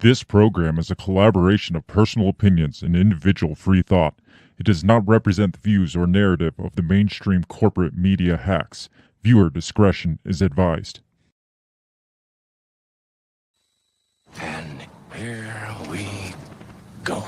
This program is a collaboration of personal opinions and individual free thought. It does not represent the views or narrative of the mainstream corporate media hacks. Viewer discretion is advised. And here we go.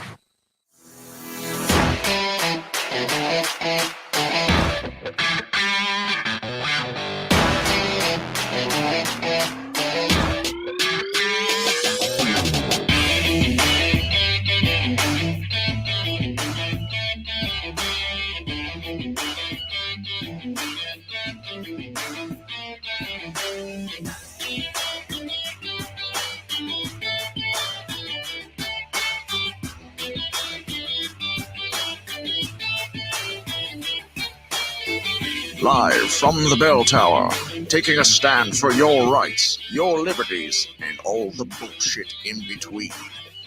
Live from the bell tower, taking a stand for your rights, your liberties, and all the bullshit in between.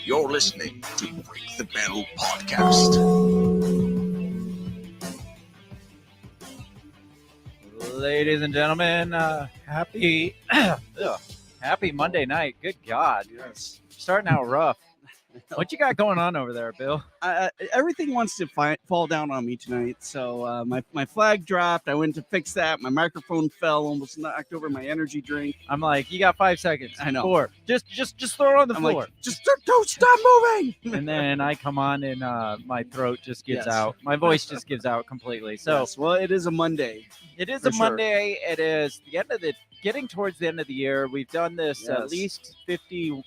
You're listening to Break the Bell Podcast. Ladies and gentlemen, happy Monday night. Good God. Yes. Starting out rough. What you got going on over there, Bill? Everything wants to fall down on me tonight. So my flag dropped. I went to fix that. My microphone fell, almost knocked over my energy drink. I'm like, you got 5 seconds. I know. 4. Just throw it on the I'm floor. like, just don't stop moving. And then I come on and my throat just gives Yes. out. My voice just gives out completely. So Yes, well, it is a Monday. it is for a sure. Monday. It is the end of getting towards the end of the year. We've done this at Yes. least 50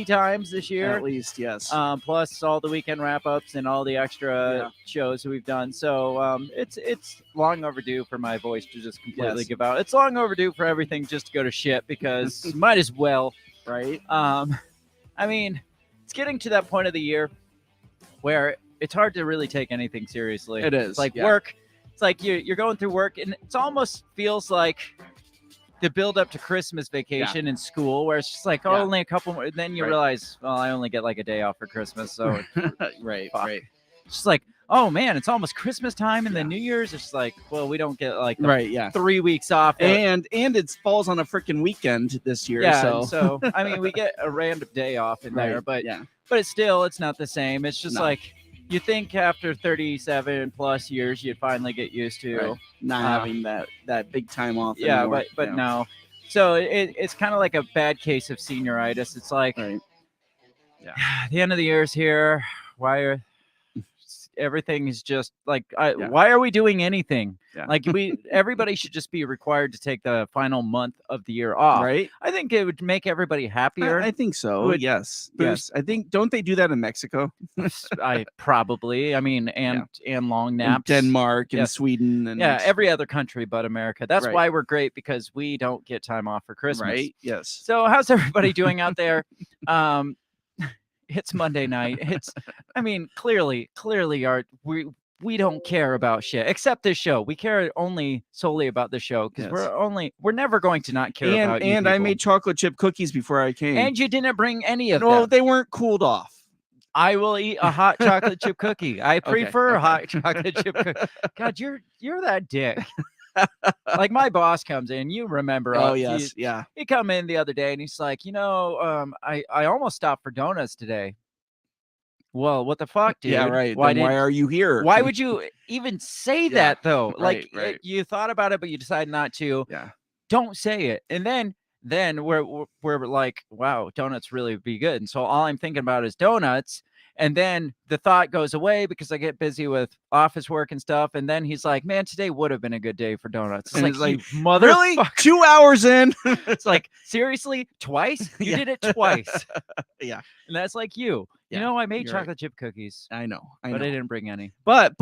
times this year. At least, yes. Plus all the weekend wrap-ups and all the extra shows that we've done. So it's long overdue for my voice to just completely Yes. give out. It's long overdue for everything just to go to shit because might as well. Right? I mean, it's getting to that point of the year where it's hard to really take anything seriously. It is. It's like yeah. work. It's like you're going through work, and it almost feels like the build up to Christmas vacation in school, where it's just like, oh, Yeah. only a couple more. Then you Right. realize, well, I only get like a day off for Christmas. So Right, fuck. right. it's just like, oh man, it's almost Christmas time, and then New Year's. It's like, well, we don't get like the Right, yeah. 3 weeks off. And it falls on a freaking weekend this year. yeah, so, and so I mean, we get a random day off in there, right, but yeah. it's not the same. It's just No. like you think after 37 plus years, you'd finally get used to. Right. Not having that big time off. Yeah, anymore. but no. So it's kind of like a bad case of senioritis. It's like Right. the end of the year is here. Why are everything is just like Yeah. why are we doing anything? Yeah. Like everybody should just be required to take the final month of the year off. Right? I think it would make everybody happier. I think so. Would- yes. yes. I think, don't they do that in Mexico? I mean, and long In naps. Denmark and Yes. Sweden and Yeah, every other country but America. That's Right. why we're great, because we don't get time off for Christmas. right? Yes. So how's everybody doing out there? It's Monday night. I mean, clearly we don't care about shit except this show. We care only solely about the show because Yes. we're never going to not care about you And I people. made chocolate chip cookies before I came. And you didn't bring any of no, them. they weren't cooled off. I will eat a hot chocolate chip cookie. I prefer okay. hot chocolate chip cookie. God, you're that dick. Like my boss comes in, you remember? Oh yes, yeah. He come in the other day and he's like, I almost stopped for donuts today. Well, what the fuck, dude? Yeah, right. Why Why are you here? Why would you even say Yeah, that though? Like right. you thought about it, but you decided not to. Yeah. Don't say it. And then we're like, wow, donuts really be good. And so all I'm thinking about is donuts. And then the thought goes away because I get busy with office work and stuff. And then he's like, man, today would have been a good day for donuts. It's And like, it's like, you mother. Really? 2 hours in. It's like, seriously, twice? You Yeah. did it twice. Yeah. And that's like you. Yeah, You know, I made you're right. chocolate chip cookies, I know. but I didn't bring any. But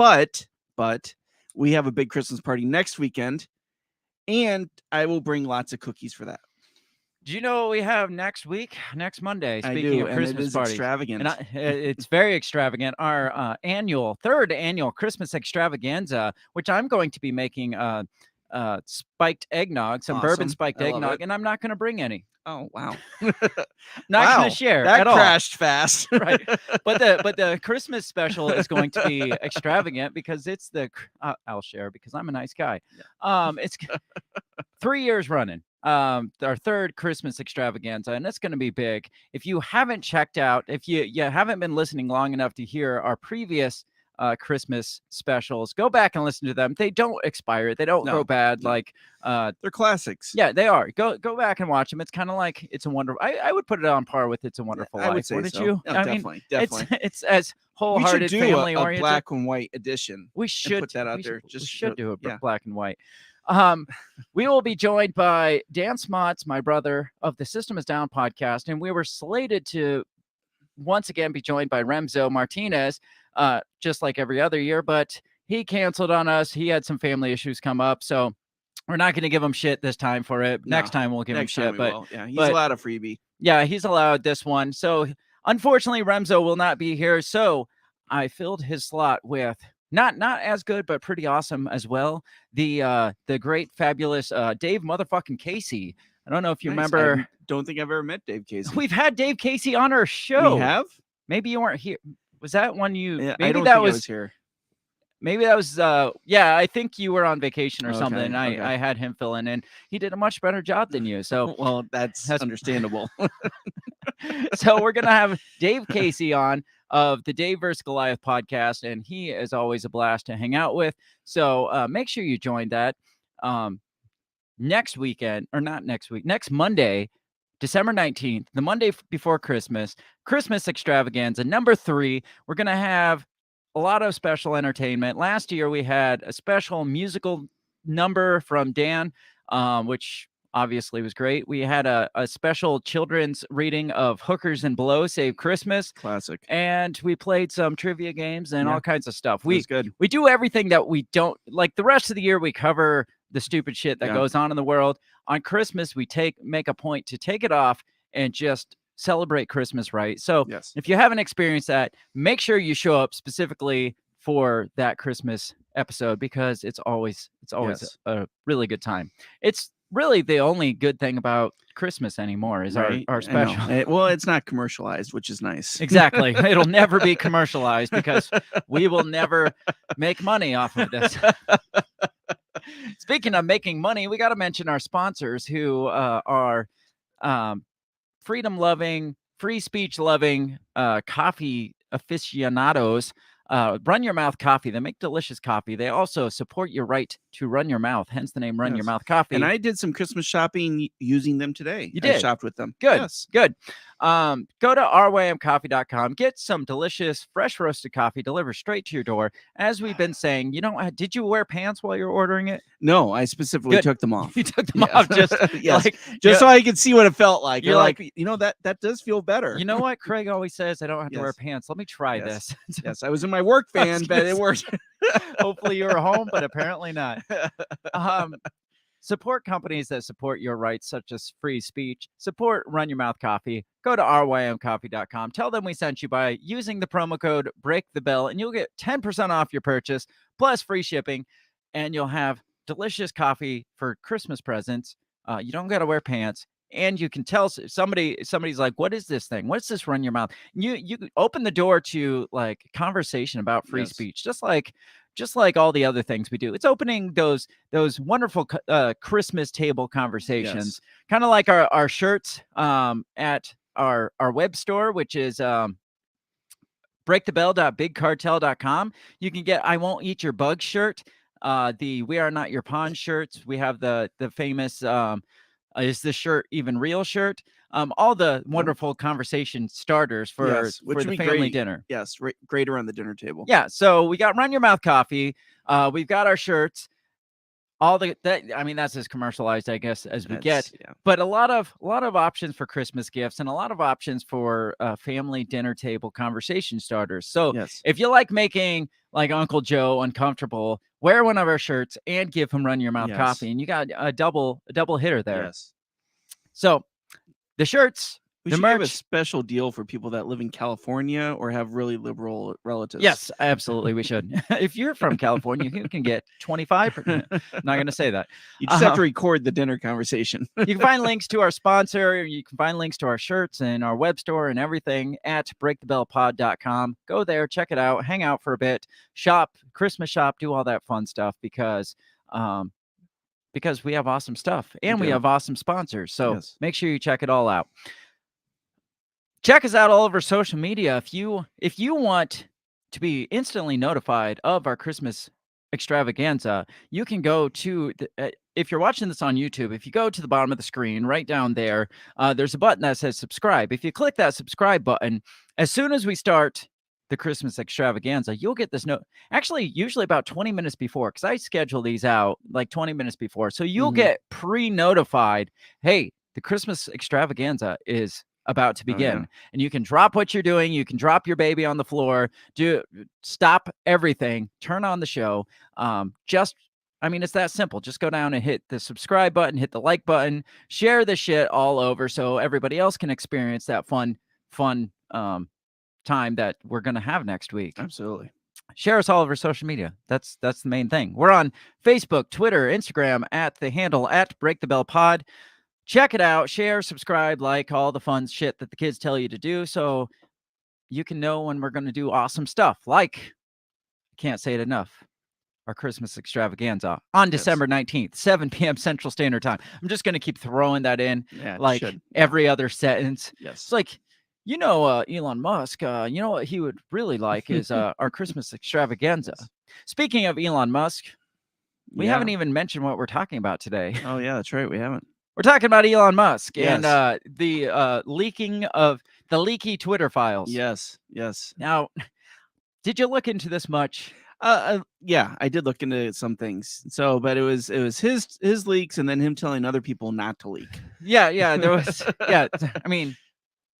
we have a big Christmas party next weekend, and I will bring lots of cookies for that. Do you know what we have next week? Next Monday, I speaking do, of and Christmas it is parties. extravagant. And it's very extravagant. Our third annual Christmas extravaganza, which I'm going to be making spiked eggnog, some bourbon Awesome. spiked I love eggnog, it. and I'm not going to bring any. Oh wow, Not Wow, going to share that at all. crashed fast. Right. But the Christmas special is going to be extravagant because it's I'll share because I'm a nice guy. It's 3 years running. our third Christmas extravaganza, and it's going to be big. If you haven't checked out, if you haven't been listening long enough to hear our previous Christmas specials, go back and listen to them. They don't expire. They don't go bad. No. Like They're classics. yeah, they are. Go back and watch them. It's kind of like It's a Wonderful. I would put it on par with It's a Wonderful Life. I would say Wouldn't so. you? No, I definitely, mean, definitely. It's as We wholehearted, should do family a oriented. black and white edition. We should put that out we there. Should, Just we should do a yeah. black and white. We will be joined by Dan Smots, my brother, of the System Is Down podcast, and we were slated to once again be joined by Remzo Martinez, just like every other year, but he canceled on us. He had some family issues come up, so we're not going to give him shit this time for it. No, Next time we'll give him Next time shit, we but will. Yeah, he's but- allowed a freebie. yeah, he's allowed this one. So unfortunately, Remzo will not be here. So I filled his slot with not as good, but pretty awesome as well. The great, fabulous Dave motherfucking Casey. I don't know if you Nice. remember. I don't think I've ever met Dave Casey. We've had Dave Casey on our show. We have? Maybe you weren't here. Was that one you? Yeah, maybe I don't that think was. I was here. Maybe that was. Yeah, I think you were on vacation or Okay, something. And okay. I had him fill in, and he did a much better job than you. So Well, that's That's- understandable. so we're gonna have Dave Casey on of the Dave vs. Goliath podcast, and he is always a blast to hang out with. So make sure you join that next weekend, or not next week, next Monday, December 19th, the Monday before Christmas extravaganza number 3. We're gonna have a lot of special entertainment. Last year we had a special musical number from Dan, which obviously was great. We had a special children's reading of Hookers and Blow Save Christmas, Classic. and we played some trivia games and Yeah. all kinds of stuff. That was good. We do everything that we don't like. The rest of the year we cover the stupid shit that Yeah. goes on in the world. On Christmas we make a point to take it off and just celebrate Christmas right. So Yes. if you haven't experienced that, make sure you show up specifically for that Christmas episode, because it's always Yes. a really good time. It's really the only good thing about Christmas anymore is Right? our I know. special. Well, it's not commercialized, which is nice. Exactly. It'll never be commercialized because we will never make money off of this. Speaking of making money, we got to mention our sponsors who are freedom loving, free speech loving coffee aficionados. Run Your Mouth Coffee. They make delicious coffee. They also support your right to run your mouth, hence the name Run Your Yes. Mouth Coffee. And I did some Christmas shopping using them today. You I did? shopped with them. Good. Yes. Good. Go to rymcoffee.com. Get some delicious, fresh roasted coffee delivered straight to your door. As we've been saying, did you wear pants while you're ordering it? No, I specifically Good. took them off. You took them Yeah. off just Yes. like, Just so I could see what it felt like. You're You're like- like, that does feel better. you know what Craig always says, I don't have to wear Yes. pants. Let me try Yes. this. Yes, I was in my work I was van, but gonna it worked. Hopefully you were home, but apparently not. Support companies that support your rights, such as free speech. Support Run Your Mouth Coffee. Go to rymcoffee.com. Tell them we sent you by using the promo code Break the Bell, and you'll get 10% off your purchase plus free shipping, and you'll have delicious coffee for Christmas presents. You don't got to wear pants. And you can tell somebody's like, what is this thing? What's this Run Your Mouth? You open the door to like conversation about free Yes. speech, just like all the other things we do. It's opening those wonderful Christmas table conversations, kind of like our shirts at our web store, which is breakthebell.bigcartel.com. You can get I Won't Eat Your Bug shirt, the We Are Not Your Pawn shirts. We have the famous Is This Shirt Even Real shirt. All the wonderful conversation starters for Yes, which the would be family great. dinner. Yes, great around the dinner table. Yeah, so we got Run Your Mouth Coffee. We've got our shirts. That's as commercialized, I guess, as we get. Yeah. But a lot of options for Christmas gifts and a lot of options for family dinner table conversation starters. So Yes. if you like making like Uncle Joe uncomfortable, wear one of our shirts and give him Run Your Mouth Yes. Coffee, and you got a double hitter there. Yes. So the shirts. We The should have a merch- special deal for people that live in California or have really liberal relatives. Yes, absolutely, we should. If you're from California, you can get 25%. Not going to say that. You just have to record the dinner conversation. You can find links to our sponsor. You can find links to our shirts and our web store and everything at breakthebellpod.com. Go there, check it out, hang out for a bit, shop, Christmas shop, do all that fun stuff, because because we have awesome stuff and we do. have awesome sponsors. So Yes. make sure you check it all out. Check us out all over social media. If you want to be instantly notified of our Christmas extravaganza, you can go to if you're watching this on YouTube, if you go to the bottom of the screen, right down there, there's a button that says subscribe. If you click that subscribe button, as soon as we start the Christmas extravaganza, you'll get this note. Actually, usually about 20 minutes before, because I schedule these out like 20 minutes before. So you'll get pre-notified. Hey, the Christmas extravaganza is about to begin, and you can drop what you're doing. You can drop your baby on the floor, stop everything, turn on the show. It's that simple. Just go down and hit the subscribe button, hit the like button, share the shit all over so everybody else can experience that fun time that we're going to have next week. Absolutely. Share us all over social media. That's the main thing. We're on Facebook, Twitter, Instagram at the handle at Break the Bell Pod. Check it out. Share, subscribe, like all the fun shit that the kids tell you to do so you can know when we're going to do awesome stuff. Like, can't say it enough, our Christmas extravaganza on December 19th, 7 p.m. Central Standard Time. I'm just going to keep throwing that in like every other sentence. Yes. It's like, Elon Musk, what he would really like is our Christmas extravaganza. Speaking of Elon Musk, we haven't even mentioned what we're talking about today. Oh, yeah, that's right. We haven't. We're talking about Elon Musk and Yes. the leaking of the leaky Twitter files. Yes. Now, did you look into this much? Yeah, I did look into some things. So, but it was his leaks and then him telling other people not to leak. Yeah, there was. Yeah, I mean,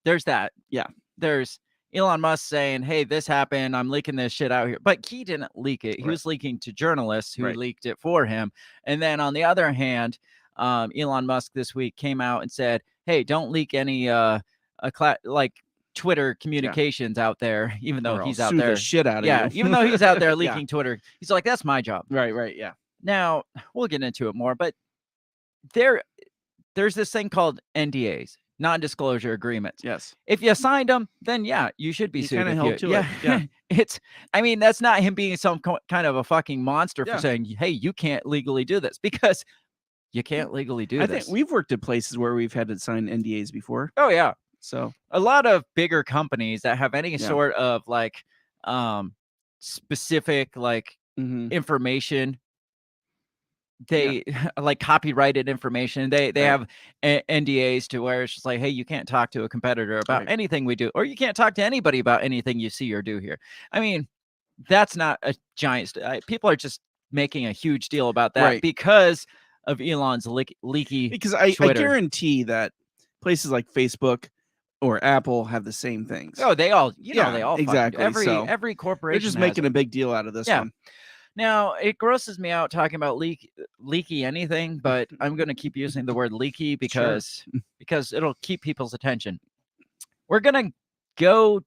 there's that. Yeah. There's Elon Musk saying, "Hey, this happened. I'm leaking this shit out here," but he didn't leak it. He was leaking to journalists who leaked it for him. And then on the other hand, Elon Musk this week came out and said, "Hey, don't leak any Twitter communications out there," even though he's out there. The shit out of you. Even though he's out there leaking Twitter, he's like, "That's my job." Right. Yeah. Now we'll get into it more, but there's this thing called NDAs, non-disclosure agreements. Yes. If you signed them, then you should be sued. Kind of held to it. Yeah. That's not him being some kind of a fucking monster for Yeah. saying, "Hey, you can't legally do this," because you can't legally do I this. think we've worked at places where we've had to sign NDAs before. Oh yeah. So a lot of bigger companies that have any sort of specific information, they like copyrighted information. They have NDAs to where it's just like, hey, you can't talk to a competitor about anything we do, or you can't talk to anybody about anything you see or do here. I mean, that's not a giant. People are just making a huge deal about that because of Elon's leaky. Because I guarantee that places like Facebook or Apple have the same things. Oh, they all, they all exactly. Every corporation. They're just making a big deal out of this one. Now, it grosses me out talking about leaky anything, but I'm going to keep using the word leaky because it'll keep people's attention. We're going to go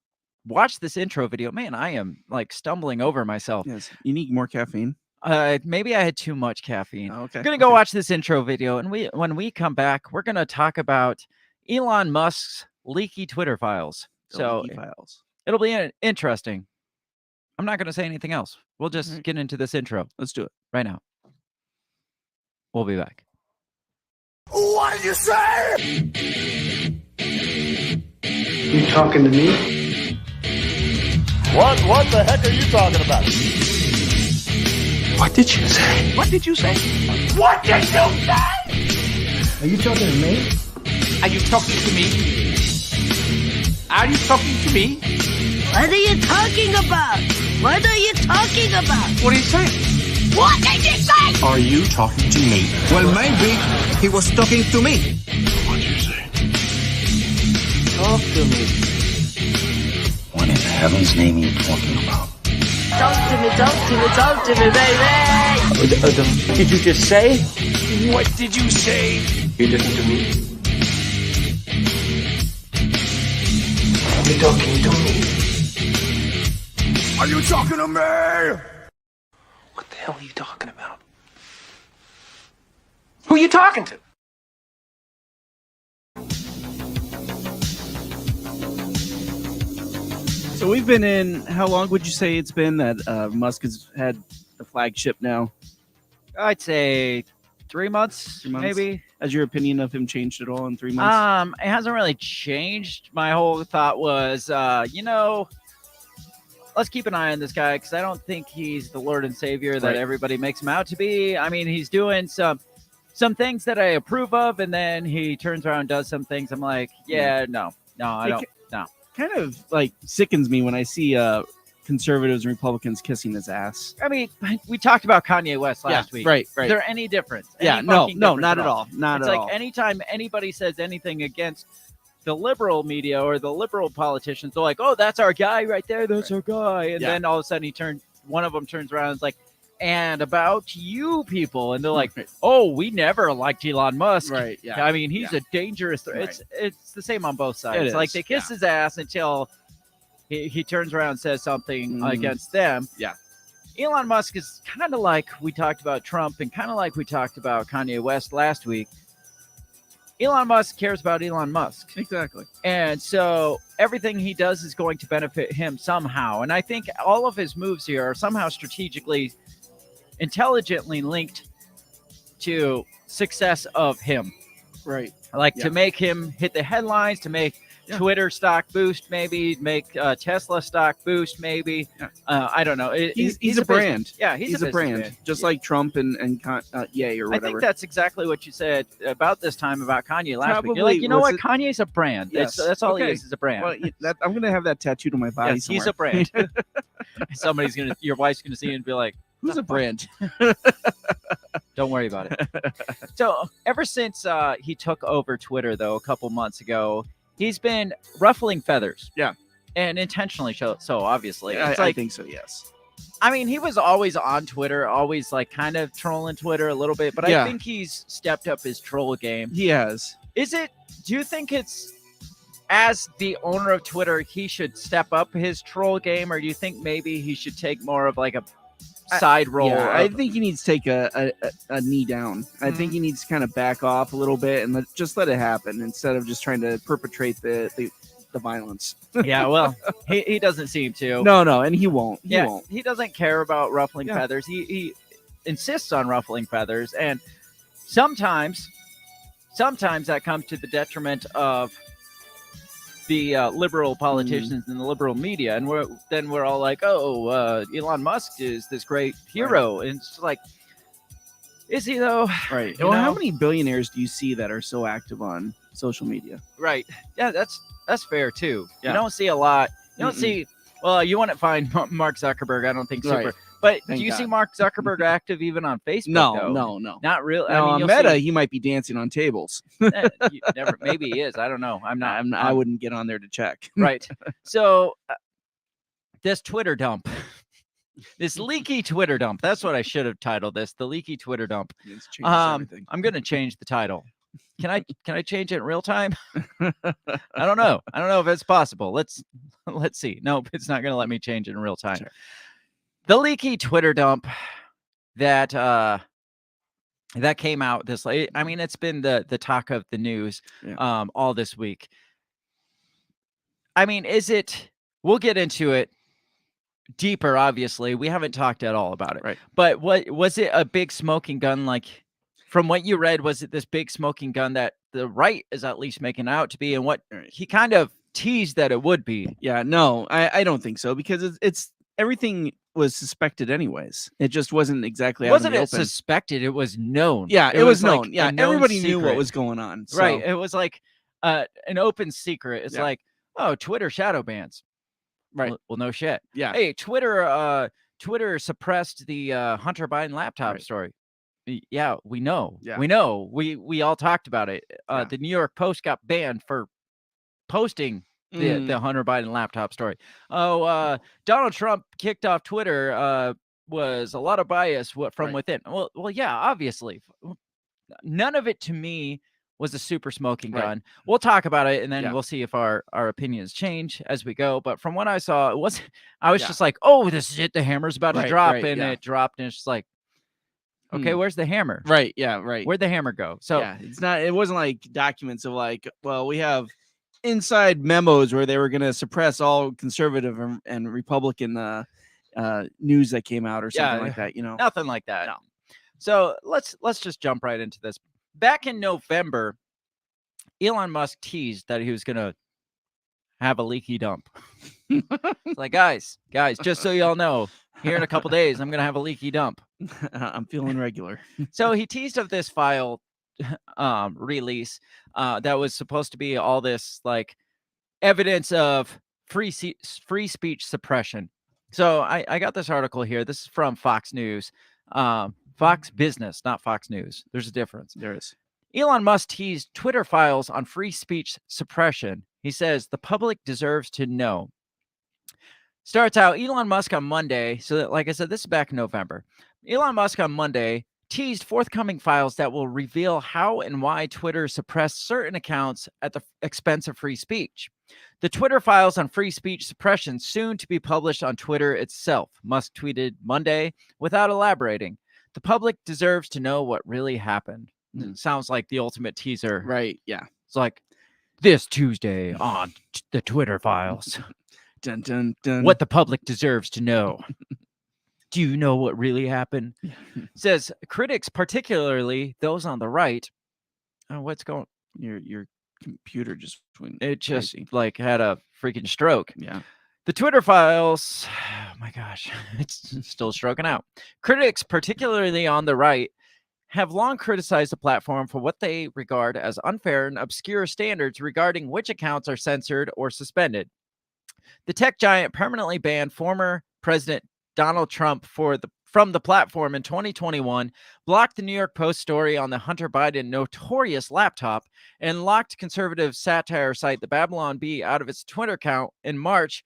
watch this intro video. Man, I am like stumbling over myself. Yes. You need more caffeine. Maybe I had too much caffeine. Oh, okay. I'm going to go watch this intro video, and when we come back, we're going to talk about Elon Musk's leaky Twitter files. It'll be interesting. I'm not going to say anything else. We'll just get into this intro. Let's do it right now. We'll be back. What did you say? You talking to me? What the heck are you talking about? What did you say? What did you say? What did you say? Are you talking to me? Are you talking to me? Are you talking to me? What are you talking about? What are you talking about? What are you saying? What did you say? Are you talking to me? Well, maybe he was talking to me. What did you say? Talk to me. What in heaven's name are you talking about? Talk to me, baby. Did you just say? What did you say? You talking to me? You talking to me? Are you talking to me? What the hell are you talking about? Who are you talking to? So we've been in, how long would you say it's been that Musk has had the flagship now? I'd say 3 months, 3 months? maybe. Has your opinion of him changed at all in 3 months? It hasn't really changed. My whole thought was, let's keep an eye on this guy because I don't think he's the Lord and Savior that Right. everybody makes him out to be. I mean, he's doing some things that I approve of, and then he turns around and does some things. I'm like, no, I don't. No. Kind of like sickens me when I see conservatives and Republicans kissing his ass. I mean, we talked about Kanye West last week. Right, Is right. there any difference? Yeah, Any no, fucking no, difference not at all. Not It's at like all. anytime anybody says anything against the liberal media or the liberal politicians, they're like, "Oh, that's our guy right there. That's our guy." And Yeah. then all of a sudden, one of them turns around and is like, "And about you people," and they're like, Right. "Oh, we never liked Elon Musk." Right, yeah. I mean, he's Yeah. a dangerous. Right. It's the same on both sides. It Like is, they kiss his ass until he turns around and says something Mhm. against them. Yeah. Elon Musk is kind of like we talked about Trump and kind of like we talked about Kanye West last week. Elon Musk cares about Elon Musk. Exactly. And so everything he does is going to benefit him somehow. And I think all of his moves here are somehow strategically, intelligently linked to success of him. Right. Like Yeah. to make him hit the headlines, to make Twitter stock boost, maybe make Tesla stock boost, maybe. Yeah. I don't know. He's a business- brand. Yeah, He's a business brand, man. just like Trump and Ye or I whatever. think that's exactly what you said about this time about Kanye last week. You're Probably like, you know was what? Kanye's a brand. Yes. That's all he Okay. is a brand. Well, I'm gonna have that tattooed on my body. Yes, he's somewhere. a brand. Your wife's gonna see it and be like, Who's a brand? don't worry about it. So ever since he took over Twitter, though, a couple months ago, he's been ruffling feathers. Yeah. And intentionally so obviously. I, It's I like, think so. Yes. I mean, he was always on Twitter, always like kind of trolling Twitter a little bit, but Yeah. I think he's stepped up his troll game. He has. Do you think it's, as the owner of Twitter, he should step up his troll game, or do you think maybe he should take more of like a side role? Yeah, I of- think he needs to take a knee down. I think he needs to kind of back off a little bit and just let it happen instead of just trying to perpetrate the violence. yeah, well, he doesn't seem to. No, and he won't. He won't. He doesn't care about ruffling Yeah. feathers. He insists on ruffling feathers, and sometimes that comes to the detriment of the liberal politicians and the liberal media, and we're all like, oh, Elon Musk is this great hero, and it's like, is he though? Right. You Well, how know? many billionaires do you see that are so active on social media? Right. Yeah, that's fair too. Yeah. You don't see a lot. You don't Mm-mm. see. Well, you wouldn't find Mark Zuckerberg. I don't think super. Right. But Thank do you see God. Mark Zuckerberg active even on Facebook? No, though? no. Not real. Now, I mean, on you'll Meta, see- he might be dancing on tables. maybe he is. I don't know. I'm not. I wouldn't get on there to check. Right. So this Twitter dump, this leaky Twitter dump. That's what I should have titled this. The leaky Twitter dump. It changes everything. I'm gonna change the title. Can I change it in real time? I don't know. I don't know if it's possible. Let's see. Nope, it's not gonna let me change it in real time. Sure. The leaky Twitter dump that came out this late. I mean, it's been the talk of the news all this week. I mean, we'll get into it deeper, obviously. We haven't talked at all about it. Right. But what was it, a big smoking gun? Like, from what you read, was it this big smoking gun that the right is at least making out to be, and what he kind of teased that it would be? Yeah, no, I don't think so, because it's everything was suspected anyways. It just wasn't exactly out Wasn't in the it open. suspected? It was known. Yeah, it was known. like Yeah, a known everybody knew what secret. was going on. So. Right. It was like an open secret. It's Yeah. like, oh, Twitter shadow bans. Right. Well, no shit. Yeah. Hey, Twitter suppressed the Hunter Biden laptop Right. story. Yeah, we know. Yeah. We know. We all talked about it. Yeah. The New York Post got banned for posting the Hunter Biden laptop story. Oh, Donald Trump kicked off Twitter. Was a lot of bias from Right. within. Well, yeah, obviously. None of it to me was a super smoking Right. gun. We'll talk about it, and then Yeah. we'll see if our opinions change as we go. But from what I saw, it wasn't. I was Yeah. just like, oh, this is it. The hammer's about to Right, drop, right, and yeah. it dropped, and it's just like, okay, Hmm. where's the hammer? Right. Yeah. Right. Where'd the hammer go? So yeah, it's not. It wasn't like documents of like, well, we have inside memos where they were going to suppress all conservative and Republican news that came out or something Yeah, like that. You know. nothing like that. No. So let's just jump right into this. Back in November, Elon Musk teased that he was gonna have a leaky dump. It's like, guys, just so y'all know, here in a couple days, I'm gonna have a leaky dump. I'm feeling regular. So he teased of this file release that was supposed to be all this like evidence of free speech suppression. So I got this article here. This is from Fox News, Fox Business, not Fox News. There's a difference. There is. Elon Musk teased Twitter files on free speech suppression. He says the public deserves to know. Starts out Elon Musk on Monday. So that, like I said, this is back in November. Elon Musk on Monday teased forthcoming files that will reveal how and why Twitter suppressed certain accounts at the expense of free speech. The Twitter files on free speech suppression soon to be published on Twitter itself, Musk tweeted Monday without elaborating. The public deserves to know what really happened. Sounds like the ultimate teaser. Right. Yeah. It's like this Tuesday on the Twitter files. Dun, dun, dun. What the public deserves to know. Do you know what really happened? Says critics, particularly those on the right. Oh, what's going? Your computer just went It just crazy. like had a freaking stroke. Yeah. The Twitter files. Oh my gosh, it's still stroking out. Critics, particularly on the right, have long criticized the platform for what they regard as unfair and obscure standards regarding which accounts are censored or suspended. The tech giant permanently banned former President Donald Trump from the platform in 2021, blocked the New York Post story on the Hunter Biden notorious laptop, and locked conservative satire site The Babylon Bee out of its Twitter account in March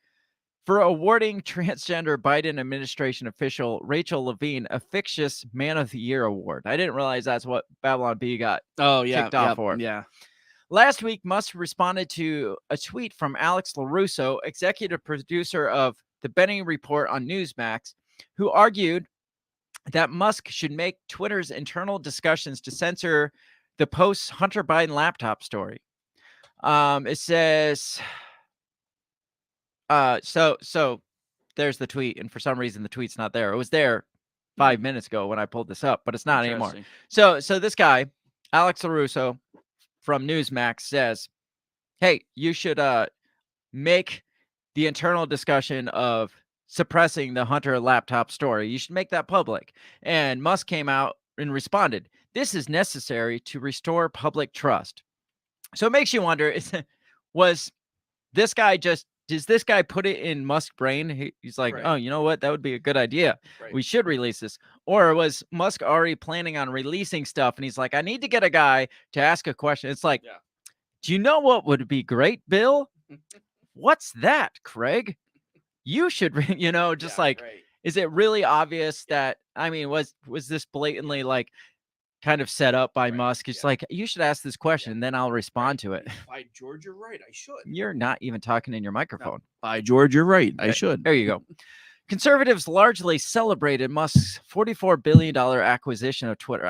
for awarding transgender Biden administration official Rachel Levine a fictitious Man of the Year award. I didn't realize that's what Babylon Bee got kicked off for. Yeah. Last week, Musk responded to a tweet from Alex LaRusso, executive producer of the Benny Report on Newsmax, who argued that Musk should make Twitter's internal discussions to censor the Post's Hunter Biden laptop story. It says, so there's the tweet, and for some reason the tweet's not there. It was there 5 minutes ago when I pulled this up, but it's not anymore. So this guy, Alex LaRusso from Newsmax, says, hey, you should make the internal discussion of suppressing the Hunter laptop story. You should make that public. And Musk came out and responded, this is necessary to restore public trust. So it makes you wonder, does this guy put it in Musk's brain? He's like, Right. oh, you know what? That would be a good idea. Right. We should release this. Or was Musk already planning on releasing stuff? And he's like, I need to get a guy to ask a question. It's like, Yeah. do you know what would be great, Bill? What's that, Craig? You should, Right. is it really obvious that, I mean, was this blatantly like kind of set up by Right, Musk? It's yeah. like, you should ask this question, then I'll respond to it. By George, you're right. I should. You're not even talking in your microphone. By George, you're right. I Okay, should. There you go. Conservatives largely celebrated Musk's $44 billion acquisition of Twitter.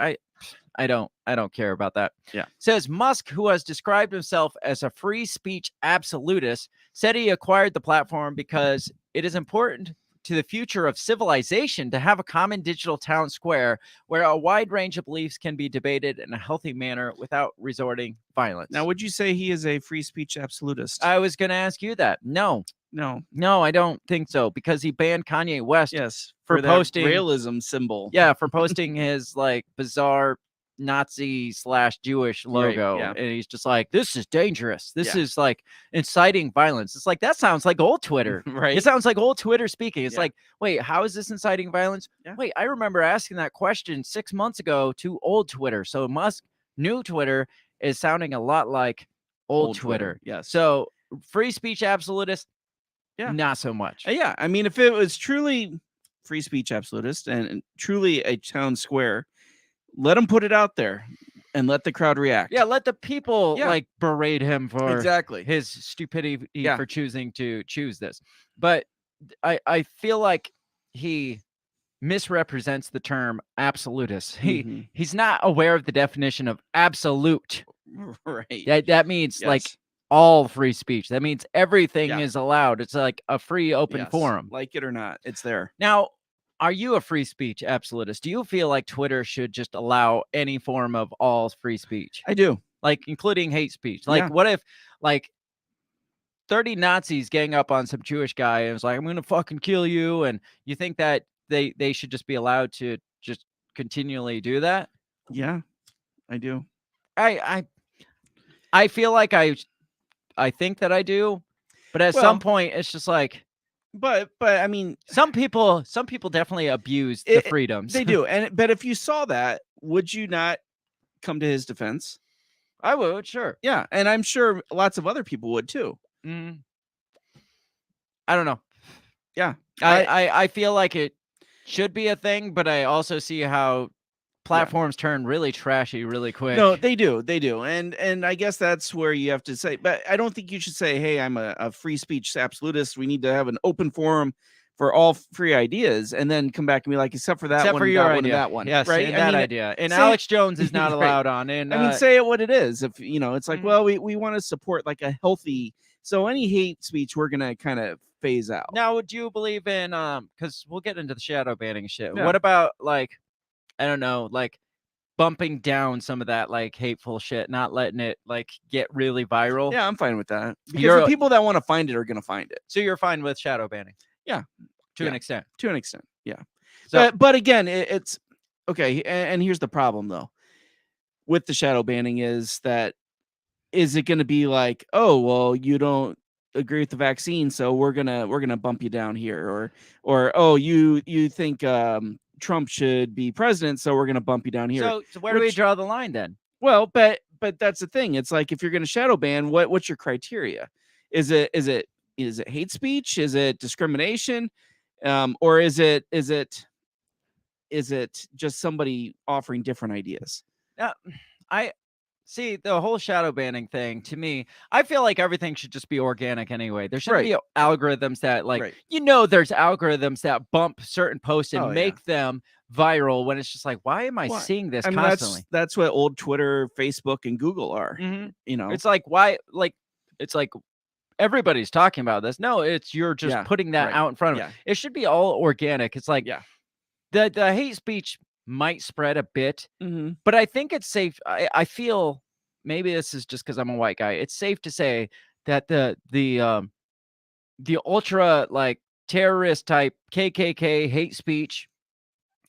I don't care about that. Yeah. Says Musk, who has described himself as a free speech absolutist, said he acquired the platform because it is important to the future of civilization to have a common digital town square where a wide range of beliefs can be debated in a healthy manner without resorting violence. Now, would you say he is a free speech absolutist? I was going to ask you that. No, No. I don't think so, because he banned Kanye West Yes. for that posting realism symbol. Yeah, for posting his like bizarre Nazi/Jewish logo. yeah. And he's just like, this is dangerous. This Yeah. is like inciting violence. It's like, that sounds like old Twitter. Right. It sounds like old Twitter speaking. It's Yeah. like, wait, how is this inciting violence? Yeah. Wait, I remember asking that question 6 months ago to old Twitter. So Musk, new Twitter is sounding a lot like old Twitter. Yes. So free speech absolutist, Yeah. not so much. Yeah. I mean, if it was truly free speech absolutist and truly a town square, let him put it out there and let the crowd react. Yeah, let the people Yeah. like berate him for Exactly. his stupidity Yeah. for choosing to choose this. But I feel like he misrepresents the term absolutist. Mhm. He's not aware of the definition of absolute. Right. That means like Yes. all free speech. That means everything Yeah. is allowed. It's like a free open Yes. forum. Like it or not, it's there. Now, Are you a free speech absolutist? Do you feel like Twitter should just allow any form of all free speech, I do. like including hate speech? Like, Yeah. what if like 30 Nazis gang up on some Jewish guy and was like, "I'm gonna fucking kill you," and you think that they should just be allowed to just continually do that? Yeah, I do. I I feel like I think that I do, but at Well- some point it's just like But I mean, some people definitely abuse the It- freedoms. they do. But if you saw that, would you not come to his defense? I would, sure. Yeah, and I'm sure lots of other people would too. Mm. I don't know. Yeah, I feel like it should be a thing, but I also see how platforms turn really trashy really quick. No, they do, and I guess that's where you have to say. But I don't think you should say, "Hey, I'm a free speech absolutist. We need to have an open forum for all free ideas," and then come back and be like, "Except for that except one, for and your that idea, one, and that one." yes, right? and I that mean, idea. And say- Alex Jones is not Right. allowed on. And I mean, say it what it is. If it's like, Mhm. well, we want to support like a healthy. So any hate speech, we're gonna kind of phase out. now, would you believe in because we'll get into the shadow banning shit. Yeah. What about like I don't know, like bumping down some of that like hateful shit, not letting it like get really viral? Yeah, I'm fine with that because You're- the people that want to find it are gonna find it So you're fine with shadow banning? Yeah. To an Yeah. extent. to an extent. Yeah. So But again, it's okay. And here's the problem though, with the shadow banning is it going to be like, oh well, you don't agree with the vaccine, so we're gonna bump you down here, or oh you think Trump should be president, so we're gonna bump you down here. so where do we which- draw the line then? Well, but that's the thing. It's like if you're gonna shadow ban, what's your criteria? Is it hate speech? Is it discrimination? Or is it just somebody offering different ideas? I see the whole shadow banning thing. To me, I feel like everything should just be organic anyway. There shouldn't be algorithms that like Right. there's algorithms that bump certain posts and Oh, yeah. make them viral when it's just like, why am I Well, seeing this I mean, constantly? that's what old Twitter, Facebook, and Google are. Mhm. You know, It's like why it's like everybody's talking about this. No, it's you're just Yeah, putting that right. out in front of Yeah. it. It should be all organic. It's like Yeah. the hate speech might spread a bit, Mhm. but I think it's safe. I feel maybe this is just because I'm a white guy. It's safe to say that the ultra like terrorist type KKK hate speech,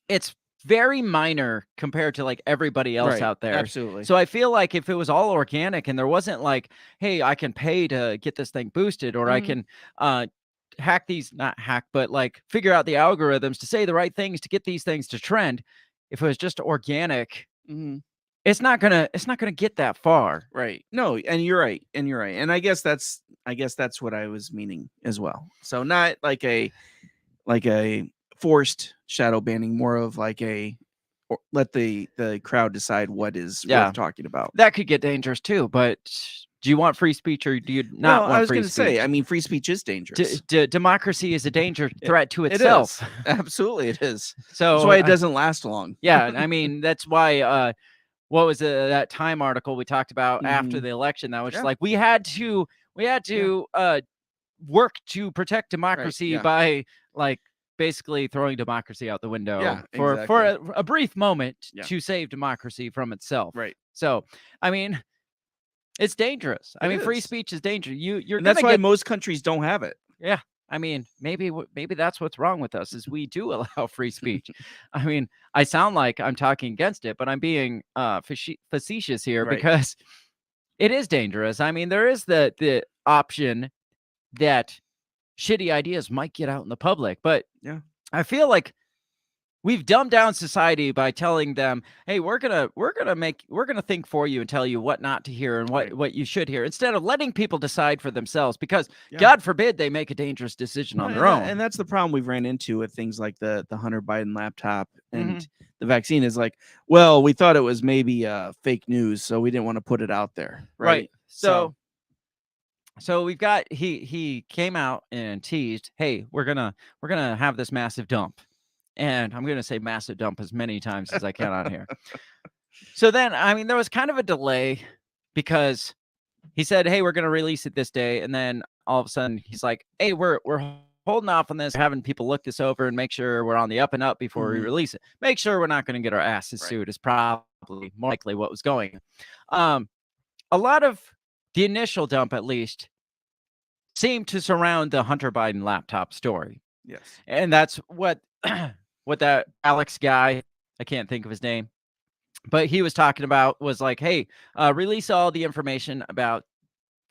it's very minor compared to like everybody else Right, out there. absolutely. So I feel like if it was all organic and there wasn't like, hey, I can pay to get this thing boosted, or I Mhm. can hack these, not hack, but like figure out the algorithms to say the right things to get these things to trend. If it was just organic, Mhm. it's not gonna get that far. Right. No, and you're right. And I guess that's what I was meaning as well. So not like a forced shadow banning, more of like or let the crowd decide what is Yeah. worth talking about. That could get dangerous too. But do you want free speech or do you not Well, want I was free going to speech? say, I mean, free speech is dangerous. Democracy is a danger threat to It itself. is. Absolutely, it is. So That's why it I- doesn't last long. Yeah, I mean that's why. What was that Time article we talked about after Mhm. the election? That was just Yeah. like we had to work to protect democracy yeah. by like basically throwing democracy out the window Yeah, for exactly. a brief moment Yeah. to save democracy from itself. Right. So I mean, it's dangerous. I It mean, free is. speech is dangerous. You're And that's gonna why get most countries don't have it. yeah. I mean, maybe that's what's wrong with us is we do allow free speech. I mean, I sound like I'm talking against it, but I'm being facetious here Right. because it is dangerous. I mean, there is the option that shitty ideas might get out in the public, but Yeah. I feel like we've dumbed down society by telling them, "Hey, we're gonna think for you and tell you what not to hear and Right. what you should hear," instead of letting people decide for themselves. Because Yeah. God forbid they make a dangerous decision on No, their own. And that's the problem we've ran into with things like the Hunter Biden laptop and Mhm. the vaccine is like, well, we thought it was maybe fake news, so we didn't want to put it out there. Right. So we've got he came out and teased, "Hey, we're gonna have this massive dump," and I'm gonna say massive dump as many times as I can on here. So then, I mean, there was kind of a delay because he said, "Hey, we're gonna release it this day," and then all of a sudden he's like, "Hey, we're holding off on this, having people look this over and make sure we're on the up and up before we release it. Make sure we're not going to get our asses sued is probably more likely what was going. A lot of the initial dump, at least, seemed to surround the Hunter Biden laptop story. Yes. And that's what that Alex guy, I can't think of his name, but he was talking about was like, hey, release all the information about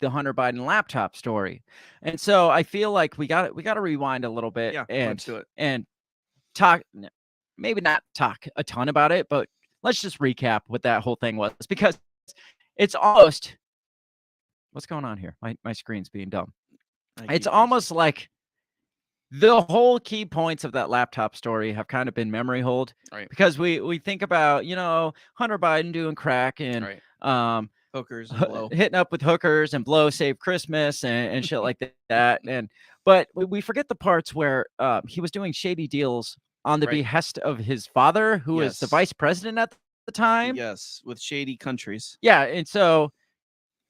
the Hunter Biden laptop story. And so I feel like we got to rewind a little bit let's do it. and talk, maybe not talk a ton about it, but let's just recap what that whole thing was, because it's almost, what's going on here? My screen's being dumb. It's almost like the whole key points of that laptop story have kind of been memory hold, right? Because we think about, Hunter Biden doing crack and hookers and blow. hitting up with hookers and blow save Christmas and shit like that. But we forget the parts where he was doing shady deals on the behest of his father, who was the vice president at the time. Yes, with shady countries. Yeah, and so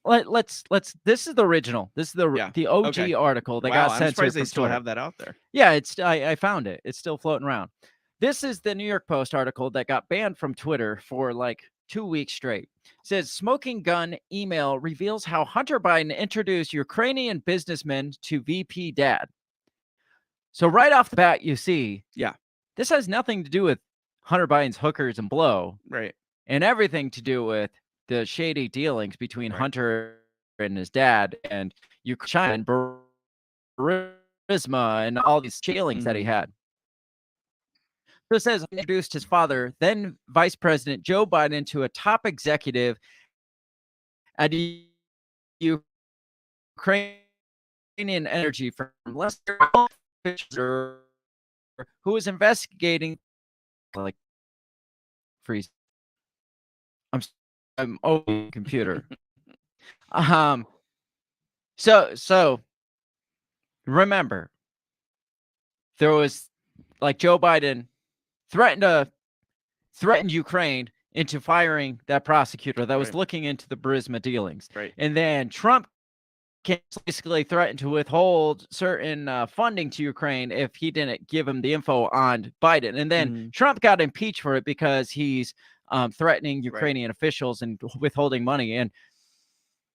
let's this is the original. This is the OG article that got censored. I'm surprised they from still Twitter. have that out there. Yeah, I found it. It's still floating around. This is the New York Post article that got banned from Twitter for like 2 weeks straight. It says smoking gun email reveals how Hunter Biden introduced Ukrainian businessmen to VP dad. So right off the bat, you see, this has nothing to do with Hunter Biden's hookers and blow, right? And everything to do with the shady dealings between Hunter and his dad and Ukraine and Burisma and all these dealings that he had. So it says introduced his father, then Vice President Joe Biden, to a top executive at Ukrainian energy firm, Lester Fisher, who was investigating freeze. I'm over computer. So remember, there was Joe Biden threatened Ukraine into firing that prosecutor that was looking into the Burisma dealings. Right. And then Trump basically threatened to withhold certain funding to Ukraine if he didn't give him the info on Biden. And then Trump got impeached for it because he's threatening Ukrainian officials and withholding money.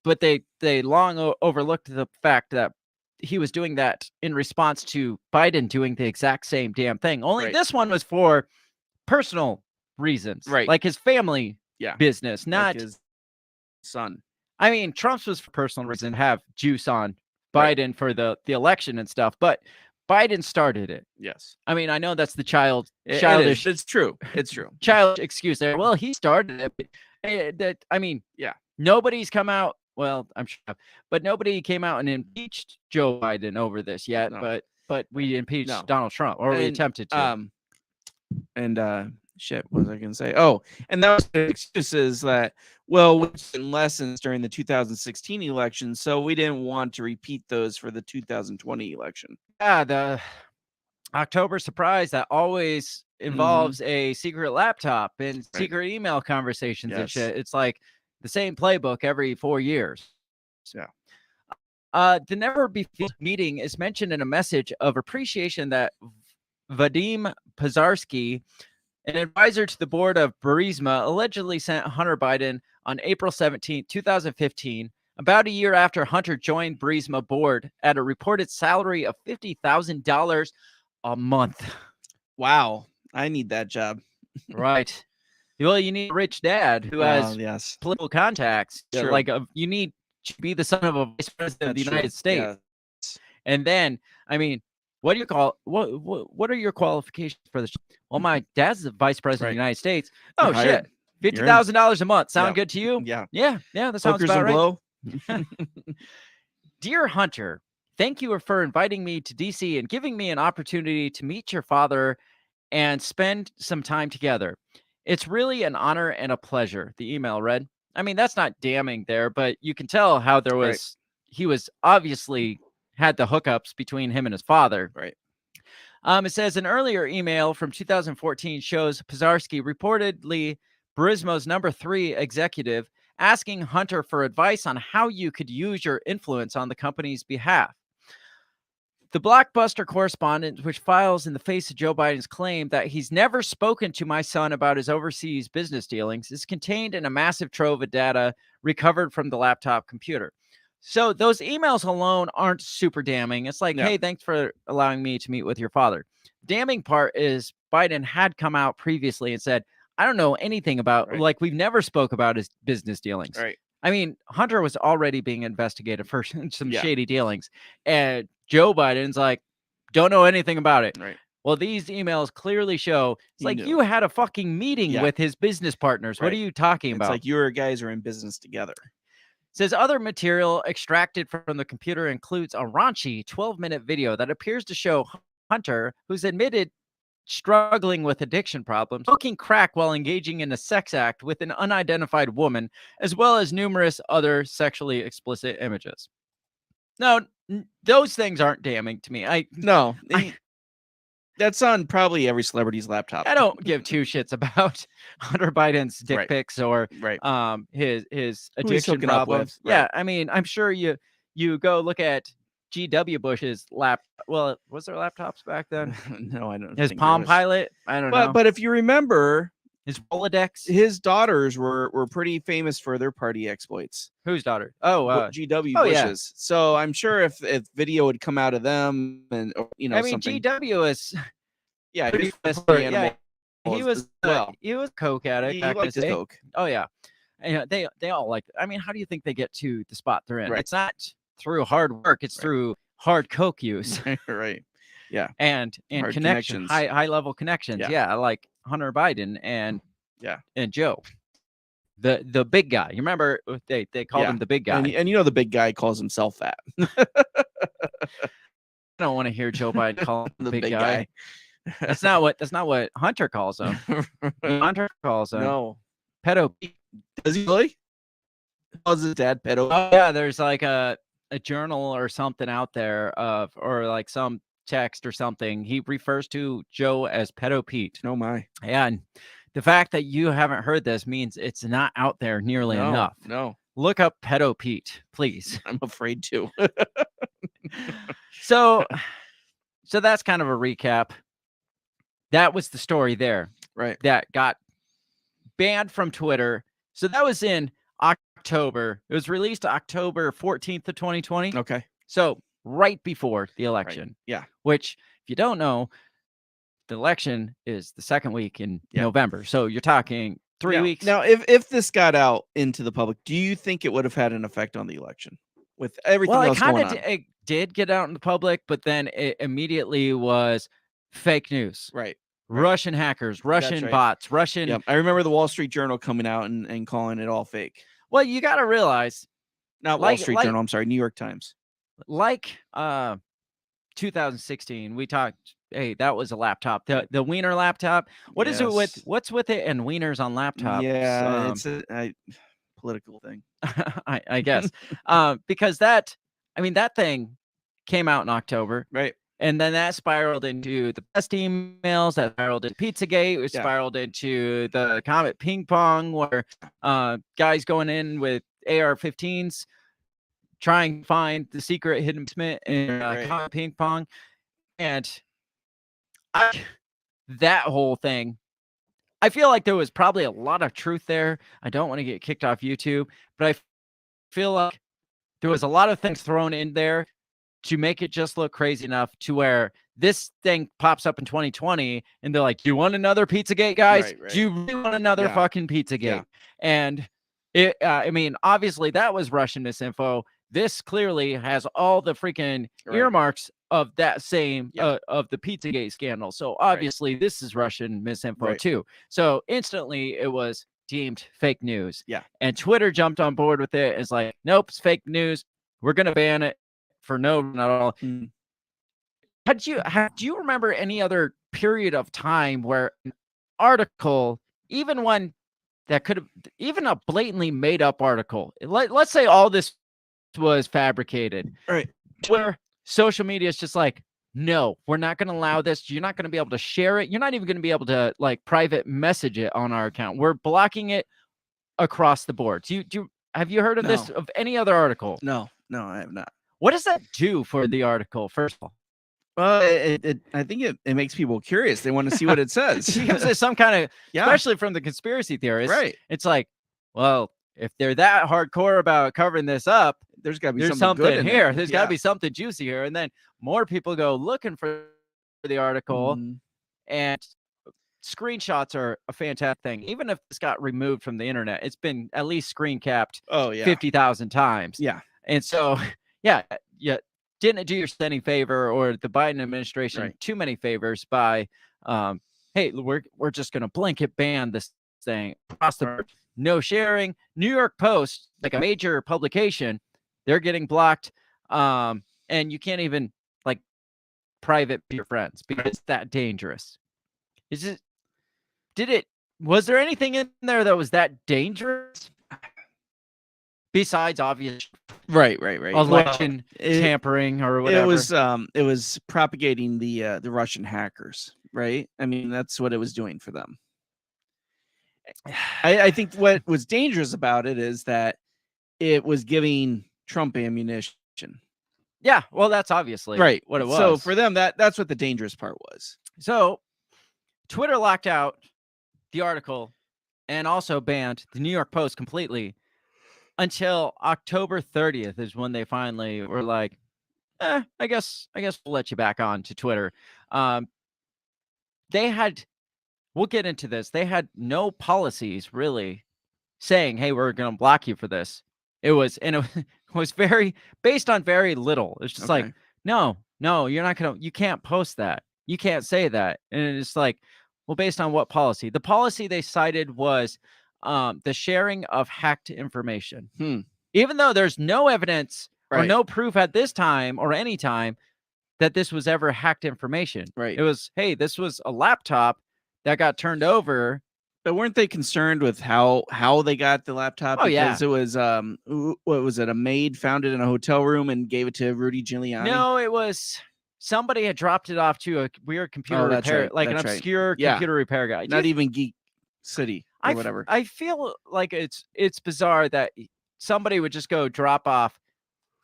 But they long overlooked the fact that he was doing that in response to Biden doing the exact same damn thing. Only this one was for personal reasons, like his family business, not like his son. I mean, Trump's was for personal reason, have juice on Biden for the election and stuff, but Biden started it. Yes. I mean, I know that's the childish. It's true. It's true. Childish excuse there. Well, he started it. But, nobody's come out. Well, I'm sure, but nobody came out and impeached Joe Biden over this yet. No. But we impeached Donald Trump, or we attempted to. Shit, what was I going to say? Oh, and that was the excuses that, well, we learned lessons during the 2016 election, so we didn't want to repeat those for the 2020 election. Yeah, the October surprise that always involves a secret laptop and secret email conversations and shit. It's like the same playbook every 4 years. Yeah. The Never Before meeting is mentioned in a message of appreciation that Vadim Pizarsky, an advisor to the board of Burisma, allegedly sent Hunter Biden on April 17, 2015, about a year after Hunter joined Burisma board at a reported salary of $50,000 a month. Wow. I need that job. Right. Well, you need a rich dad who has political contacts. True. You need to be the son of a vice president of the United States. Yeah. And then, I mean, what do you call what are your qualifications for this? Well, my dad's the vice president of the United States. Oh, shit. $50,000 a month. Sound good to you? Yeah. Yeah. That sounds Hookers about and right. blow. Dear Hunter, thank you for inviting me to DC and giving me an opportunity to meet your father and spend some time together. It's really an honor and a pleasure, the email read. I mean, that's not damning there, but you can tell how there was, he was obviously had the hookups between him and his father. Right. It says an earlier email from 2014 shows Pizarsky, reportedly Burisma's number 3 executive, asking Hunter for advice on how you could use your influence on the company's behalf. The Blockbuster correspondence, which files in the face of Joe Biden's claim that he's never spoken to my son about his overseas business dealings, is contained in a massive trove of data recovered from the laptop computer. So those emails alone aren't super damning. It's like, hey, thanks for allowing me to meet with your father. Damning part is Biden had come out previously and said, I don't know anything about, like, we've never spoke about his business dealings. Right. I mean, Hunter was already being investigated for some shady dealings. And Joe Biden's like, don't know anything about it. Right. Well, these emails clearly show it's like you had a fucking meeting with his business partners. What are you talking about? It's like your guys are in business together. Says other material extracted from the computer includes a raunchy 12-minute video that appears to show Hunter, who's admitted struggling with addiction problems, smoking crack while engaging in a sex act with an unidentified woman, as well as numerous other sexually explicit images. No, those things aren't damning to me. That's on probably every celebrity's laptop. I don't give two shits about Hunter Biden's dick pics or his addiction problems. Yeah, I mean, I'm sure you go look at G.W. Bush's well, was there laptops back then? No, I don't. His Palm Pilot? I don't know. But if you remember, his Rolodex, his daughters were pretty famous for their party exploits. Whose daughter? Oh, G.W. oh, Bush's. yeah. So I'm sure if video would come out of them, and I mean, something. G.W. is he was he was coke addict. He back liked in the his day. coke. Oh yeah, and they all like. I mean, how do you think they get to the spot they're in? Right. It's not through hard work. It's through hard coke use. Right. Yeah. And Hard connections, high level connections. Yeah, like Hunter Biden and Joe. The big guy. You remember they called him the big guy. And you know the big guy calls himself that. I don't want to hear Joe Biden call him the big guy. That's not what Hunter calls him. Hunter calls him pedo. Does he really? Calls his dad pedo? Oh, yeah, there's like a journal or something out there or like some text or something. He refers to Joe as Pedo Pete. Oh my. And the fact that you haven't heard this means it's not out there nearly enough. No. Look up Pedo Pete, please. I'm afraid to. So that's kind of a recap. That was the story there. Right. That got banned from Twitter. So that was in October. It was released October 14th of 2020. Okay. So right before the election. Right. Yeah. Which, if you don't know, the election is the second week in November. So you're talking 3 weeks. Now, if this got out into the public, do you think it would have had an effect on the election with everything else going on? It did get out in the public, but then it immediately was fake news. Right. Russian hackers, Russian bots, Russian. Yep. I remember the Wall Street Journal coming out and calling it all fake. Well, you got to realize, not Wall Street Journal. I'm sorry, New York Times. Like 2016, we talked. Hey, that was a laptop. The Wiener laptop. What is it with? What's with it and wieners on laptops? Yeah, it's a political thing. I guess because that thing came out in October, right? And then that spiraled into the best emails, that spiraled into Pizzagate, it spiraled into the Comet Ping Pong, where guys going in with AR-15s trying to find the secret hidden basement in Comet Ping Pong. And that whole thing, I feel like there was probably a lot of truth there. I don't want to get kicked off YouTube, but I feel like there was a lot of things thrown in there to make it just look crazy enough to where this thing pops up in 2020 and they're like, do you want another Pizzagate, guys? Right. Do you really want another fucking Pizzagate? Yeah. And it, I mean, obviously that was Russian misinfo. This clearly has all the freaking earmarks of that same, of the Pizzagate scandal. So obviously this is Russian misinfo too. So instantly it was deemed fake news. Yeah. And Twitter jumped on board with it. It's like, nope, it's fake news. We're going to ban it. For no reason at all. Do you remember any other period of time where an article, even one that could have, even a blatantly made up article, let's say all this was fabricated, right? Where social media is just like, no, we're not going to allow this. You're not going to be able to share it. You're not even going to be able to like private message it on our account. We're blocking it across the board. Have you heard of this, of any other article? No, I have not. What does that do for the article, first of all? Well, I think it makes people curious. They want to see what it says. It gives us some kind of, Yeah. especially from the conspiracy theorists. Right. It's like, well, if they're that hardcore about covering this up, There's got to be there's something good something in here. it. There's got to be something juicy here. And then more people go looking for the article, Mhm. and screenshots are a fantastic thing. Even if this got removed from the internet, it's been at least screen capped Oh yeah. 50,000 times. Yeah. And so, yeah, didn't do yourself any favor or the Biden administration Right. too many favors by, hey, we're just going to blanket ban this thing across the board. No sharing. New York Post, like a major publication, they're getting blocked. And you can't even like private your friends because it's that dangerous. Was there anything in there that was that dangerous? Besides obvious Right. election tampering or whatever. It was propagating the Russian hackers, right? I mean, that's what it was doing for them. I think what was dangerous about it is that it was giving Trump ammunition. Yeah, well, that's obviously Right. what it was. So for them, that's what the dangerous part was. So Twitter locked out the article and also banned the New York Post completely until October 30th is when they finally were like, I guess we'll let you back on to Twitter. We'll get into this. They had no policies really saying, hey, we're going to block you for this. It was very based on very little. It's just like, no, you can't post that. You can't say that. And it's like, well, based on what policy? The policy they cited was the sharing of hacked information. Even though there's no evidence or no proof at this time or any time that this was ever hacked information. Right. It was, hey, this was a laptop that got turned over. But weren't they concerned with how they got the laptop? Oh, yeah. Because it was what was it? A maid found it in a hotel room and gave it to Rudy Giuliani. No, it was somebody had dropped it off to a weird computer repair, like an obscure computer repair guy. Not even Geek City or whatever. I feel like it's bizarre that somebody would just go drop off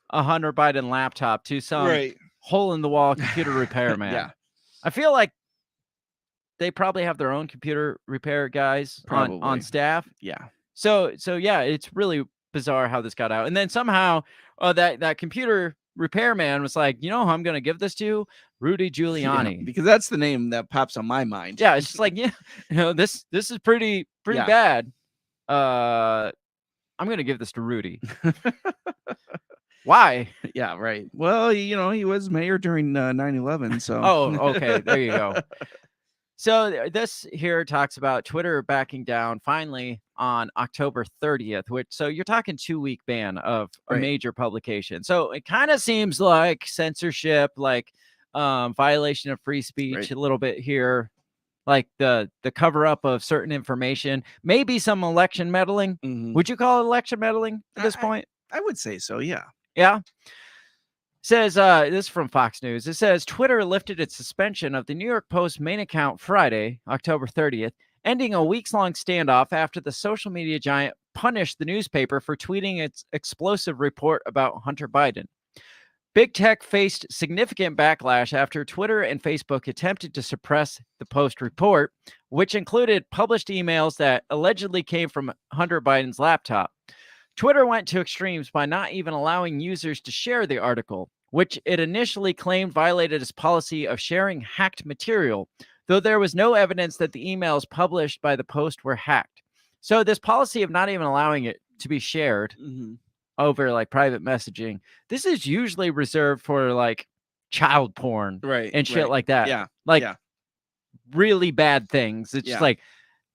a Hunter Biden laptop to some hole in the wall computer repair man. Yeah. I feel like they probably have their own computer repair guys on staff. Yeah. So yeah, it's really bizarre how this got out. And then somehow that computer repairman was like, you know who I'm going to give this to? Rudy Giuliani. Yeah, because that's the name that pops on my mind. Yeah, it's just like, this is pretty bad. I'm going to give this to Rudy. Why? Yeah, right. Well, he was mayor during 9/11, so. Oh, okay. There you go. So this here talks about Twitter backing down finally on October 30th, so you're talking 2-week ban of a major publication. So it kind of seems like censorship, like violation of free speech a little bit here, like the cover up of certain information, maybe some election meddling. Mhm. Would you call it election meddling at this point? I would say so. Yeah. Yeah. Says, this is from Fox News. It says Twitter lifted its suspension of the New York Post main account Friday, October 30th, ending a weeks-long standoff after the social media giant punished the newspaper for tweeting its explosive report about Hunter Biden. Big Tech faced significant backlash after Twitter and Facebook attempted to suppress the Post report, which included published emails that allegedly came from Hunter Biden's laptop. Twitter went to extremes by not even allowing users to share the article, which it initially claimed violated its policy of sharing hacked material, though there was no evidence that the emails published by the Post were hacked. So this policy of not even allowing it to be shared over like private messaging, this is usually reserved for like child porn and shit like that. Yeah. Like really bad things. It's just like,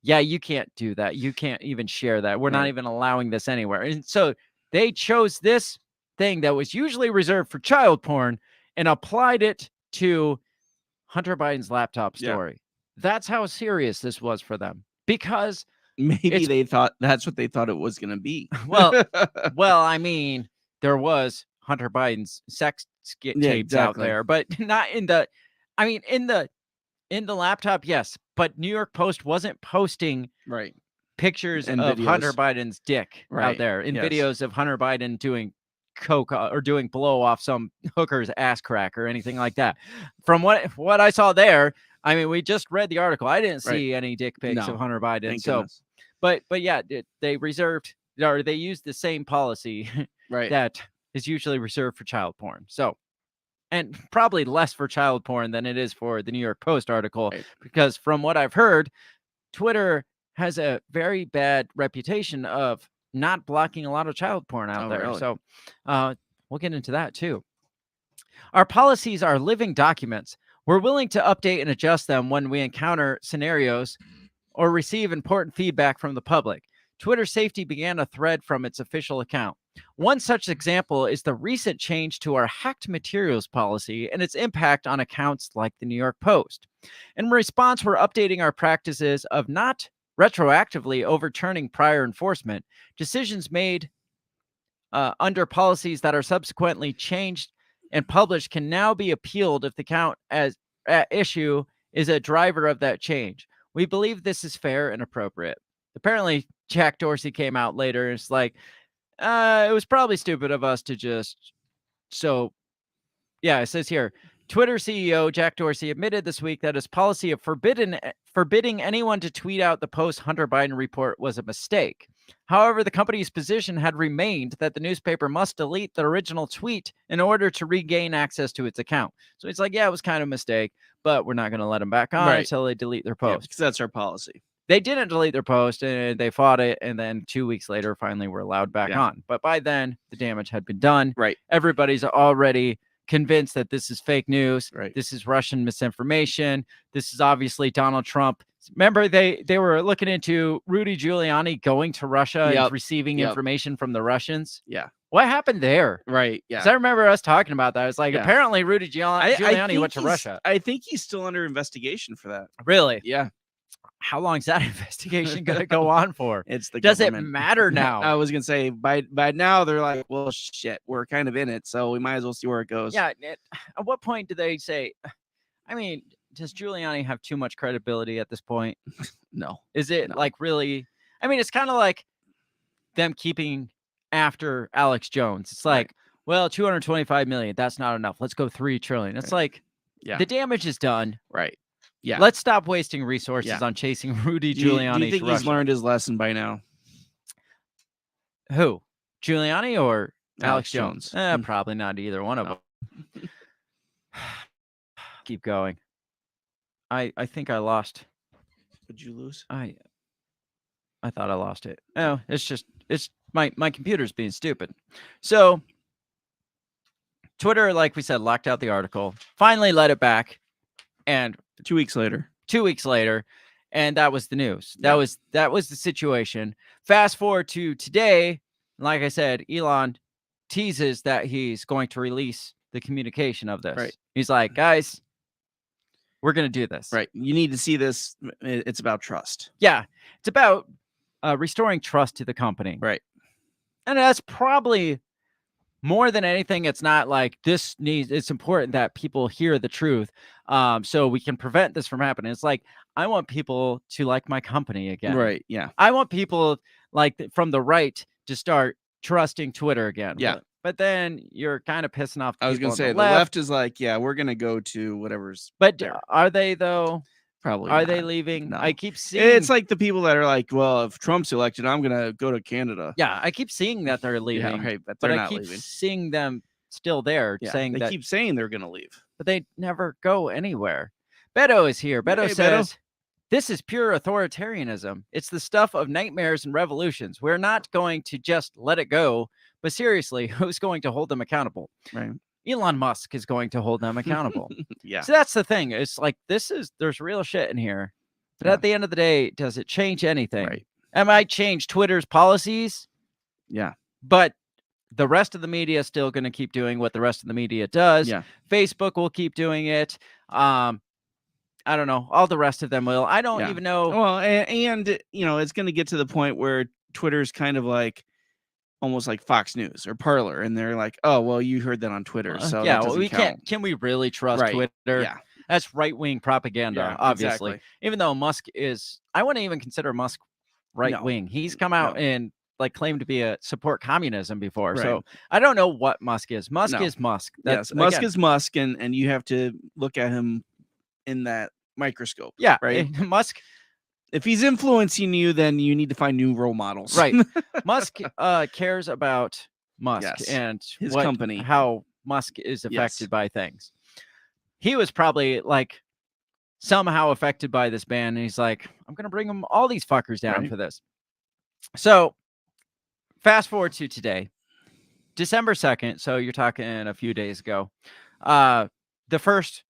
yeah, you can't do that. You can't even share that. We're not even allowing this anywhere. And so they chose this thing that was usually reserved for child porn and applied it to Hunter Biden's laptop story. That's how serious this was for them, because maybe they thought that's what they thought it was going to be. Well, I mean, there was Hunter Biden's sex tapes out there, but not in the, I mean, in the laptop, yes, but New York Post wasn't posting pictures and of videos. Hunter Biden's dick out there, in videos of Hunter Biden doing coke or doing blow off some hooker's ass crack or anything like that. From what I saw there, I mean, we just read the article. I didn't see any dick pics No. of Hunter Biden. Thank So, goodness. but yeah, they reserved or they used the same policy Right. that is usually reserved for child porn. So, and probably less for child porn than it is for the New York Post article, Right. because from what I've heard, Twitter has a very bad reputation of not blocking a lot of child porn out Oh, there. really? So we'll get into that too. Our policies are living documents. We're willing to update and adjust them when we encounter scenarios or receive important feedback from the public. Twitter Safety began a thread from its official account. One such example is the recent change to our hacked materials policy and its impact on accounts like the New York Post. In response, we're updating our practices of not retroactively overturning prior enforcement. Decisions made under policies that are subsequently changed and published can now be appealed if the count as issue is a driver of that change. We believe this is fair and appropriate. Apparently, Jack Dorsey came out later and it's like, it was probably stupid of us to just. So, yeah, it says here, Twitter CEO Jack Dorsey admitted this week that his policy of forbidding anyone to tweet out the post-Hunter Biden report was a mistake. However, the company's position had remained that the newspaper must delete the original tweet in order to regain access to its account. So it's like, yeah, it was kind of a mistake, but we're not going to let them back on until they delete their Yeah, post. because that's our policy. They didn't delete their post and they fought it. And then 2 weeks later, finally were allowed back on. But by then, the damage had been done. Right. Everybody's already convinced that this is fake news. Right. This is Russian misinformation. This is obviously Donald Trump. Remember, they were looking into Rudy Giuliani going to Russia and receiving information from the Russians. Yeah. What happened there? Right. Yeah. 'Cause I remember us talking about that. It's like, Yeah. apparently Rudy Giuliani think went to Russia. I think he's still under investigation for that. Really? Yeah. How long is that investigation going to go on for? It's the Does it government. matter now? I was gonna say by now they're like, well, shit, we're kind of in it, so we might as well see where it goes. Yeah. At what point do they say? I mean, does Giuliani have too much credibility at this point? No. Is it No. like really? I mean, it's kind of like them keeping after Alex Jones. It's like, well, 225 million. That's not enough. Let's go 3 trillion. It's like, Yeah. the damage is done. Right. Yeah. Let's stop wasting resources Yeah. on chasing Rudy do you Giuliani. think to he's Russia. learned his lesson by now? Who? Giuliani or Alex Jones? Jones. Probably not either one of No. them. Keep going. I think I lost. Would you lose? I thought I lost it. No, it's my computer's being stupid. So Twitter, like we said, locked out the article, finally let it back, and 2 weeks later. 2 weeks later, and that was the news. That was the situation. Fast forward to today, like I said, Elon teases that he's going to release the communication of this. Right. He's like, guys, we're going to do this. Right. You need to see this. It's about trust. Yeah. It's about restoring trust to the company. Right. And that's probably more than anything. It's not like it's important that people hear the truth. So we can prevent this from happening. It's like, I want people to like my company again. Right. Yeah. I want people from the right to start trusting Twitter again. Yeah. But then you're kind of pissing off. I was going gonna say the left is like, yeah, we're gonna go to whatever's. But there. are they though? Probably. Are they not. leaving? No. I keep seeing. It's like the people that are like, well, if Trump's elected, I'm gonna go to Canada. Yeah, I keep seeing that they're leaving. Yeah, right, but but they're I not keep leaving. seeing them still there, Yeah, saying they that, keep saying they're gonna leave. but they never go anywhere. Beto is here. Beto Hey, says, Beto. "This is pure authoritarianism. It's the stuff of nightmares and revolutions. We're not going to just let it go. But seriously, who's going to hold them accountable? Right. Elon Musk is going to hold them accountable." Yeah. So that's the thing. It's like there's real shit in here. But Yeah. at the end of the day, does it change anything? Right. It might change Twitter's policies, Yeah. but the rest of the media is still going to keep doing what the rest of the media does. Yeah. Facebook will keep doing it. I don't know. All the rest of them will. I don't Yeah. even know. Well, and you know, it's gonna get to the point where Twitter's kind of like almost like Fox News or Parler, and they're like, oh, well, you heard that on Twitter, so yeah, that well, doesn't we count. can't. Can we really trust Right. Twitter? Yeah. That's right-wing propaganda, Yeah, obviously. exactly. Even though Musk is, I wouldn't even consider Musk right-wing. He's come out No. and like claimed to be a support communism before. Right. So I don't know what Musk is. Musk No. is Musk. Yes, Musk again, is Musk, and you have to look at him in that microscope. yeah, right. Musk. If he's influencing you, then you need to find new role models. Right. Musk cares about Musk Yes. and His what- company. how Musk is affected Yes. by things. He was probably like somehow affected by this ban, and he's like, I'm gonna bring them all these fuckers down Right. for this. So fast forward to today, December 2nd. So you're talking a few days ago. The first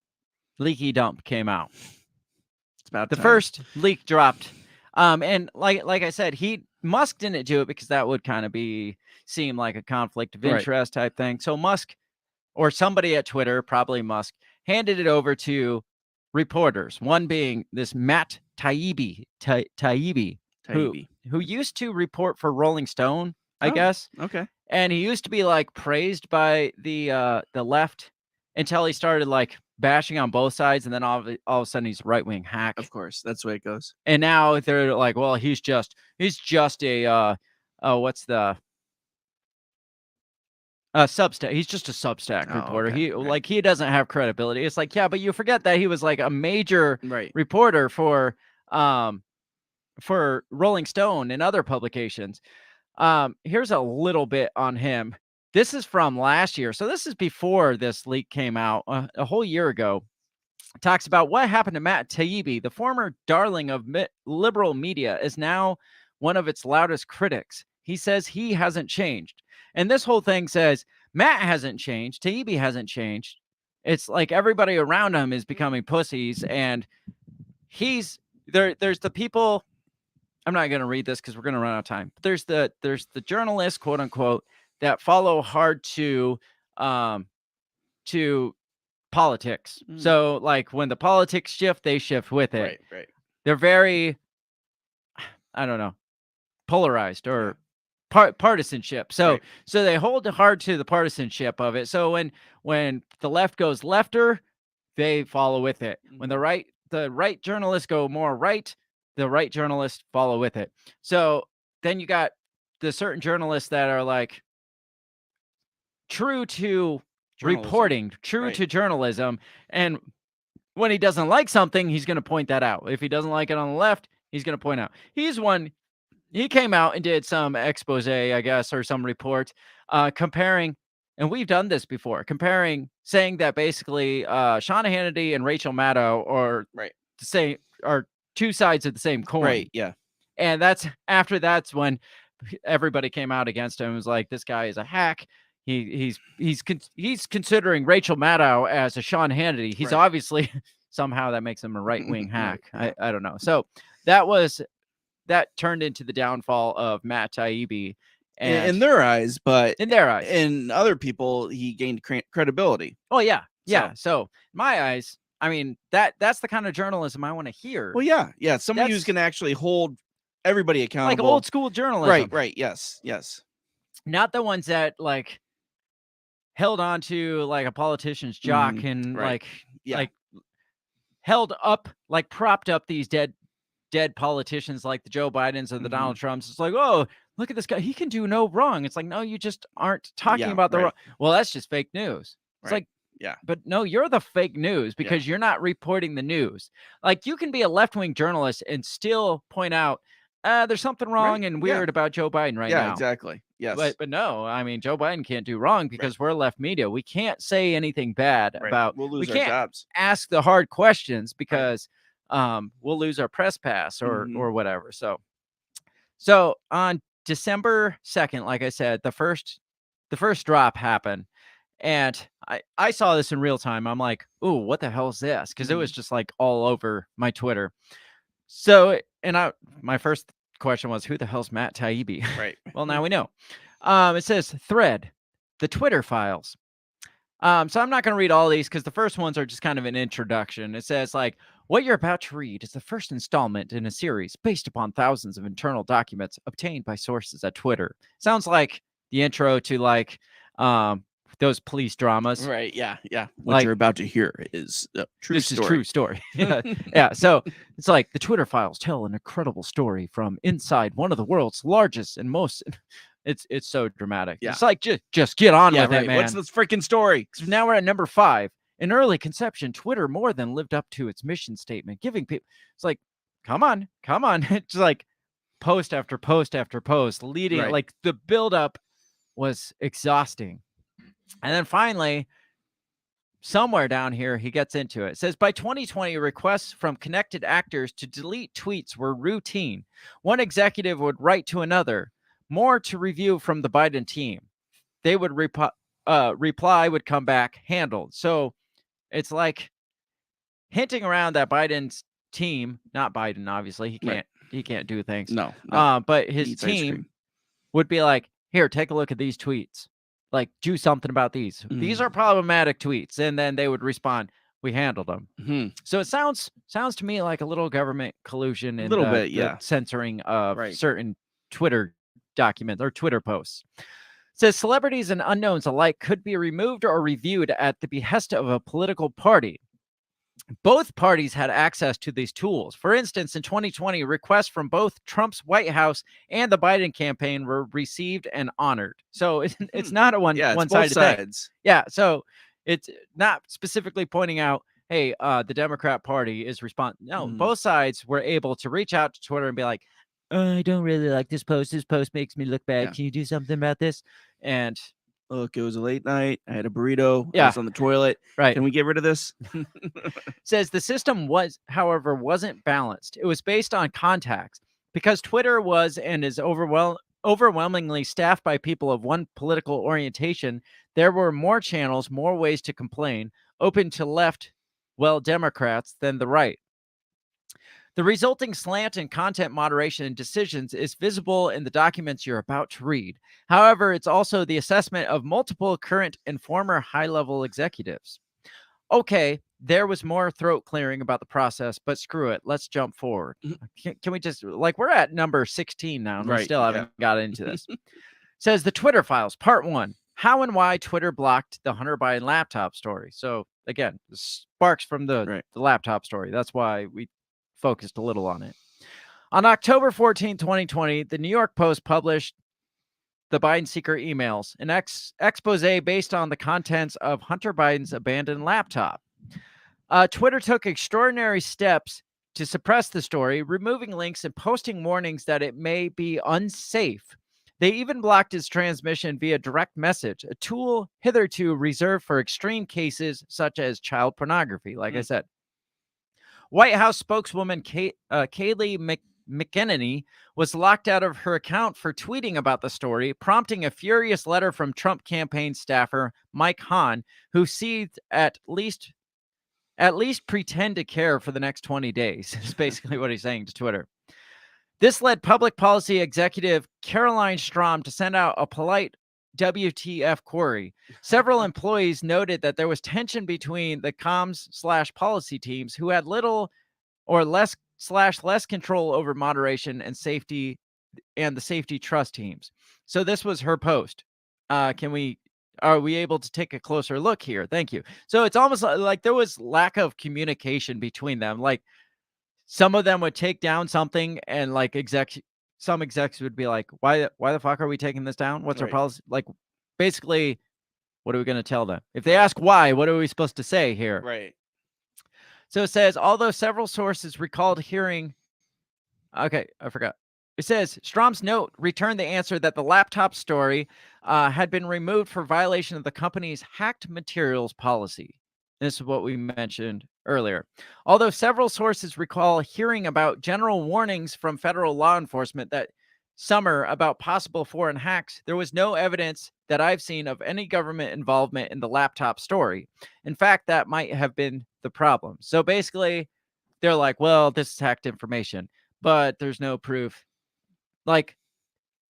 leaky dump came out. It's about The time. first leak dropped. And like I said, Musk didn't do it because that would kind of seem like a conflict of Right. interest type thing. So Musk or somebody at Twitter, probably Musk, handed it over to reporters. One being this Matt Taibbi, Taibbi. who used to report for Rolling Stone, I Oh. guess. Okay. And he used to be like praised by the left until he started like bashing on both sides, and then all of a sudden he's a right-wing hack. Of course, that's the way it goes. And now they're like, well, he's just a what's the Substack. He's just a Substack Oh, reporter. okay. He Right. like he doesn't have credibility. It's like, yeah, but you forget that he was like a major Right. reporter for Rolling Stone and other publications. Here's a little bit on him. This is from last year. So this is before this leak came out a whole year ago. It talks about what happened to Matt Taibbi, the former darling of liberal media, is now one of its loudest critics. He says he hasn't changed. And this whole thing says Matt hasn't changed. Taibbi hasn't changed. It's like everybody around him is becoming pussies. And he's there. There's the people. I'm not going to read this because we're going to run out of time. But there's the journalists, quote unquote, that follow hard to politics. Mm. So like when the politics shift, they shift with it. Right. They're very, I don't know, polarized or partisanship. So Right. so they hold hard to the partisanship of it. So when the left goes lefter, they follow with it. When the right journalists go more right, the right journalists follow with it. So then you got the certain journalists that are like true to Journalism. reporting, true Right. to journalism. And when he doesn't like something, he's going to point that out. If he doesn't like it on the left, he's going to point out. He came out and did some expose, I guess, or some report comparing, and we've done this before, saying that basically Sean Hannity and Rachel Maddow are Right. the same, are two sides of the same coin. Right. Yeah. And that's when everybody came out against him. It was like, this guy is a hack. He's considering Rachel Maddow as a Sean Hannity. He's Right. obviously somehow that makes him a right-wing hack. Right. I don't know. So that turned into the downfall of Matt Taibbi. And In their eyes, but in their eyes. in other people, he gained credibility. Oh yeah. Yeah. So in my eyes, I mean, that's the kind of journalism I want to hear. Well, yeah. Somebody who's That's- going to actually hold everybody accountable. like old school journalism. Right. Yes. Not the ones that like held on to like a politician's jock and right. like Yeah. like held up, like propped up these dead politicians like the Joe Bidens or the Mhm. Donald Trumps. It's like, oh, look at this guy. He can do no wrong. It's like, no, you just aren't talking Yeah, about the right. wrong. Well, that's just fake news. It's Right. like, Yeah. but no, you're the fake news because you're not reporting the news. Like you can be a left-wing journalist and still point out there's something wrong Right, and yeah. weird about Joe Biden right Yeah. now. Exactly. Yes. But no, I mean, Joe Biden can't do wrong because we're left media. We can't say anything bad Right. about. We'll lose we our can't jobs. ask the hard questions because we'll lose our press pass or Mhm. or whatever. So on December 2nd, like I said, the first drop happened, and I saw this in real time. I'm like, ooh, what the hell is this? Because it was just like all over my Twitter. So my first question was, who the hell's Matt Taibbi? Right. Well, now we know. It says thread, the Twitter files. So I'm not going to read all these because the first ones are just kind of an introduction. It says like, what you're about to read is the first installment in a series based upon thousands of internal documents obtained by sources at Twitter. Sounds like the intro to like those police dramas. Right. Yeah. Yeah. What Like- you're about to hear is a true This story. is true story. Yeah. Yeah. So it's like the Twitter files tell an incredible story from inside one of the world's largest and most. It's so dramatic. Yeah. It's like just get on Yeah. with Right. it, man. What's this freaking story? So now we're at number 5. In early conception, Twitter more than lived up to its mission statement, giving people. It's like, come on. It's like post after post after post, leading Right. like the buildup was exhausting. And then finally, somewhere down here, he gets into it. It says, by 2020, requests from connected actors to delete tweets were routine. One executive would write to another, more to review from the Biden team. They would reply would come back handled. So it's like hinting around that Biden's team, not Biden, obviously, Right. he can't do things. No. no. But He his eats ice team cream. would be like, here, take a look at these tweets. Like, do something about these. These are problematic tweets. And then they would respond, we handled them. Mhm. So it sounds to me like a little government collusion in Little the, bit, the yeah. censoring of Right. certain Twitter documents or Twitter posts. It says celebrities and unknowns alike could be removed or reviewed at the behest of a political party. Both parties had access to these tools. For instance, in 2020, requests from both Trump's White House and the Biden campaign were received and honored. So it's not a Yeah. It's one-sided both thing. sides. Yeah, so it's not specifically pointing out, hey, the Democrat Party is No, Mhm. both sides were able to reach out to Twitter and be like, I don't really like this post. This post makes me look bad. Yeah. Can you do something about this? And Look, it was a late night. I had a burrito. I Yeah. was on the toilet. right. Can we get rid of this? Says the system wasn't balanced. It was based on contacts because Twitter was and is overwhelmingly staffed by people of one political orientation. There were more channels, more ways to complain, open to left, Democrats than the right. The resulting slant in content moderation and decisions is visible in the documents you're about to read. However, it's also the assessment of multiple current and former high-level executives. Okay, there was more throat clearing about the process, but screw it. Let's jump forward. Can we just, like, we're at number 16 now, and we Right, still yeah. haven't got into this. Says the Twitter files, part 1. How and why Twitter blocked the Hunter Biden laptop story. So, again, this sparks from the laptop story. That's why we focused a little on it. On October 14, 2020, the New York Post published the Biden secret emails, an expose based on the contents of Hunter Biden's abandoned laptop. Twitter took extraordinary steps to suppress the story, removing links and posting warnings that it may be unsafe. They even blocked its transmission via direct message, a tool hitherto reserved for extreme cases such as child pornography, like I said. White House spokeswoman Kayleigh McEnany was locked out of her account for tweeting about the story, prompting a furious letter from Trump campaign staffer Mike Hahn, who seethed at least pretend to care for the next 20 days. Is basically what he's saying to Twitter. This led public policy executive Caroline Strom to send out a polite WTF query. Several employees noted that there was tension between the comms/policy teams who had little or less control over moderation and safety and the safety trust teams. So this was her post. Are we able to take a closer look here? Thank you. So it's almost like there was lack of communication between them. Like some of them would take down something and like some execs would be like, why the fuck are we taking this down? What's our policy? Like, basically, what are we going to tell them? If they ask why, what are we supposed to say here? Right. So it says, although several sources recalled hearing. Okay, I forgot. It says, Strom's note returned the answer that the laptop story had been removed for violation of the company's hacked materials policy. This is what we mentioned earlier. Although several sources recall hearing about general warnings from federal law enforcement that summer about possible foreign hacks, there was no evidence that I've seen of any government involvement in the laptop story. In fact, that might have been the problem. So basically, they're like, well, this is hacked information, but there's no proof. Like,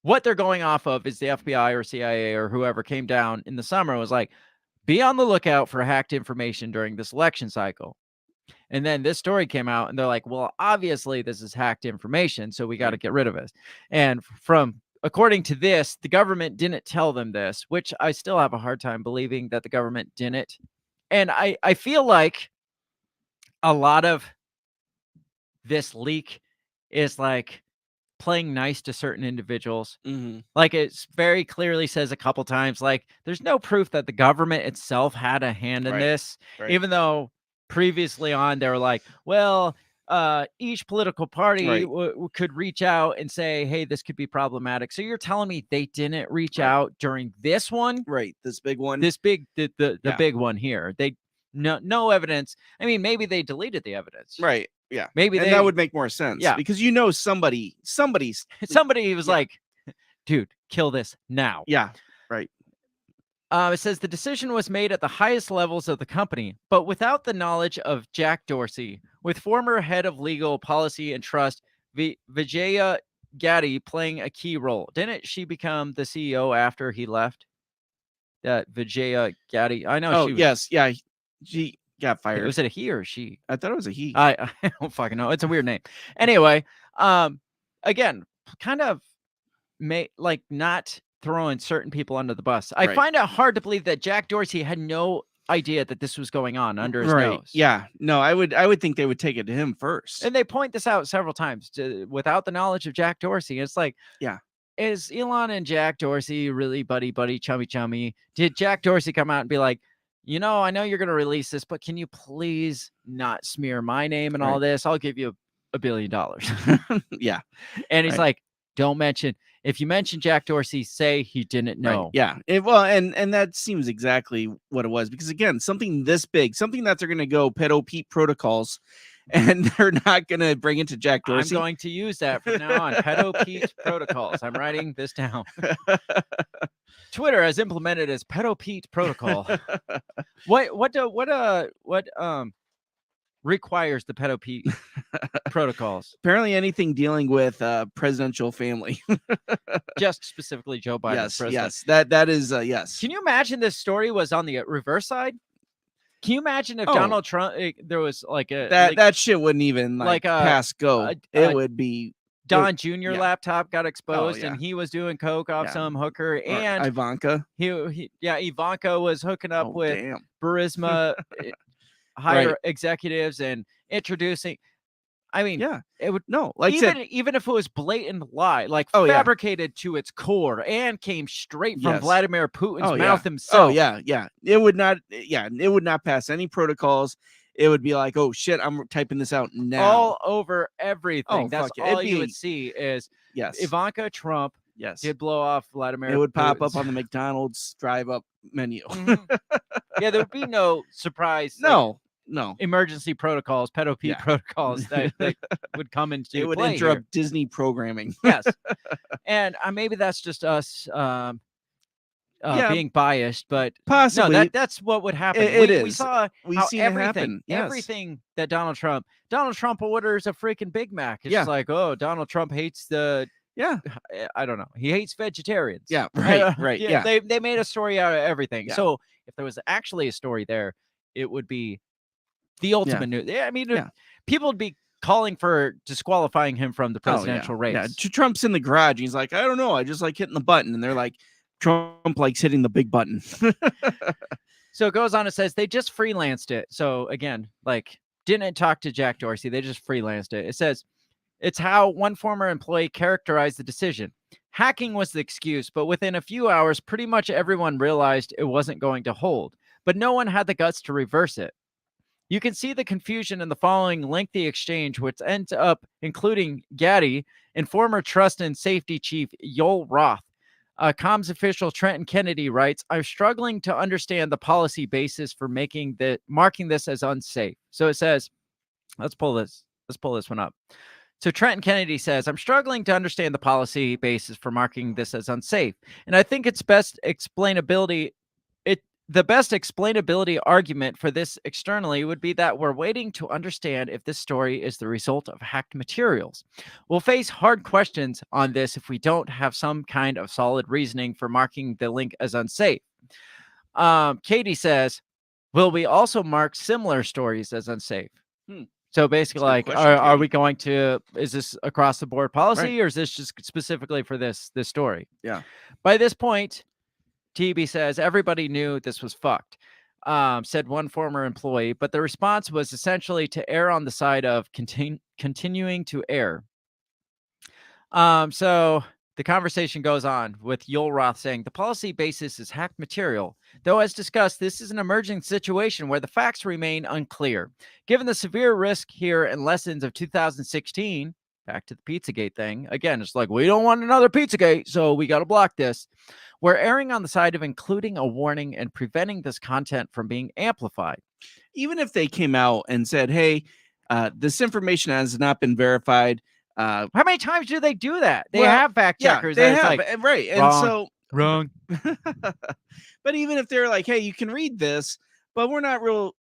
what they're going off of is the FBI or CIA or whoever came down in the summer was like, be on the lookout for hacked information during this election cycle. And then this story came out and they're like, well, obviously this is hacked information, so we got to get rid of it. And from according to this, the government didn't tell them this, which I still have a hard time believing that the government didn't. And I feel like a lot of this leak is like playing nice to certain individuals. Mhm. Like it very clearly says a couple times, like there's no proof that the government itself had a hand in Right, this, right. even though previously on they were like, well, each political party Right. could reach out and say, hey, this could be problematic. So you're telling me they didn't reach Right. out during this one? Right. This big one. This big, the Yeah. big one here. They no evidence. I mean, maybe they deleted the evidence. Right. Yeah. Maybe and they that would make more sense. Yeah. Because somebody's somebody was Yeah. like, dude, kill this now. yeah. Right. It says the decision was made at the highest levels of the company, but without the knowledge of Jack Dorsey, with former head of legal policy and trust, Vijaya Gaddy playing a key role. Didn't she become the CEO after he left? That Vijaya Gaddy. I know Oh, she was. yes. Yeah. She got fired. Was it a he or she? I thought it was a he. I don't fucking know. It's a weird name. Anyway, again, kind of like not throwing certain people under the bus. I Right. find it hard to believe that Jack Dorsey had no idea that this was going on under his right. nose. Yeah. No, I would think they would take it to him first. And they point this out several times without the knowledge of Jack Dorsey. It's like, Yeah. Is Elon and Jack Dorsey really buddy, chummy? Did Jack Dorsey come out and be like, I know you're going to release this, but can you please not smear my name and all Right. this? I'll give you $1 billion. yeah. And he's Right. like, don't mention, if you mention Jack Dorsey, say he didn't know. Right. Yeah. Well, and that seems exactly what it was, because again, something this big, something that they're going to go pedo Pete protocols, and they're not going to bring it to Jack Dorsey. I'm going to use that from now on. Pedo Pete protocols. I'm writing this down. Twitter has implemented as Pedo Pete protocol. What requires the Pedo Pete protocols? Apparently anything dealing with presidential family. Just specifically Joe Biden. yes. president. Yes. That is yes. Can you imagine this story was on the reverse side? Can you imagine if Oh. Donald Trump, there was like a that shit wouldn't even like, pass go. a- It would be Don Jr. yeah. laptop got exposed yeah. and he was doing coke off Yeah. some hooker, or and Ivanka. Ivanka was hooking up Oh, with damn. Burisma higher Right. executives and introducing. I mean, Yeah. it would No, like I said, even if it was blatant lie, like Oh, yeah. fabricated to its core and came straight from Yes. Vladimir Putin's Oh, mouth yeah. himself. Oh yeah. It would not pass any protocols. It would be like, oh shit, I'm typing this out now. All over everything. Oh, That's fuck it. all It'd you be- would see is yes. Ivanka Trump yes. did blow off Vladimir. It would pop up Putin's- on the McDonald's drive-up menu. Mhm. Yeah, there would be no surprise. like, No. emergency protocols, Pedo Pete Yeah. protocols that would come into It would play interrupt here. Disney programming. Yes, and maybe that's just us Yeah. being biased, but Possibly. no, that's what would happen. It we is. saw We've how seen it happen. Yes. everything that Donald Trump orders a freaking Big Mac. It's Yeah. just like, oh, Donald Trump hates Yeah. I don't know. He hates vegetarians. Yeah. Right. Yeah. They made a story out of everything. Yeah. So if there was actually a story there, it would be the ultimate news. Yeah, I mean, Yeah. people would be calling for disqualifying him from the presidential race. Yeah. Trump's in the garage. And he's like, I don't know. I just like hitting the button. And they're like, Trump likes hitting the big button. So it goes on and says they just freelanced it. So again, like didn't talk to Jack Dorsey. They just freelanced it. It says it's how one former employee characterized the decision. Hacking was the excuse, but within a few hours, pretty much everyone realized it wasn't going to hold, but no one had the guts to reverse it. You can see the confusion in the following lengthy exchange, which ends up including Gaddy and former trust and safety chief Yoel Roth. Comms official Trenton Kennedy writes, I'm struggling to understand the policy basis for marking this as unsafe. So it says, let's pull this one up. So Trenton Kennedy says, I'm struggling to understand the policy basis for marking this as unsafe. And I think the best explainability argument for this externally would be that we're waiting to understand if this story is the result of hacked materials. We'll face hard questions on this if we don't have some kind of solid reasoning for marking the link as unsafe. Katie says, will we also mark similar stories as unsafe? So basically, That's a good like, question, are we Katie. going to? Is this across the board policy, or is this just specifically for this story? Yeah. By this point, TB says everybody knew this was fucked. Said one former employee, but the response was essentially to err on the side of continuing to err. So the conversation goes on with Yoel Roth saying the policy basis is hacked material. Though, as discussed, this is an emerging situation where the facts remain unclear. Given the severe risk here and lessons of 2016, back to the Pizzagate thing, again, it's like, we don't want another Pizzagate, so we got to block this. We're erring on the side of including a warning and preventing this content from being amplified. Even if they came out and said, hey, this information has not been verified. How many times do they do that? They Well, have fact checkers. they and it's have, like, right. And wrong. so, wrong. but even if they're like, hey, you can read this, but we're not real,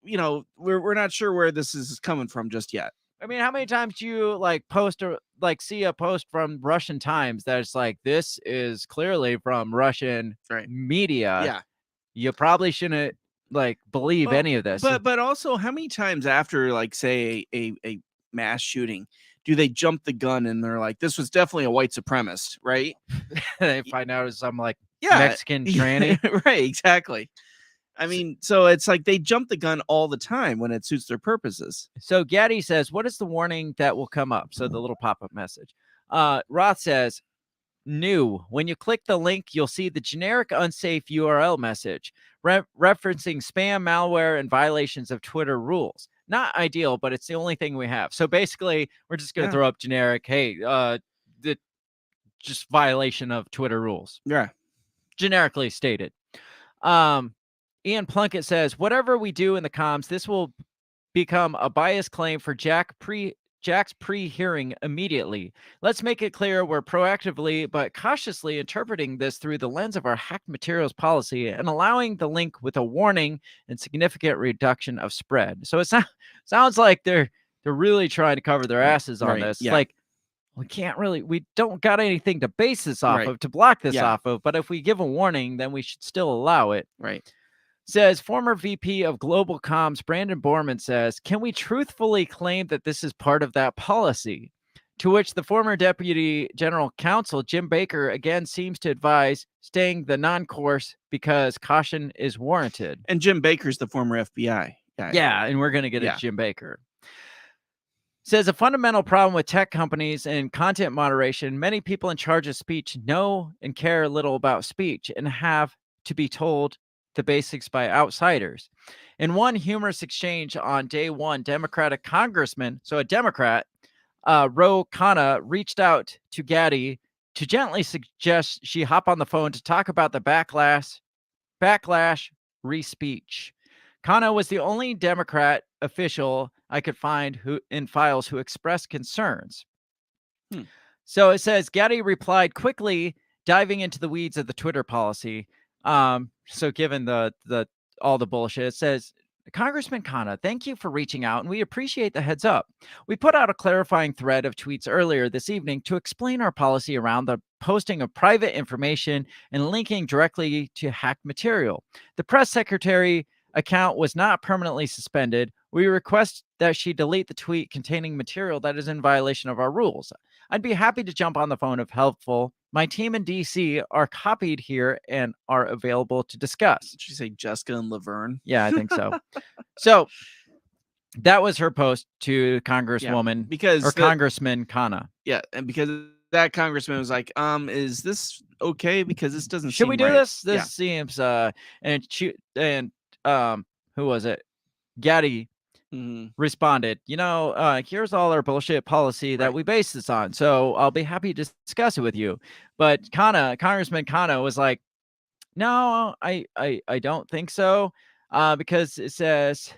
we're not sure where this is coming from just yet. I mean, how many times do you like post or like see a post from Russian Times that's like, this is clearly from Russian media? Yeah. You probably shouldn't like believe any of this. But also, how many times after, like, say, a mass shooting, do they jump the gun and they're like, this was definitely a white supremacist, right? They find out it's some like Yeah. Mexican tranny. Right, exactly. I mean, so it's like they jump the gun all the time when it suits their purposes. So Gaddy says, what is the warning that will come up? So the little pop-up message. Roth says, new. When you click the link, you'll see the generic unsafe URL message referencing spam, malware, and violations of Twitter rules. Not ideal, but it's the only thing we have. So basically, we're just going to throw up generic, hey, the just violation of Twitter rules. Yeah. Generically stated. Ian Plunkett says, whatever we do in the comms, this will become a biased claim for Jack's pre-hearing immediately. Let's make it clear we're proactively but cautiously interpreting this through the lens of our hacked materials policy and allowing the link with a warning and significant reduction of spread. So it sounds like they're really trying to cover their asses on this. Yeah. Like, we don't got anything to base this off of, to block this off of, but if we give a warning, then we should still allow it. Right. Says former VP of Global Comms, Brandon Borman says, can we truthfully claim that this is part of that policy? To which the former Deputy General Counsel, Jim Baker, again seems to advise staying the non-course because caution is warranted. And Jim Baker's the former FBI guy. Yeah, and we're going to get at Jim Baker. Says a fundamental problem with tech companies and content moderation, many people in charge of speech know and care little about speech and have to be told the basics by outsiders. In one humorous exchange on day one, Democratic Congressman, so a Democrat, Ro Khanna, reached out to Gaddy to gently suggest she hop on the phone to talk about the backlash re-speech. Khanna was the only Democrat official I could find who expressed concerns. So it says Gaddy replied quickly, diving into the weeds of the Twitter policy. So given the all the bullshit, it says, Congressman Khanna, thank you for reaching out, and we appreciate the heads up. We put out a clarifying thread of tweets earlier this evening to explain our policy around the posting of private information and linking directly to hacked material. The press secretary account was not permanently suspended. We request that she delete the tweet containing material that is in violation of our rules. I'd be happy to jump on the phone if helpful. My team in DC are copied here and are available to discuss. Did you say Jessica and Laverne? Yeah, I think so. So that was her post to Congresswoman Congressman Khanna. Yeah, and because that congressman was like, is this okay? Because this doesn't Should seem we do right. this? This seems who was it? Gaddy responded, here's all our bullshit policy that we base this on. So I'll be happy to discuss it with you. But Congressman Khanna was like, no, I don't think so. Because it says,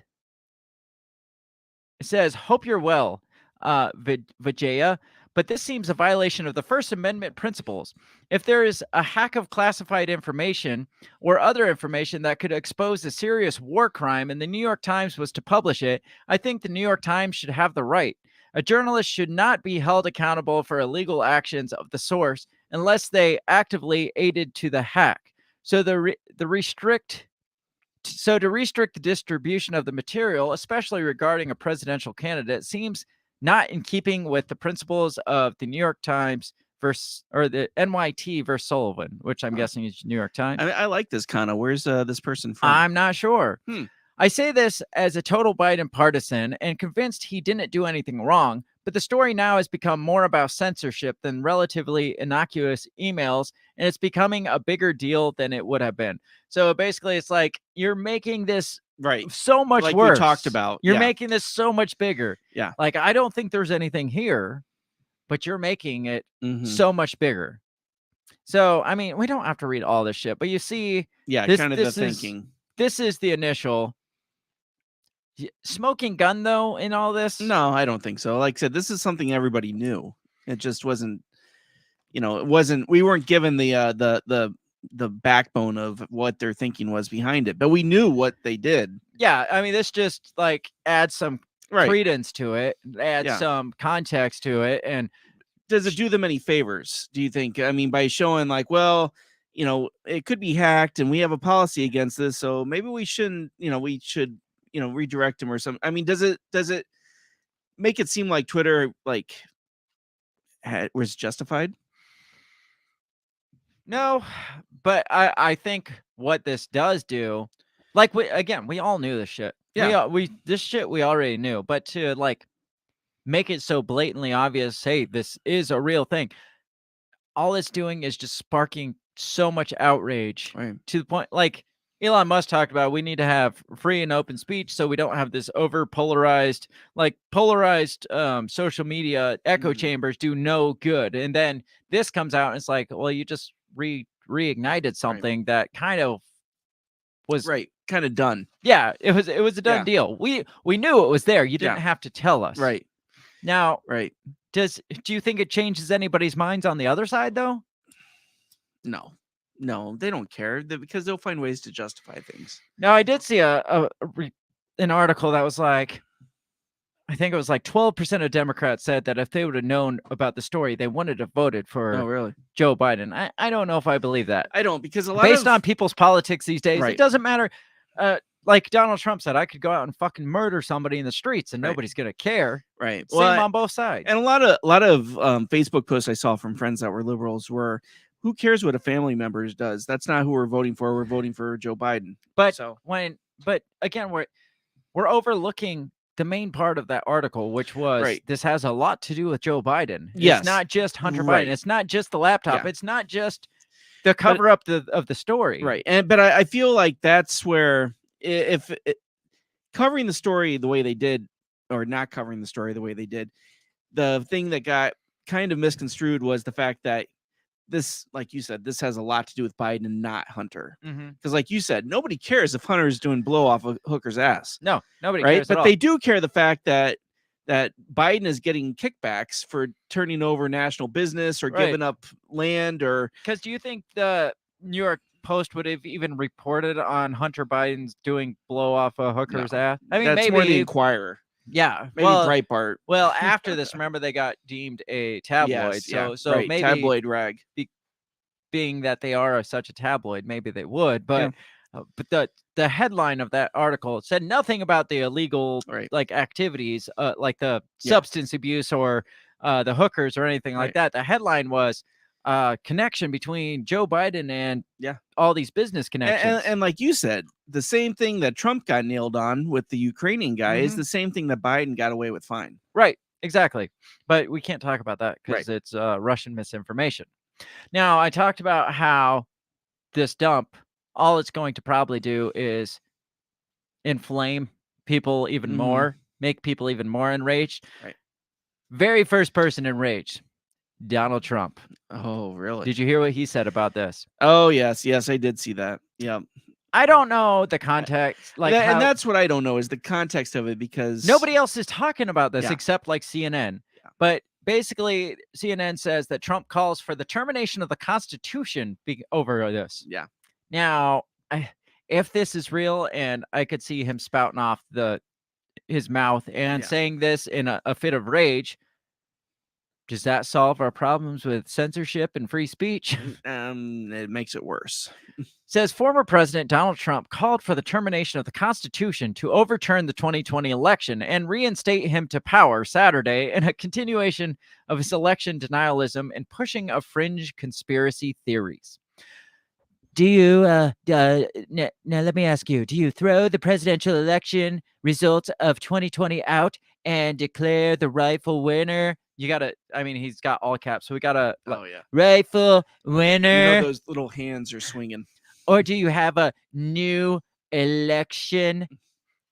hope you're well, Vijaya. But this seems a violation of the First Amendment principles. If there is a hack of classified information or other information that could expose a serious war crime and the New York Times was to publish it, I think the New York Times should have the right. A journalist should not be held accountable for illegal actions of the source unless they actively aided to the hack. So the restrict So to restrict the distribution of the material, especially regarding a presidential candidate, seems not in keeping with the principles of the New York Times versus or the NYT versus Sullivan, which I'm guessing is New York Times. I like this kind of. Where's this person from? I'm not sure. Hmm. I say this as a total Biden partisan and convinced he didn't do anything wrong, but the story now has become more about censorship than relatively innocuous emails, and it's becoming a bigger deal than it would have been. So basically, it's like you're making this right. so much Like worse. we talked about. You're Yeah. making this so much bigger. Yeah. Like, I don't think there's anything here, but you're making it Mhm. so much bigger. So, I mean, we don't have to read all this shit, but you see, Yeah, this- kind of the this is- thinking. this is the initial smoking gun, though, in all this. No, I don't think so. Like I said, this is something everybody knew. It just wasn't, it wasn't. We weren't given the backbone of what their thinking was behind it, but we knew what they did. Yeah, I mean, this just like adds some Right. credence to it, adds Yeah. some context to it, and Does it do them any favors? Do you think? I mean, by showing like, well, it could be hacked, and we have a policy against this, so maybe we shouldn't. We should, redirect them or something. I mean, does it make it seem like Twitter was justified? no, but I think what this does do, like we all knew this shit. Yeah. This shit we already knew, but to like make it so blatantly obvious, hey, this is a real thing. All it's doing is just sparking so much outrage Right. to the point, like Elon Musk talked about, we need to have free and open speech so we don't have this polarized social media echo Mhm. chambers do no good. And then this comes out and it's like, well, you just reignited something that kind of was Right. Kind of done. Yeah, it was a done Yeah. deal. We knew it was there. You didn't Yeah. have to tell us. Right. Now, Right. do you think it changes anybody's minds on the other side though? No, they don't care because they'll find ways to justify things. Now, I did see an article that was like, I think it was like 12% of Democrats said that if they would have known about the story, they wouldn't have voted for Oh, really? Joe Biden. I don't know if I believe that. I don't, because a lot Based of on people's politics these days, Right. it doesn't matter. Like Donald Trump said, I could go out and fucking murder somebody in the streets and Right. nobody's gonna care. right. Same Well, on both sides. and a lot of Facebook posts I saw from friends that were liberals were, "Who cares what a family member does? That's not who we're voting for. We're voting for Joe Biden." But So but again, we're overlooking the main part of that article, which was Right. this has a lot to do with Joe Biden. Yes. It's not just Hunter Right. Biden. It's not just the laptop. Yeah. It's not just the cover up of the story. right, but I feel like that's where if covering the story the way they did, or not covering the story the way they did, the thing that got kind of misconstrued was the fact that this, like you said, this has a lot to do with Biden and not Hunter. Mm-hmm. Because, like you said, nobody cares if Hunter is doing blow off of Hooker's ass, No, nobody right? cares at But all. they do care the fact that Biden is getting kickbacks for turning over national business or Right. giving up land or Because do you think the New York Post would have even reported on Hunter Biden's doing blow off a hooker's No. ass? I mean, that's more the maybe, Inquirer, yeah. maybe Well, Breitbart. well, after this, remember they got deemed a tabloid. Yes, so yeah, so right, maybe tabloid rag. being that they are such a tabloid, maybe they would. But the headline of that article said nothing about the illegal Right. like activities, like the Yeah. substance abuse or the hookers or anything like Right. that. The headline was connection between Joe Biden and Yeah. all these business connections. And like you said, the same thing that Trump got nailed on with the Ukrainian guy is Mhm. the same thing that Biden got away with fine. Right, exactly. But we can't talk about that because it's Russian misinformation. Now, I talked about how this dump, all it's going to probably do is inflame people even Mhm. more, make people even more enraged. Right. Very first person enraged, Donald Trump. Oh, really? Did you hear what he said about this? Oh, yes, I did see that. Yeah, I don't know the context, like how, and that's what I don't know is the context of it, because nobody else is talking about this Yeah. except like CNN. Yeah. But basically, CNN says that Trump calls for the termination of the Constitution over this. Yeah. Now, if this is real, and I could see him spouting off his mouth and Yeah. saying this in a fit of rage, Does that solve our problems with censorship and free speech? It makes it worse. Says former President Donald Trump called for the termination of the Constitution to overturn the 2020 election and reinstate him to power Saturday in a continuation of his election denialism and pushing of fringe conspiracy theories. Do you, now let me ask you, do you throw the presidential election results of 2020 out and declare the rightful winner? You gotta, I mean, he's got all caps, so we gotta, Oh yeah. rightful winner. You know those little hands are swinging. Or do you have a new election?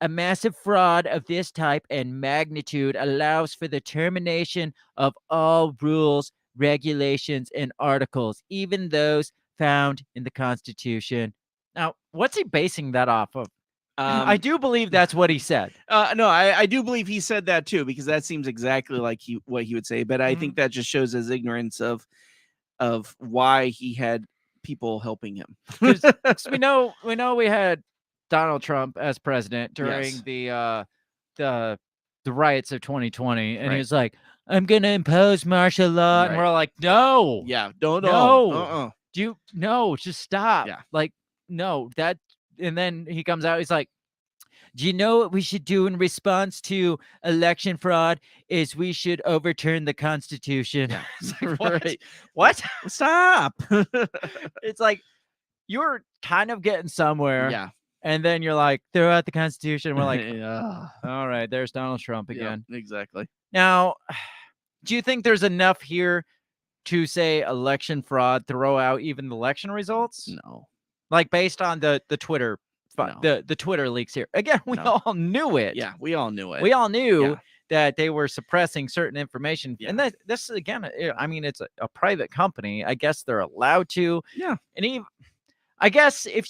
A massive fraud of this type and magnitude allows for the termination of all rules, regulations, and articles, even those found in the Constitution. Now, what's he basing that off of? I do believe that's what he said. No, I do believe he said that too, because that seems exactly like what he would say. But I think that just shows his ignorance of why he had people helping him. 'Cause we know we had Donald Trump as president during Yes. the riots of 2020, and he Right. was like, "I'm gonna impose martial law," and Right. we're all like, "No, Yeah, don't No. know. just stop." Yeah. Like, no, that. And then he comes out, he's like, "Do you know what we should do in response to election fraud? Is we should overturn the Constitution." Yeah. It's like, what? Right. What? Stop. It's like you're kind of getting somewhere. Yeah. And then you're like, throw out the Constitution. We're like, yeah. all right, there's Donald Trump Yeah, again. exactly. Now, do you think there's enough here to say election fraud, throw out even the election results? No. Like based on the Twitter, No. the Twitter leaks here. Again, we No. all knew it. Yeah, we all knew it. We all knew Yeah. that they were suppressing certain information. Yeah. And this again, I mean, it's a private company. I guess they're allowed to. Yeah. And even, I guess if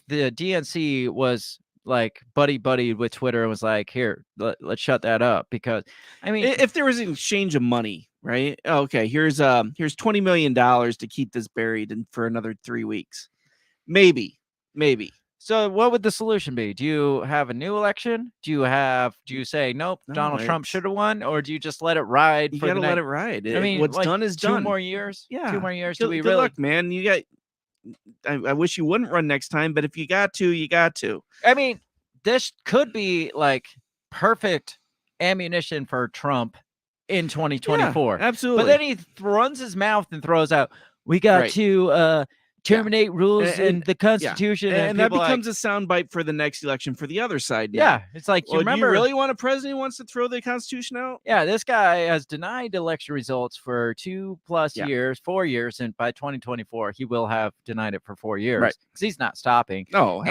the DNC was like buddy with Twitter and was like, here, let's shut that up, because I mean, If there was an exchange of money, right? Okay, here's $20 million to keep this buried for another 3 weeks. Maybe. so what would the solution be? Do you have a new election? Do you say nope, No, Donald Trump it's- should have won, or do you just let it ride? You for gotta the let next, it ride. I mean, what's like, done is 2 done. more years. Yeah. 2 more years. Good, Do we good really? luck, man. You got. I wish you wouldn't run next time, but if you got to, you got to. I mean, this could be like perfect ammunition for Trump in 2024. Yeah, absolutely. But then he runs his mouth and throws out, "We got Right. to terminate rules in And- the Constitution," and that people are becomes like, a soundbite for the next election for the other side. now. yeah. It's like, Well, you remember? do you really want a president who wants to throw the Constitution out? Yeah, this guy has denied election results for 2+ Yeah. years, 4 years, and by 2024 he will have denied it for 4 years, Right. because he's not stopping. No.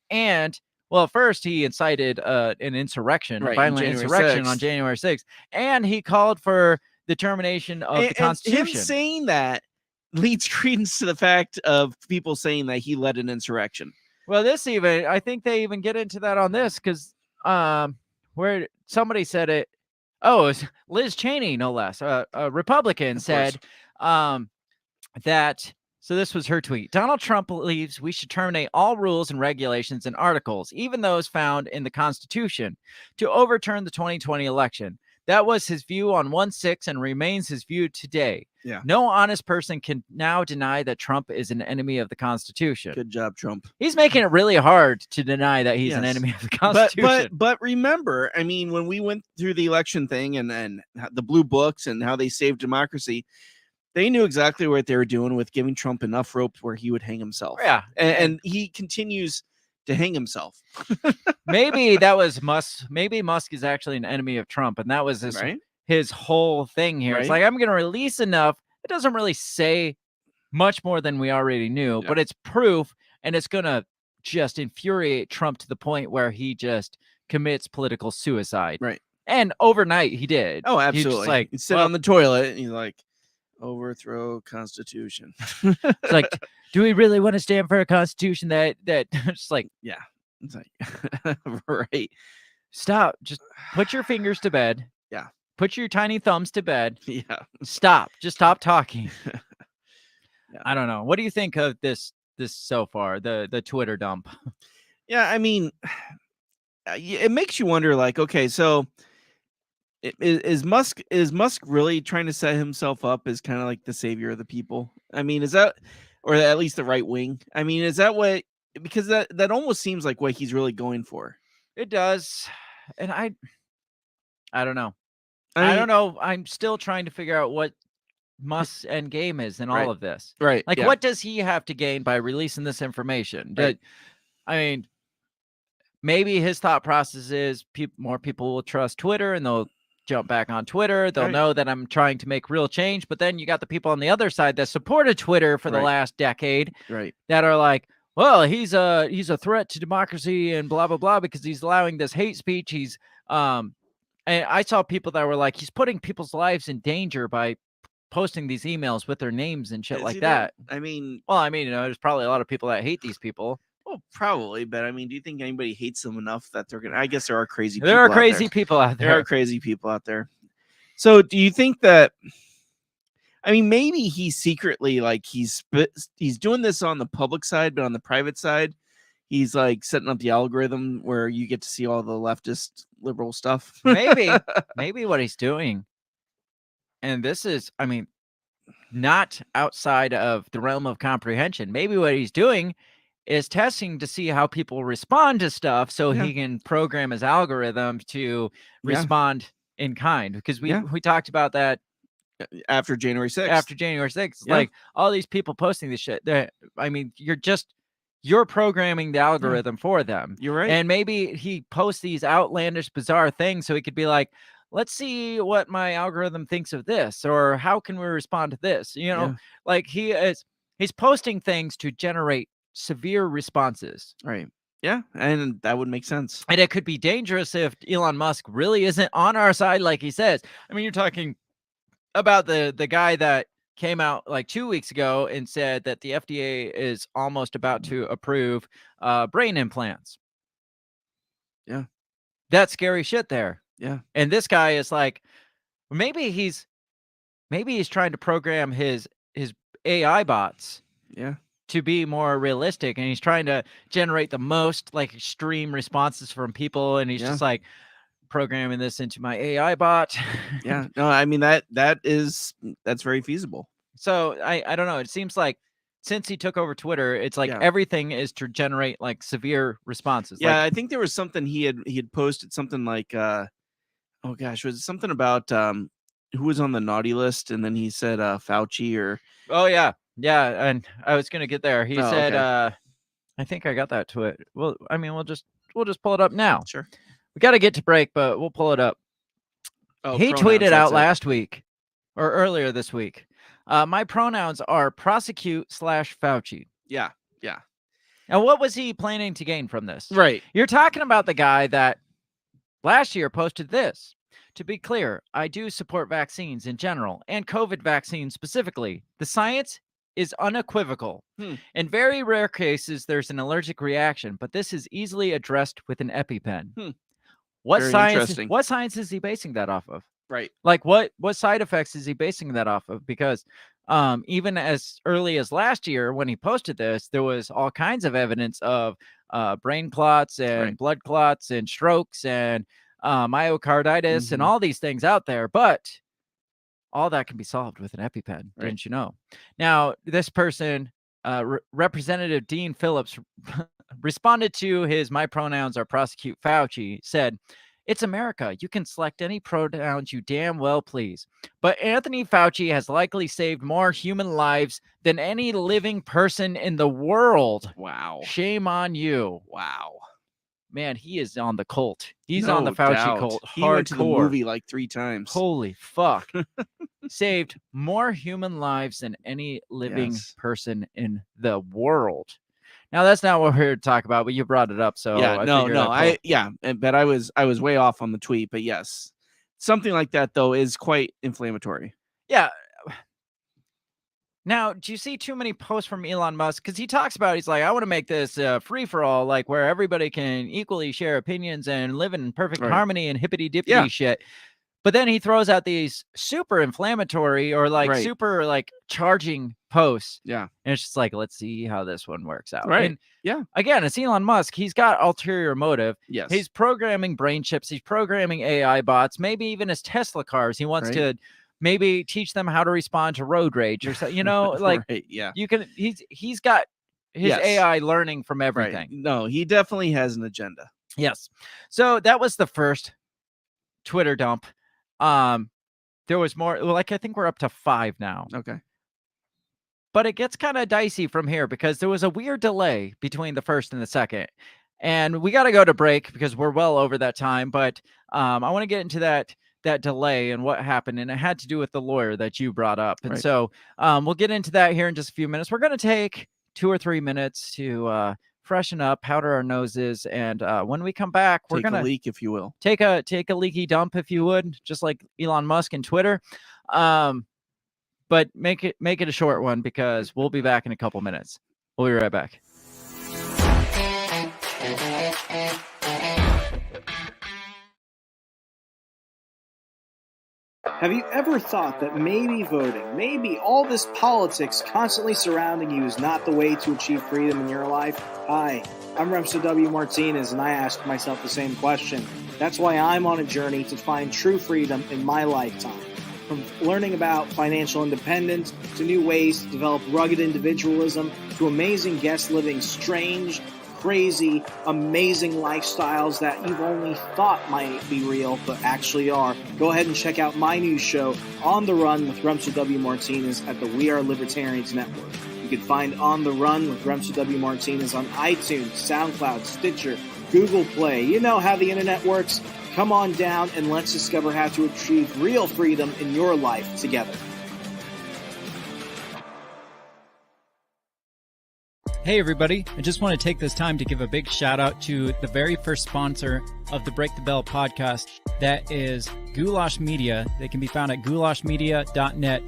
And well, first he incited an insurrection, Right, a on violent January insurrection on 6th. January 6th, and he called for the termination of the And Constitution. him saying that leads credence to the fact of people saying that he led an insurrection. Well, I think they even get into that on this, because where somebody said it. Oh, it's Liz Cheney, no less, a Republican, Of said that. So this was her tweet. Donald Trump believes we should terminate all rules and regulations and articles, even those found in the Constitution, to overturn the 2020 election. That was his view on 1/6 and remains his view today. Yeah. No honest person can now deny that Trump is an enemy of the Constitution. Good job, Trump. He's making it really hard to deny that he's an Yes. enemy of the Constitution. But remember, I mean, when we went through the election thing and the blue books and how they saved democracy, they knew exactly what they were doing with giving Trump enough rope where he would hang himself. Yeah. And he continues to hang himself. Maybe that was Musk. Maybe Musk is actually an enemy of Trump, and that was Right? his whole thing here. It's Right. like, I'm going to release enough. It doesn't really say much more than we already knew, Yeah. but it's proof, and it's going to just infuriate Trump to the point where he just commits political suicide. Right. And overnight he did. Oh, He just absolutely. like, He'd sit well, on the toilet and he's like, overthrow Constitution. it's like, do we really want to stand for a constitution that just like, It's like, right. stop, just put your fingers to bed. Yeah. Put your tiny thumbs to bed. Yeah. Stop. Just stop talking. Yeah. I don't know. What do you think of this so far? The Twitter dump. Yeah. I mean, it makes you wonder, like, okay, so Is Musk really trying to set himself up as kind of like the savior of the people? I mean, is that, or at least the right wing? I mean, is that what? Because that almost seems like what he's really going for. It does, and I don't know. I I don't know. I'm still trying to figure out what Musk's end game is in all Right. of this. Right. Like, yeah. what does he have to gain by releasing this information? Right. I mean, maybe his thought process is more people will trust Twitter and they'll jump back on Twitter. They'll Right. know that I'm trying to make real change. But then you got the people on the other side that supported Twitter for the Right. last decade Right. that are like, well, he's a threat to democracy and blah blah blah because he's allowing this hate speech. He's and I saw people that were like, he's putting people's lives in danger by posting these emails with their names and shit Is like he there? that. I mean, Well, I mean, there's probably a lot of people that hate these people. well, probably, but I mean, do you think anybody hates them enough that they're gonna? I guess there are crazy. There are people out there. crazy people out There are there. crazy people out there. So, do you think that? I mean, maybe he's secretly like he's doing this on the public side, but on the private side, he's like setting up the algorithm where you get to see all the leftist liberal stuff. Maybe what he's doing, and this is, I mean, not outside of the realm of comprehension. Maybe what he's doing is testing to see how people respond to stuff so Yeah. he can program his algorithm to Yeah. respond in kind. Because Yeah. we talked about that After January 6th. after January 6th. Yeah. Like all these people posting this shit. I mean, you're programming the algorithm for them. You're right. And maybe he posts these outlandish, bizarre things so he could be like, let's see what my algorithm thinks of this, or how can we respond to this? You know, Yeah. like he's posting things to generate severe responses. Right. Yeah, and that would make sense. And it could be dangerous if Elon Musk really isn't on our side, like he says. I mean, you're talking about the guy that came out like 2 weeks ago and said that the FDA is almost about to approve brain implants. Yeah. That's scary shit there. Yeah. And this guy is like, maybe he's trying to program his AI bots Yeah. to be more realistic, and he's trying to generate the most like extreme responses from people, and he's Yeah. just like programming this into my AI bot. Yeah. No, I mean that's very feasible. So I don't know. It seems like since he took over Twitter, it's like Yeah. everything is to generate like severe responses. Yeah, Like, I think there was something he had posted something like oh gosh, was it something about who was on the naughty list, and then he said Fauci or oh yeah. Yeah. And I was gonna get there. He Oh, said, okay. I think I got that to it. Well, I mean, we'll just pull it up now. Sure. We got to get to break, but we'll pull it up. Oh, He pronouns, tweeted out that's it. last week or earlier this week. My pronouns are prosecute/Fauci. Yeah. And what was he planning to gain from this? Right. You're talking about the guy that last year posted this. To be clear, I do support vaccines in general and COVID vaccines specifically. The science is unequivocal. In very rare cases, there's an allergic reaction, but this is easily addressed with an EpiPen. What Very science? interesting. What science is he basing that off of? Right. Like what side effects is he basing that off of? Because even as early as last year when he posted this, there was all kinds of evidence of brain clots and Right. blood clots and strokes and myocarditis and Mhm. all these things out there. But all that can be solved with an EpiPen. Right. Didn't you know? Now, this person, Representative Dean Phillips, responded to his "My pronouns are prosecute Fauci," said, "It's America. You can select any pronouns you damn well please. But Anthony Fauci has likely saved more human lives than any living person in the world. Wow. Shame on you." Wow. Man, he is on the cult. He's on the No Fauci doubt. cult. He went to the hardcore. movie like 3 times. Holy fuck. Saved more human lives than any living Yes. person in the world. Now, that's not what we're here to talk about, but you brought it up. So yeah, I no, figured no, I'd pull- but I was way off on the tweet, but yes, something like that though is quite inflammatory. Yeah. Now, do you see too many posts from Elon Musk? Because he talks about, he's like, I want to make this free for all, like where everybody can equally share opinions and live in perfect Right. harmony and hippity dippity Yeah. shit. But then he throws out these super inflammatory or like Right. super like charging posts. Yeah. And it's just like, let's see how this one works out. Right. And Yeah. again, it's Elon Musk. He's got ulterior motive. Yes. He's programming brain chips. He's programming AI bots, maybe even his Tesla cars. He wants Right. to maybe teach them how to respond to road rage or so, like right. Yeah. you can, he's got his Yes. AI learning from Right. everything. No, he definitely has an agenda. Yes. So that was the first Twitter dump. There was more, like, I think we're up to 5 now, Okay. but it gets kind of dicey from here because there was a weird delay between the first and the second. And we got to go to break because we're well over that time. But I want to get into that delay and what happened. And it had to do with the lawyer that you brought up. And Right. so we'll get into that here in just a few minutes. We're going to take 2 or 3 minutes to freshen up, powder our noses. And when we come back, we're Take going a to leak, if you will. take a leaky dump, if you would, just like Elon Musk and Twitter. But make it a short one because we'll be back in a couple minutes. We'll be right back. Have you ever thought that maybe voting, maybe all this politics constantly surrounding you is not the way to achieve freedom in your life? Hi, I'm Remso W. Martinez, and I ask myself the same question. That's why I'm on a journey to find true freedom in my lifetime. From learning about financial independence to new ways to develop rugged individualism to amazing guests living strange, crazy, amazing lifestyles that you've only thought might be real but actually are. Go ahead and check out my new show, On the Run with Remso W. Martinez at the We Are Libertarians Network. You can find On the Run with Remso W. Martinez on iTunes, SoundCloud, Stitcher, Google Play. You know how the internet works. Come on down and let's discover how to achieve real freedom in your life together. Hey everybody, I just want to take this time to give a big shout out to the very first sponsor of the Break the Bell podcast. That is Goulash Media. They can be found at goulashmedia.net.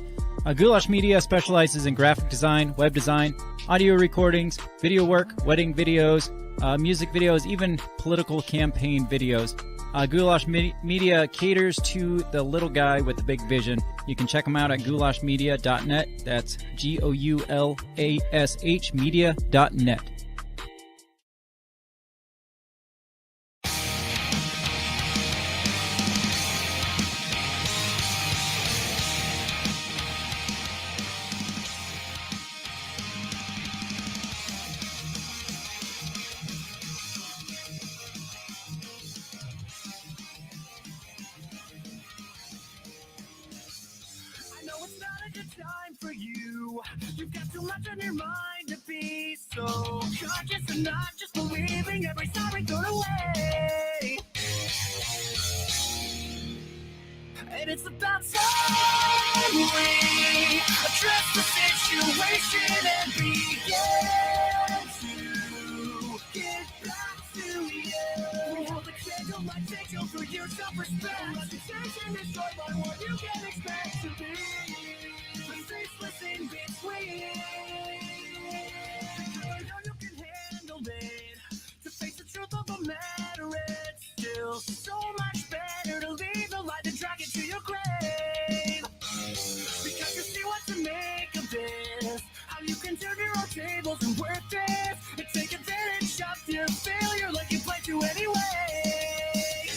Goulash Media specializes in graphic design, web design, audio recordings, video work, wedding videos, music videos, even political campaign videos. Goulash Media caters to the little guy with the big vision. You can check them out at goulashmedia.net. That's GOULASH media.net. You've got too much on your mind to be so conscious and not just believing every sorry thrown away. And it's about time we address the situation and begin to get back to you. We hold the candle like vigil for your self-respect. Reputation destroyed by what you can expect to be. Faceless in between. I know you can handle it. To face the truth of the matter, it's still so much better to leave the light than drag it to your grave. Because you see what to make of this. How you can turn your own tables and work this. And take advantage of your failure like you planned to anyway.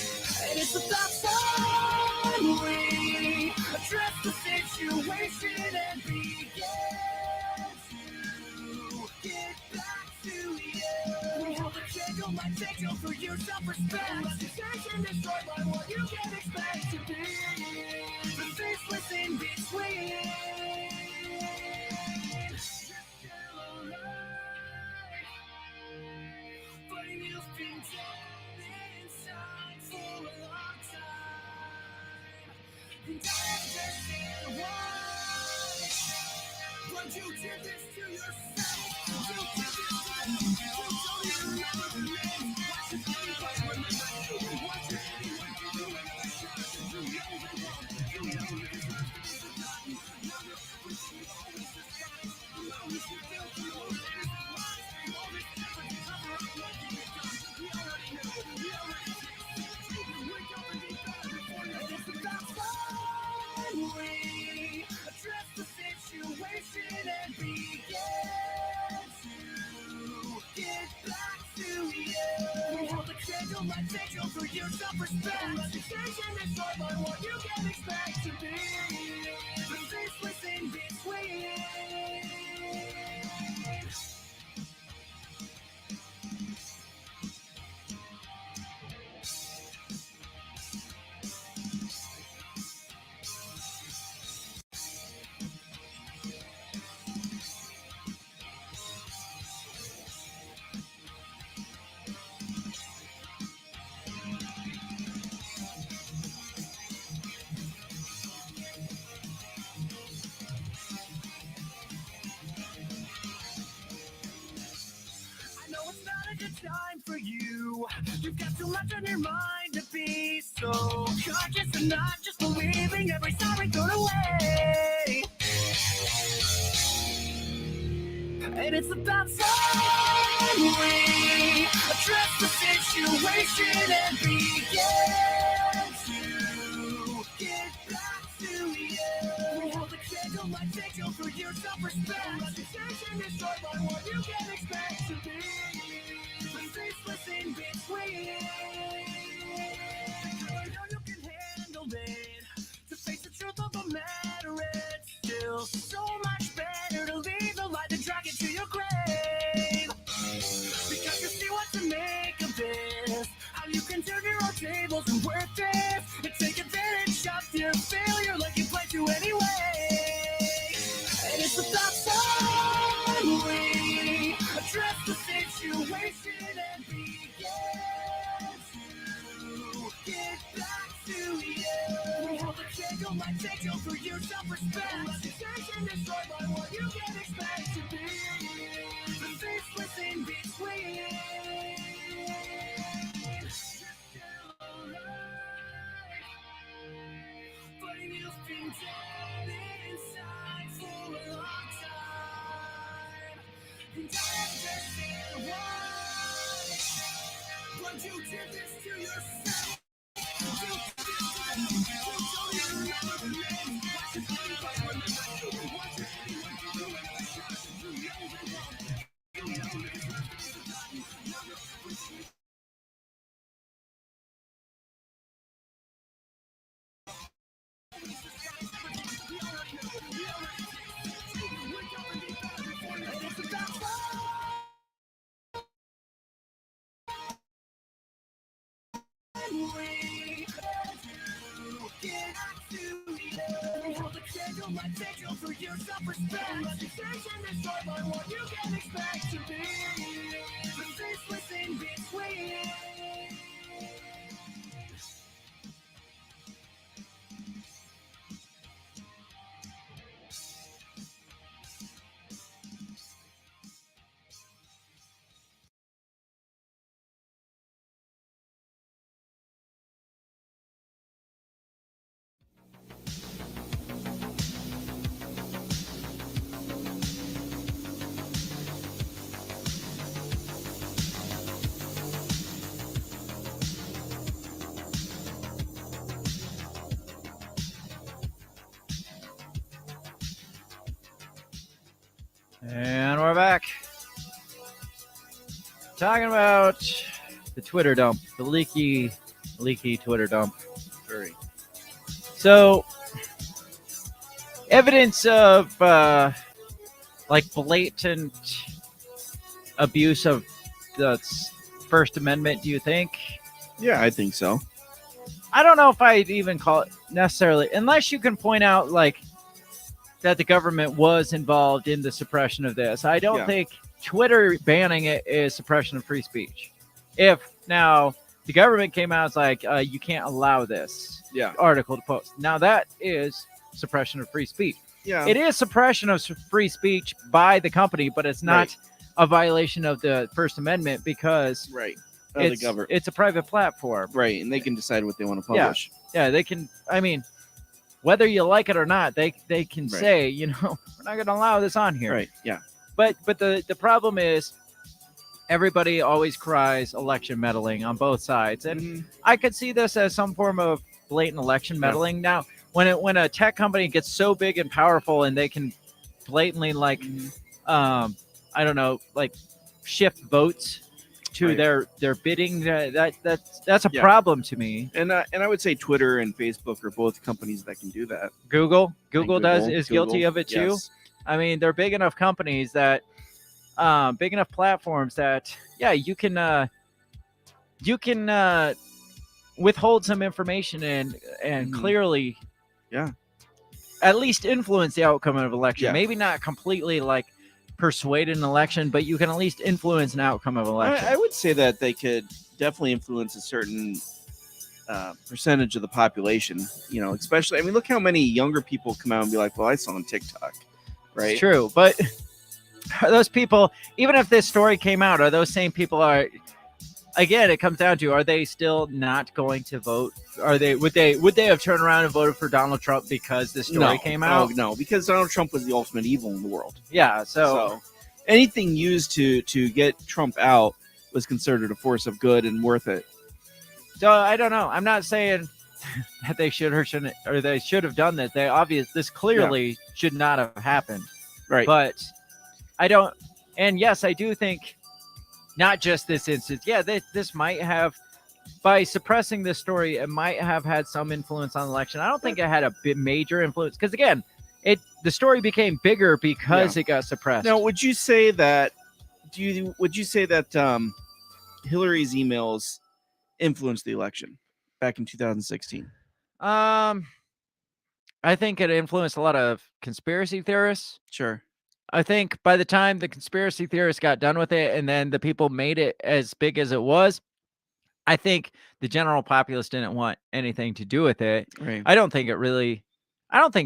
And it's about time we address the situation and begin to get back to you. We hold the candle like vigil for your self-respect. Reputation destroyed by what you can expect to be. The faceless in between. You're still alive, but you've been dead inside for a long time. And I understand why. But you did this to yourself. You did this to me. You don't even remember the name. Why should anybody remember you? Why should anyone give you another shot? You know they won't. You know you deserve to be forgotten. Now you're everything you always disguise. You know you should deal with all this lies. All this effort to cover up what you've done. We already know. We already see. Wake up and be better before you. It's about potential for your self-respect. Reputation destroyed by what you can expect to be. The faceless in between. I know it's not a good time for you. You've got too much on your mind to be so conscious and not just believing every sorry thrown away. And it's about time we address the situation and begin to get back to you. We hold a candle like vigil for your self-respect. Reputation destroyed by what you can expect to be. The faceless in between. I know you can handle it. To face the truth of the matter, it's still so much better to leave the light than drag it to your grave. Because you see what to make of this. How you can turn your own tables and work this. And take advantage of your failure like you planned to anyway. And it's about time we address the situation and begin to get back to you. We hold a candle like vigil for your self-respect. Reputation destroyed by what you can expect to be. The faceless in between. You're still alive, but you've been dead inside for a long time. And I understand why. But you did this to yourself. You did this to yourself. You don't even remember the name. Why should anybody remember you? Why should anyone give you another shot? You know they won't. You know it's not forgotten. Now you're everything. Like vigil for your self-respect. Reputation destroyed by what you can expect to be. The faceless in between. And we're back. Talking about the Twitter dump, the leaky Twitter dump. Very. So, evidence of like blatant abuse of the First Amendment, do you think? Yeah, I think so. I don't know if I'd even call it necessarily, unless you can point out like that the government was involved in the suppression of this. I don't think Twitter banning it is suppression of free speech. If now the government came out, it's like, you can't allow this article to post. Now that is suppression of free speech. Yeah. It is suppression of free speech by the company, but it's not a violation of the First Amendment because it's a private platform. Right, and they can decide what they want to publish. Yeah, they can. I mean, whether you like it or not, they can say, you know, we're not going to allow this on here. Right, yeah. But the problem is everybody always cries election meddling on both sides. And I could see this as some form of blatant election meddling. Now, when a tech company gets so big and powerful and they can blatantly like I don't know, like shift votes to Right. their bidding. That's a Yeah. problem to me. And I would say Twitter and Facebook are both companies that can do that. Google And is guilty of it too. yes. I mean, they're big enough companies that, big enough platforms that, yeah, you can withhold some information and Mhm. clearly, Yeah. at least influence the outcome of an election. Yeah. Maybe not completely like persuade an election, but you can at least influence an outcome of an election. I would say that they could definitely influence a certain percentage of the population. You know, especially. I mean, look how many younger people come out and be like, "Well, I saw on TikTok." Right. It's true, but are those people, even if this story came out, are those same people again, it comes down to, are they still not going to vote? Would they have turned around and voted for Donald Trump because this story came out? No, because Donald Trump was the ultimate evil in the world. Yeah, So anything used to get Trump out was considered a force of good and worth it. So I don't know. I'm not saying that they should or shouldn't, or they should have done this. This clearly should not have happened. Right. But I don't. And yes, I do think not just this instance. Yeah, this might have, by suppressing this story, it might have had some influence on the election. I don't think it had a major influence because, again, the story became bigger because it got suppressed. Now, would you say that? Would you say that Hillary's emails influenced the election back in 2016? I think it influenced a lot of conspiracy theorists. Sure. I think by the time the conspiracy theorists got done with it and then the people made it as big as it was, I think the general populace didn't want anything to do with it. Right. I don't think it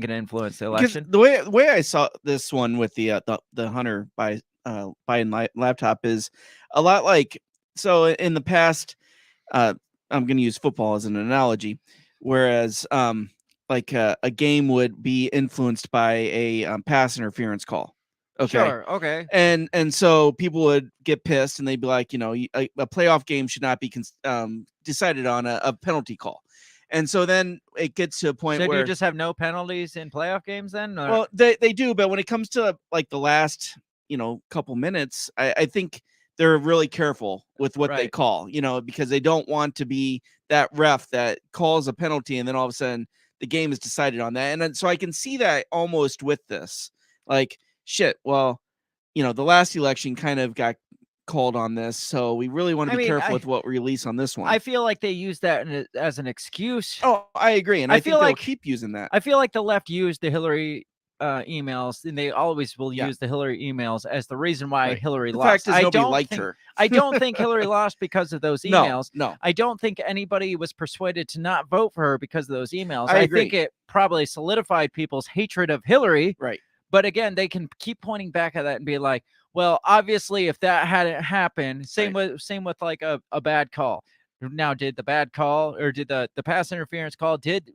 influenced the Because election. the way I saw this one with the Hunter Biden laptop is a lot like, so in the past, I'm going to use football as an analogy, whereas like a game would be influenced by a pass interference call. Okay. Sure. Okay. And so people would get pissed and they'd be like, you know, a playoff game should not be decided on a penalty call. And so then it gets to a point So where do you just have no penalties in playoff games then? Or? well, they do, but when it comes to like the last, couple minutes, I think they're really careful with what they Right. call, because they don't want to be that ref that calls a penalty and then all of a sudden the game is decided on that. And then, so I can see that almost with this, like, shit, well, the last election kind of got called on this, so we really want to be careful with what we release on this one. I feel like they use that as an excuse. Oh, I agree, and I think feel they'll like keep using that. I feel like the left used the Hillary emails, and they always will use the Hillary emails as the reason why Right. Hillary The lost. fact is nobody liked her. I don't think Hillary lost because of those No, emails. no. I don't think anybody was persuaded to not vote for her because of those emails. I think agree. it probably solidified people's hatred of Hillary. Right. But again, they can keep pointing back at that and be like, well, obviously, if that hadn't happened, same with like a bad call. Now, did the bad call or did the pass interference call did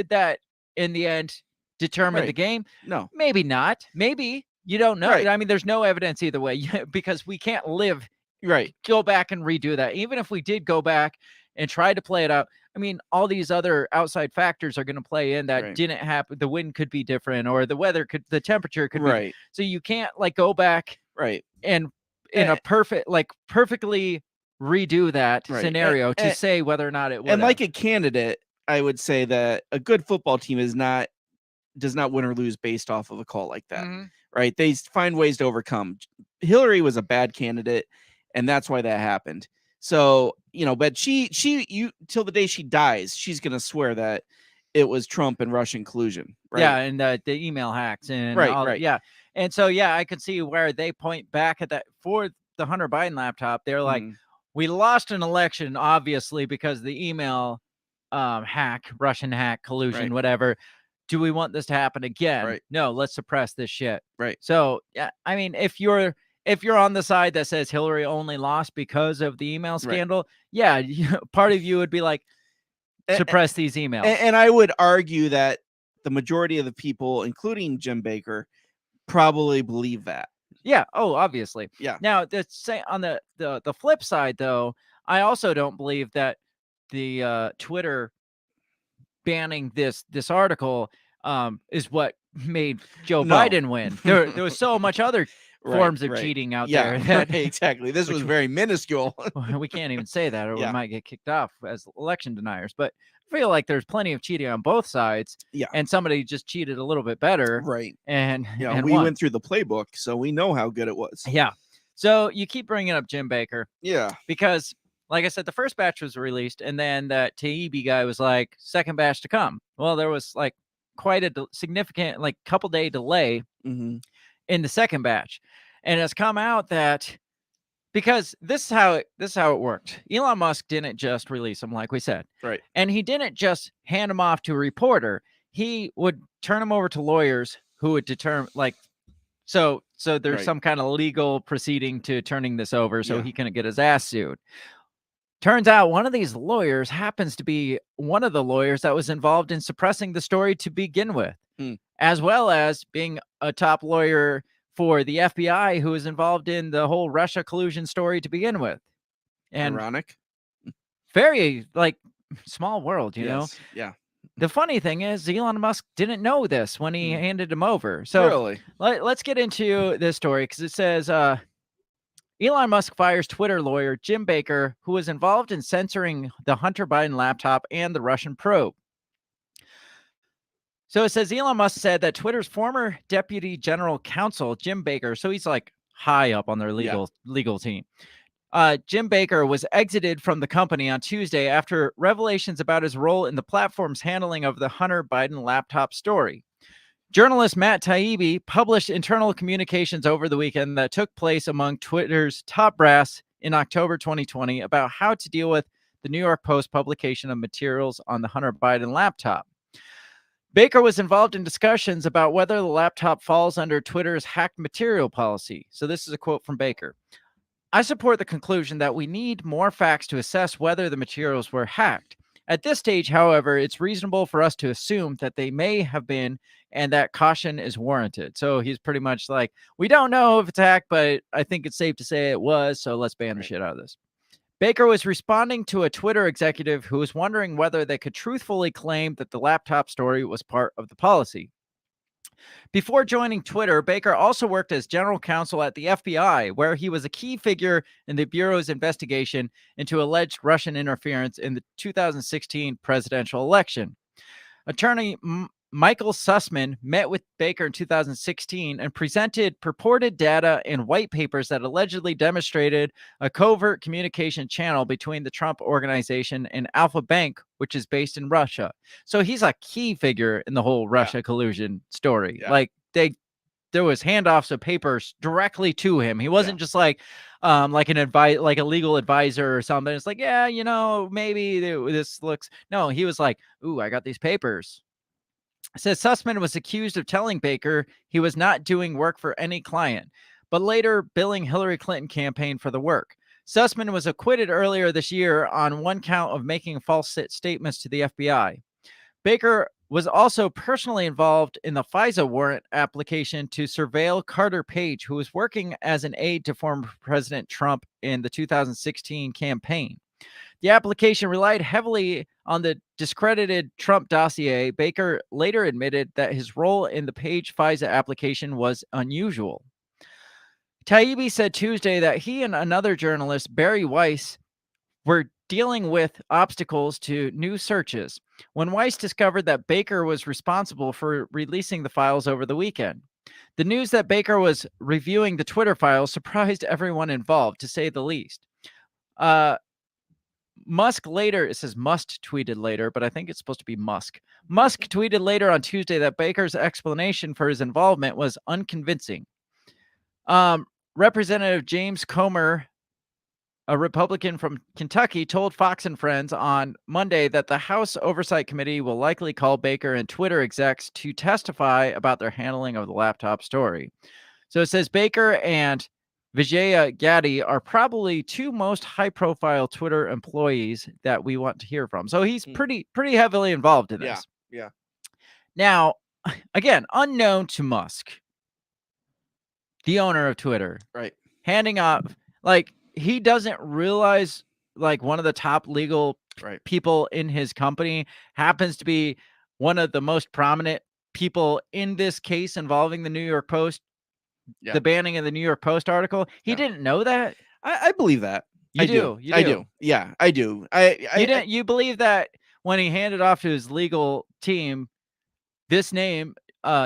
that in the end determine the Right. game? No. Maybe not. Maybe you don't know. Right. I mean, there's no evidence either way because we can't go back and redo that. Even if we did go back and try to play it out, I mean, all these other outside factors are going to play in that Right. didn't happen. The wind could be different, or the temperature could be. Right. So you can't go back Right. and in a perfectly redo that Right. scenario to And- say whether or not it would. And like a candidate, I would say that a good football team does not win or lose based off of a call like that. Mhm. Right? They find ways to overcome. Hillary was a bad candidate, and that's why that happened. So, but she till the day she dies, she's gonna swear that it was Trump and Russian collusion. Right? Yeah, and the email hacks and Right, all, right. yeah. And so I could see where they point back at that for the Hunter Biden laptop. They're like, Mhm. we lost an election, obviously, because of the email hack, Russian hack, collusion, Right. whatever. Do we want this to happen again? Right. No, let's suppress this shit. Right. So yeah, I mean, if you're on the side that says Hillary only lost because of the email Right. scandal, yeah, part of you would be like, suppress these emails. And I would argue that the majority of the people, including Jim Baker, probably believe that. Yeah. Oh, obviously. Yeah. Now, on the flip side, though, I also don't believe that the Twitter banning this article is what made Joe No. Biden win. There was so much other forms of cheating out Yeah, there. That exactly. This was very minuscule. we can't even say that, or Yeah. we might get kicked off as election deniers. But I feel like there's plenty of cheating on both sides. Yeah. And somebody just cheated a little bit better. Right. And Yeah, and we won. went through the playbook, so we know how good it was. Yeah. So you keep bringing up Jim Baker Yeah. because, like I said, the first batch was released, and then that Taibbi guy was like, second batch to come. Well, there was like quite a significant, like, couple day delay Mm-hmm. in the second batch, and it's come out that because this is how it worked. Elon Musk didn't just release them, like we said, Right. and he didn't just hand them off to a reporter. He would turn them over to lawyers who would determine, like, so there's Right. some kind of legal proceeding to turning this over so Yeah. he couldn't get his ass sued. Turns out one of these lawyers happens to be one of the lawyers that was involved in suppressing the story to begin with, as well as being a top lawyer for the FBI who was involved in the whole Russia collusion story to begin with. And Ironic. very, like, small world, you know? Yes. Yeah. The funny thing is Elon Musk didn't know this when he handed him over. So Really? let's get into this story because it says Elon Musk fires Twitter lawyer Jim Baker, who was involved in censoring the Hunter Biden laptop and the Russian probe. So it says Elon Musk said that Twitter's former deputy general counsel, Jim Baker, so he's like high up on their legal team. Jim Baker was exited from the company on Tuesday after revelations about his role in the platform's handling of the Hunter Biden laptop story. Journalist Matt Taibbi published internal communications over the weekend that took place among Twitter's top brass in October 2020 about how to deal with the New York Post publication of materials on the Hunter Biden laptop. Baker was involved in discussions about whether the laptop falls under Twitter's hacked material policy. So this is a quote from Baker. I support the conclusion that we need more facts to assess whether the materials were hacked. At this stage, however, it's reasonable for us to assume that they may have been and that caution is warranted. So he's pretty much like, we don't know if it's hacked, but I think it's safe to say it was, so let's ban the shit out of this. Baker was responding to a Twitter executive who was wondering whether they could truthfully claim that the laptop story was part of the policy. Before joining Twitter, Baker also worked as general counsel at the FBI, where he was a key figure in the Bureau's investigation into alleged Russian interference in the 2016 presidential election. Attorney Michael Sussman met with Baker in 2016 and presented purported data and white papers that allegedly demonstrated a covert communication channel between the Trump organization and Alpha Bank, which is based in Russia. So he's a key figure in the whole Russia collusion story. Yeah. Like there was handoffs of papers directly to him. He wasn't just like a legal advisor or something. It's like, yeah, you know, maybe this looks. No, he was like, ooh, I got these papers. It says Sussman was accused of telling Baker he was not doing work for any client, but later billing Hillary Clinton campaign for the work. Sussman was acquitted earlier this year on one count of making false statements to the FBI. Baker was also personally involved in the FISA warrant application to surveil Carter Page, who was working as an aide to former President Trump in the 2016 campaign. The application relied heavily on the discredited Trump dossier. Baker later admitted that his role in the Page FISA application was unusual. Taibbi said Tuesday that he and another journalist, Barry Weiss, were dealing with obstacles to new searches when Weiss discovered that Baker was responsible for releasing the files over the weekend. The news that Baker was reviewing the Twitter files surprised everyone involved, to say the least. Musk later, it says Musk tweeted later, but I think it's supposed to be Musk. Musk tweeted later on Tuesday that Baker's explanation for his involvement was unconvincing. Representative James Comer, a Republican from Kentucky, told Fox and Friends on Monday that the House Oversight Committee will likely call Baker and Twitter execs to testify about their handling of the laptop story. So it says Baker and Vijaya Gadde are probably two most high-profile Twitter employees that we want to hear from. So he's pretty heavily involved in this. Yeah. Now, again, unknown to Musk, the owner of Twitter, Right. handing off, like, he doesn't realize, like, one of the top legal people in his company happens to be one of the most prominent people in this case involving the New York Post. Yeah. the banning of the New York Post article. He Yeah. didn't know that. I believe that. You I do. You I do. do. Yeah, I do. I You believe that when he handed off to his legal team, this name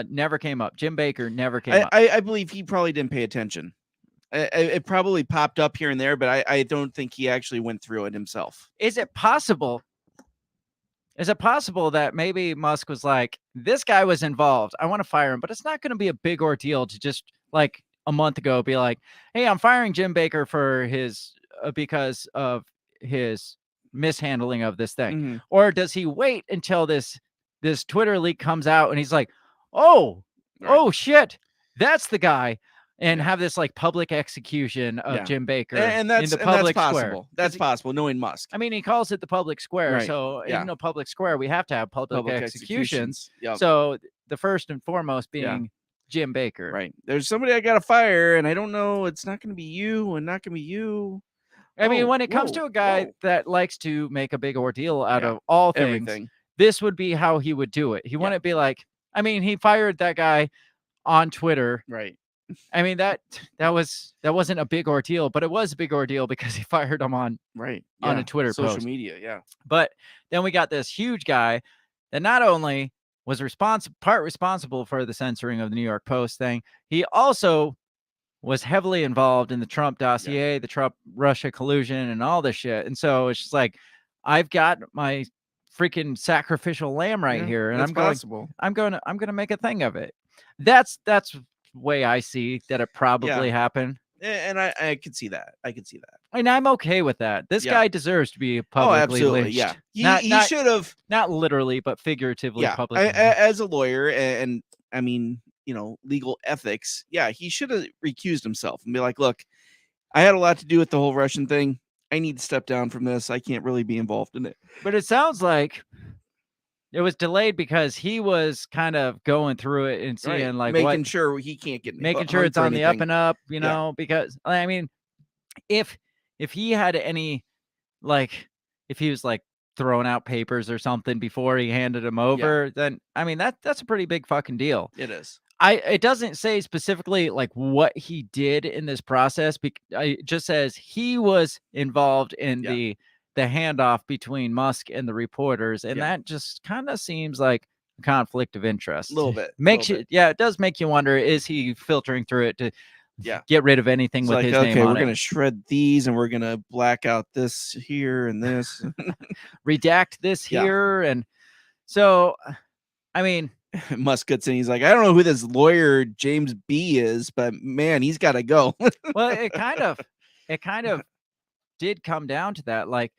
never came up. Jim Baker never came up. I believe he probably didn't pay attention. It probably popped up here and there, but I don't think he actually went through it himself. Is it possible? Is it possible that maybe Musk was like, this guy was involved. I want to fire him, but it's not going to be a big ordeal to just like a month ago be like, hey, I'm firing Jim Baker for his because of his mishandling of this thing. Mhm. Or does he wait until this Twitter leak comes out and he's like, oh shit, that's the guy, and have this like public execution of Yeah. Jim Baker And that's in the public that's square. possible. That's possible, knowing Musk. I mean, he calls it the public square. Right. So Yeah. in a public square, we have to have public executions. Yep. So the first and foremost being Yeah. Jim Baker. Right. There's somebody I gotta fire, and I don't know. It's not gonna be you, and not gonna be you. I mean, Oh, when it comes whoa, to a guy whoa. that likes to make a big ordeal out Yeah. of all things, Everything. this would be how he would do it. He wouldn't be like, I mean, he fired that guy on Twitter. Right. I mean, that wasn't a big ordeal, but it was a big ordeal because he fired him on Right. on Yeah. a Twitter social post. media. Yeah. But then we got this huge guy that not only was part responsible for the censoring of the New York Post thing, he also was heavily involved in the Trump dossier, the Trump Russia collusion, and all this shit. And so it's just like, I've got my freaking sacrificial lamb right Yeah, here, and that's I'm going possible. I'm gonna make a thing of it. That's the way I see that it probably happened. And I could see that. I could see that. And I'm okay with that. This Yeah. guy deserves to be Oh, publicly absolutely. lynched. Yeah. He Not should have. not literally, but figuratively Yeah. publicly. As a lawyer, and I mean, legal ethics. Yeah, he should have recused himself and be like, look, I had a lot to do with the whole Russian thing. I need to step down from this. I can't really be involved in it. But it sounds like it was delayed because he was kind of going through it and seeing like making sure he can't get making sure hung it's for on the up anything. and up, Yeah. because I mean, if he had any, like, if he was like throwing out papers or something before he handed him over, then I mean that's a pretty big fucking deal. It is. It doesn't say specifically like what he did in this process. It just says he was involved in the handoff between Musk and the reporters, and that just kind of seems like a conflict of interest. A little bit. Makes you, it does make you wonder: is he filtering through it to get rid of anything It's with like, his okay, name on we're gonna it? shred these, and we're gonna black out this here and this. Redact this Yeah. here, and so, I mean. Musk gets in. He's like, I don't know who this lawyer James B is, but man, he's got to go. Well, it kind of did come down to that. Like,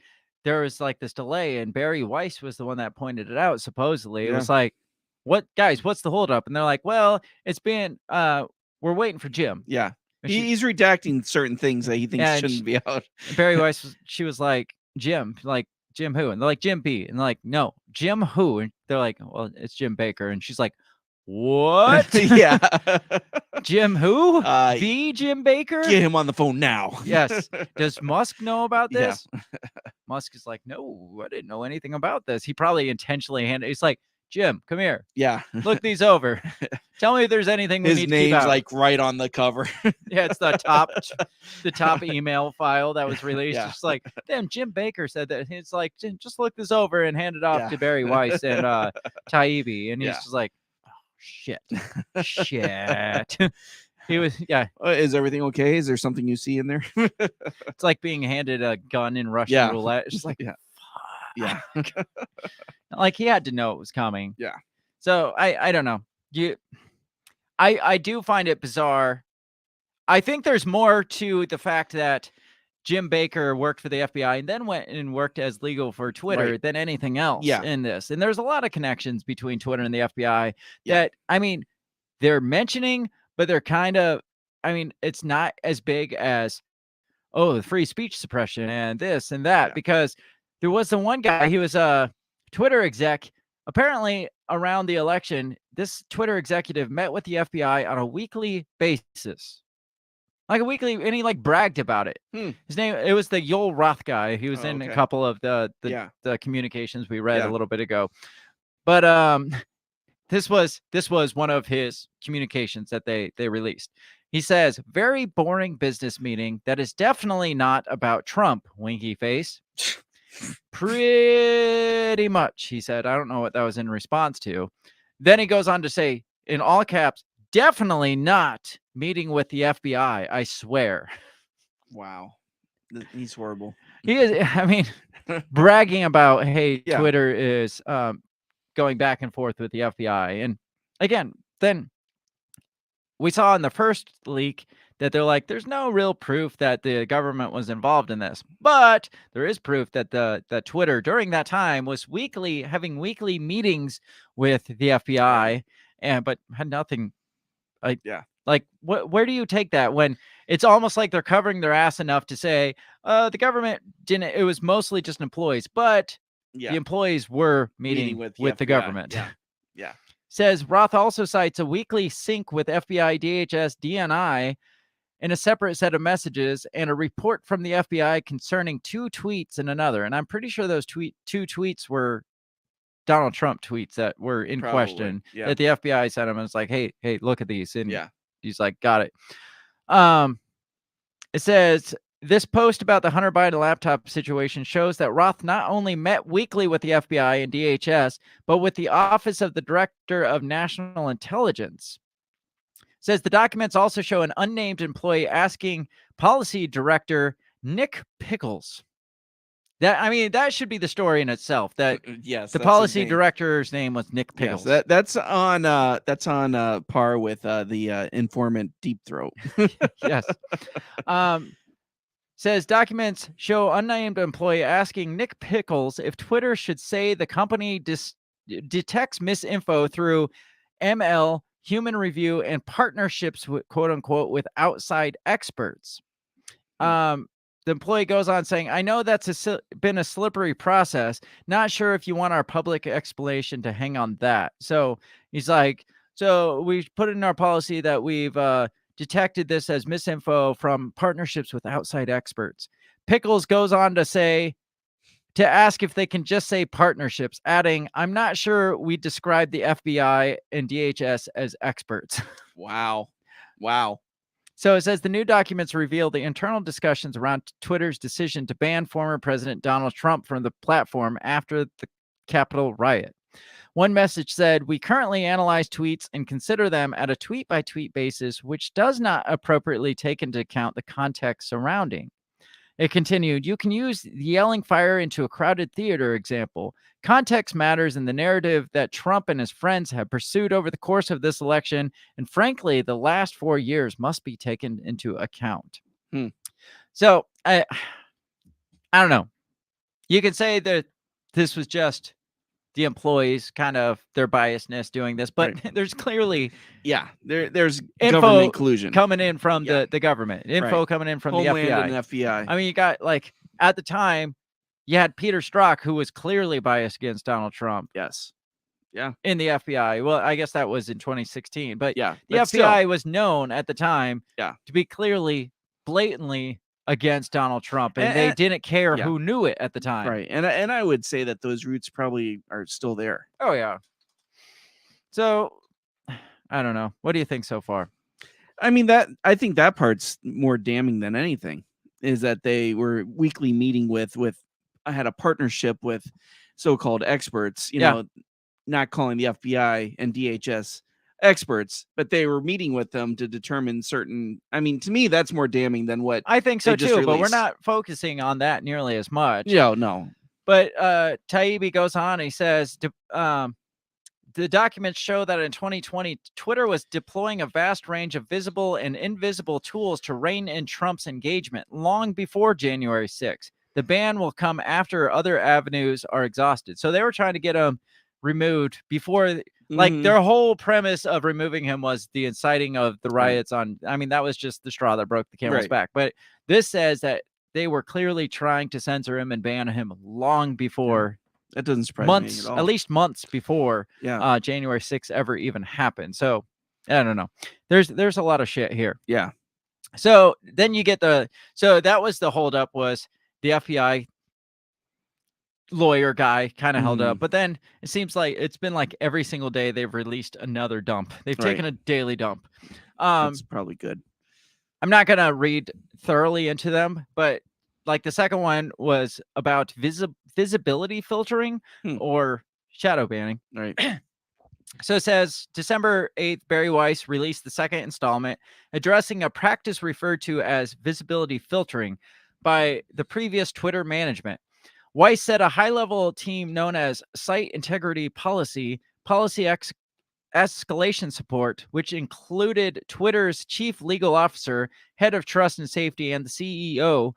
there was like this delay, and Barry Weiss was the one that pointed it out. Supposedly, it Yeah. was like, "What guys? What's the holdup?" And they're like, "Well, it's been we're waiting for Jim." Yeah, And she- he's redacting certain things that he thinks Yeah, and shouldn't be out. and Barry Weiss, she was like, "Jim, like Jim who?" And they're like, "Jim B." And they're like, "No, Jim who?" And they're like, "Well, it's Jim Baker." And she's like, "What? Yeah, Jim who? Uh, The Jim Baker?" get him on the phone now. Yes. Does Musk know about Yeah. this? Musk is like, no, I didn't know anything about this. He probably intentionally handed. He's like, Jim, come here, Yeah, look these over. Tell me if there's anything we his need to keep name's out. like right on the cover. Yeah, it's the top email file that was released. Yeah. It's like, then Jim Baker said that. It's like, just look this over and hand it off Yeah. to Barry Weiss and Taibbi, and he's Yeah. just like, oh shit, shit. He was, Is everything okay? Is there something you see in there? it's like being handed a gun in Russian Yeah. roulette. It's just like, Yeah. Yeah. like he had to know it was coming. Yeah. So I don't know. I do find it bizarre. I think there's more to the fact that Jim Baker worked for the FBI and then went and worked as legal for Twitter Right. than anything else Yeah. in this. And there's a lot of connections between Twitter and the FBI Yeah. that, I mean, they're mentioning, but they're kind of, I mean, it's not as big as, oh, the free speech suppression and this and that, Yeah. because there was the one guy, he was a Twitter exec. Apparently, around the election, this Twitter executive met with the FBI on a weekly basis. Like a weekly, and he like bragged about it. Hmm. His name, it was the Yoel Roth guy. He was Oh, in a okay. couple of the Yeah. communications we read Yeah. a little bit ago. But this was one of his communications that they released. He says, very boring business meeting that is definitely not about Trump, winky face. Pretty much, he said. I don't know what that was in response to. Then he goes on to say, in all caps, definitely not meeting with the FBI, I swear. Wow. He's horrible. He is, I mean, bragging about, hey, Yeah. Twitter is going back and forth with the FBI. And again, then we saw in the first leak that they're like, there's no real proof that the government was involved in this, but there is proof that that Twitter during that time was having weekly meetings with the FBI, but had nothing. Like where do you take that when it's almost like they're covering their ass enough to say the government didn't? It was mostly just employees, but the employees were meeting with the FBI. government. Yeah. Says Roth also cites a weekly sync with FBI, DHS, DNI in a separate set of messages and a report from the FBI concerning 2 tweets in another. And I'm pretty sure those 2 tweets were Donald Trump tweets that were in question that the FBI sent him. And it's like, hey, look at these. And he's like, got it. It says, this post about the Hunter Biden laptop situation shows that Roth not only met weekly with the FBI and DHS, but with the Office of the Director of National Intelligence. Says the documents also show an unnamed employee asking policy director Nick Pickles. That should be the story in itself. That the policy director's name was Nick Pickles. Yes, that's on par with the informant Deep Throat. Yes. Says documents show unnamed employee asking Nick Pickles if Twitter should say the company detects misinfo through ML, human review, and partnerships with quote unquote with outside experts. The employee goes on saying, I know that's been a slippery process. Not sure if you want our public explanation to hang on that. So he's like, so we put in our policy that we've detected this as misinfo from partnerships with outside experts. Pickles goes on to ask if they can just say partnerships, adding, I'm not sure we describe the FBI and DHS as experts. Wow. So it says the new documents reveal the internal discussions around Twitter's decision to ban former President Donald Trump from the platform after the Capitol riot. One message said, we currently analyze tweets and consider them at a tweet-by-tweet basis, which does not appropriately take into account the context surrounding. It continued, you can use the yelling fire into a crowded theater example. Context matters in the narrative that Trump and his friends have pursued over the course of this election, and frankly, the last 4 years must be taken into account. So, I don't know. You could say that this was just the employees, kind of their biasness doing this, but there's clearly there's info government collusion coming in from the government, coming in from Homeland the FBI. and FBI. I mean, you got like at the time you had Peter Strzok, who was clearly biased against Donald Trump. Yes. In the FBI. Well, I guess that was in 2016, but the but FBI still. was known at the time to be clearly, blatantly against Donald Trump, and they didn't care who knew it at the time. Right. And I would say that those roots probably are still there. Oh, yeah. So, I don't know. What do you think so far? I mean, I think that part's more damning than anything, is that they were weekly meeting with I had a partnership with so-called experts, you know, not calling the FBI and DHS experts, but they were meeting with them to determine certain. I mean, to me, that's more damning than what I think so they just too, but we're released. not focusing on that nearly as much. No. But Taibbi goes on, he says, the documents show that in 2020, Twitter was deploying a vast range of visible and invisible tools to rein in Trump's engagement long before January 6th. The ban will come after other avenues are exhausted. So they were trying to get him removed before, like their whole premise of removing him was the inciting of the riots on, I mean, that was just the straw that broke the camel's back. But this says that they were clearly trying to censor him and ban him long before. That doesn't surprise months, me at all. At least months before January 6th ever even happened. So I don't know. There's a lot of shit here. Yeah. So then you get so that was the holdup, was the FBI lawyer guy kind of held up. But then it seems like it's been like every single day they've released another dump. They've taken a daily dump. That's probably good. I'm not gonna read thoroughly into them, but like the second one was about visibility filtering or shadow banning. Right. So it says December 8th, Barry Weiss released the second installment addressing a practice referred to as visibility filtering by the previous Twitter management. Weiss said a high-level team known as Site Integrity Policy Escalation Support, which included Twitter's chief legal officer, head of trust and safety, and the CEO.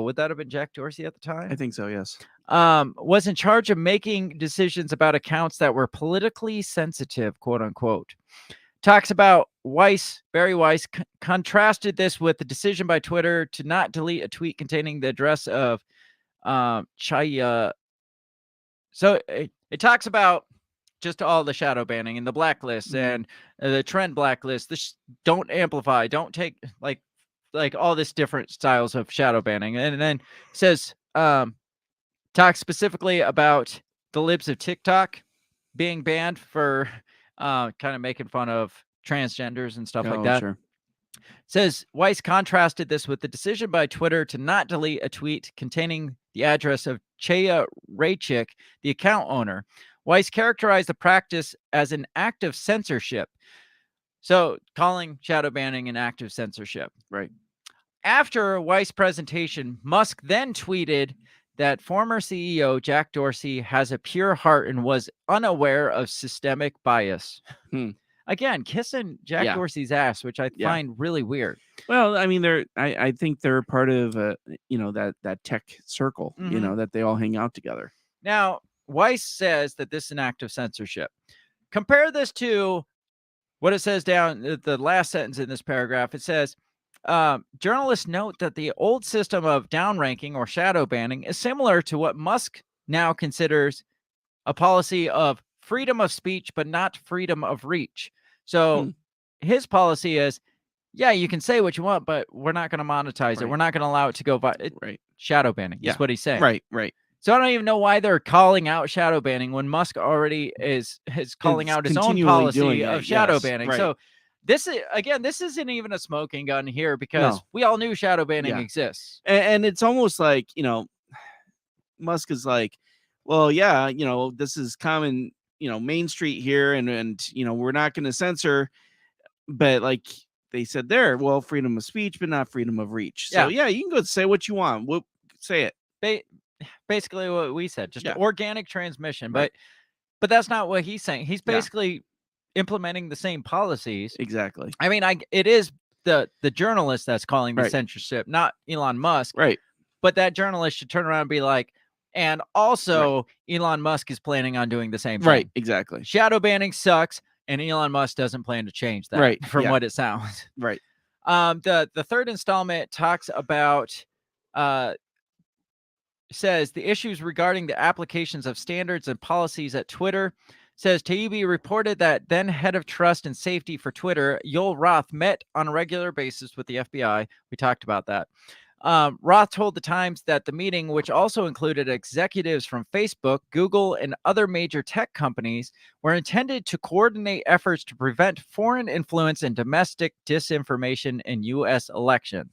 Would that have been Jack Dorsey at the time? I think so, yes. Was in charge of making decisions about accounts that were politically sensitive, quote unquote. Talks about Barry Weiss contrasted this with the decision by Twitter to not delete a tweet containing the address of Chaya. So it talks about just all the shadow banning and the blacklist and the trend blacklist. Don't amplify, don't take like all this different styles of shadow banning. And then says, talks specifically about the libs of TikTok being banned for kind of making fun of transgenders and stuff like that. Sure. Says Weiss contrasted this with the decision by Twitter to not delete a tweet containing the address of Chaya Raychik, the account owner. Weiss characterized the practice as an act of censorship. So calling shadow banning an act of censorship. Right. After Weiss' presentation, Musk then tweeted that former CEO Jack Dorsey has a pure heart and was unaware of systemic bias. Again, kissing Jack Dorsey's ass, which I find really weird. Well, I mean, I think they're part of that tech circle, that they all hang out together. Now, Weiss says that this is an act of censorship. Compare this to what it says down the last sentence in this paragraph. It says, journalists note that the old system of downranking or shadow banning is similar to what Musk now considers a policy of freedom of speech, but not freedom of reach. So his policy is, yeah, you can say what you want, but we're not going to monetize it. We're not going to allow it to go shadow banning is what he's saying. Right. So I don't even know why they're calling out shadow banning when Musk already is calling out his own policy of shadow banning. Right. So this isn't even a smoking gun here because we all knew shadow banning exists. And it's almost like, Musk is like, well, yeah, this is common, Main Street here. And we're not going to censor, but like they said there, well, freedom of speech, but not freedom of reach. So yeah, you can go say what you want. We'll say it. Basically what we said, just organic transmission. But that's not what he's saying. He's basically implementing the same policies. Exactly. I mean, it is the journalist that's calling the censorship, not Elon Musk. Right. But that journalist should turn around and be like, and also Elon Musk is planning on doing the same thing. Right. Exactly. Shadow banning sucks, and Elon Musk doesn't plan to change that. Right. From what it sounds. Right. The third installment talks about says the issues regarding the applications of standards and policies at Twitter. Says Taibbi reported that then head of trust and safety for Twitter, Yoel Roth, met on a regular basis with the FBI. We talked about that. Roth told the Times that the meeting, which also included executives from Facebook, Google, and other major tech companies, were intended to coordinate efforts to prevent foreign influence and domestic disinformation in U.S. elections.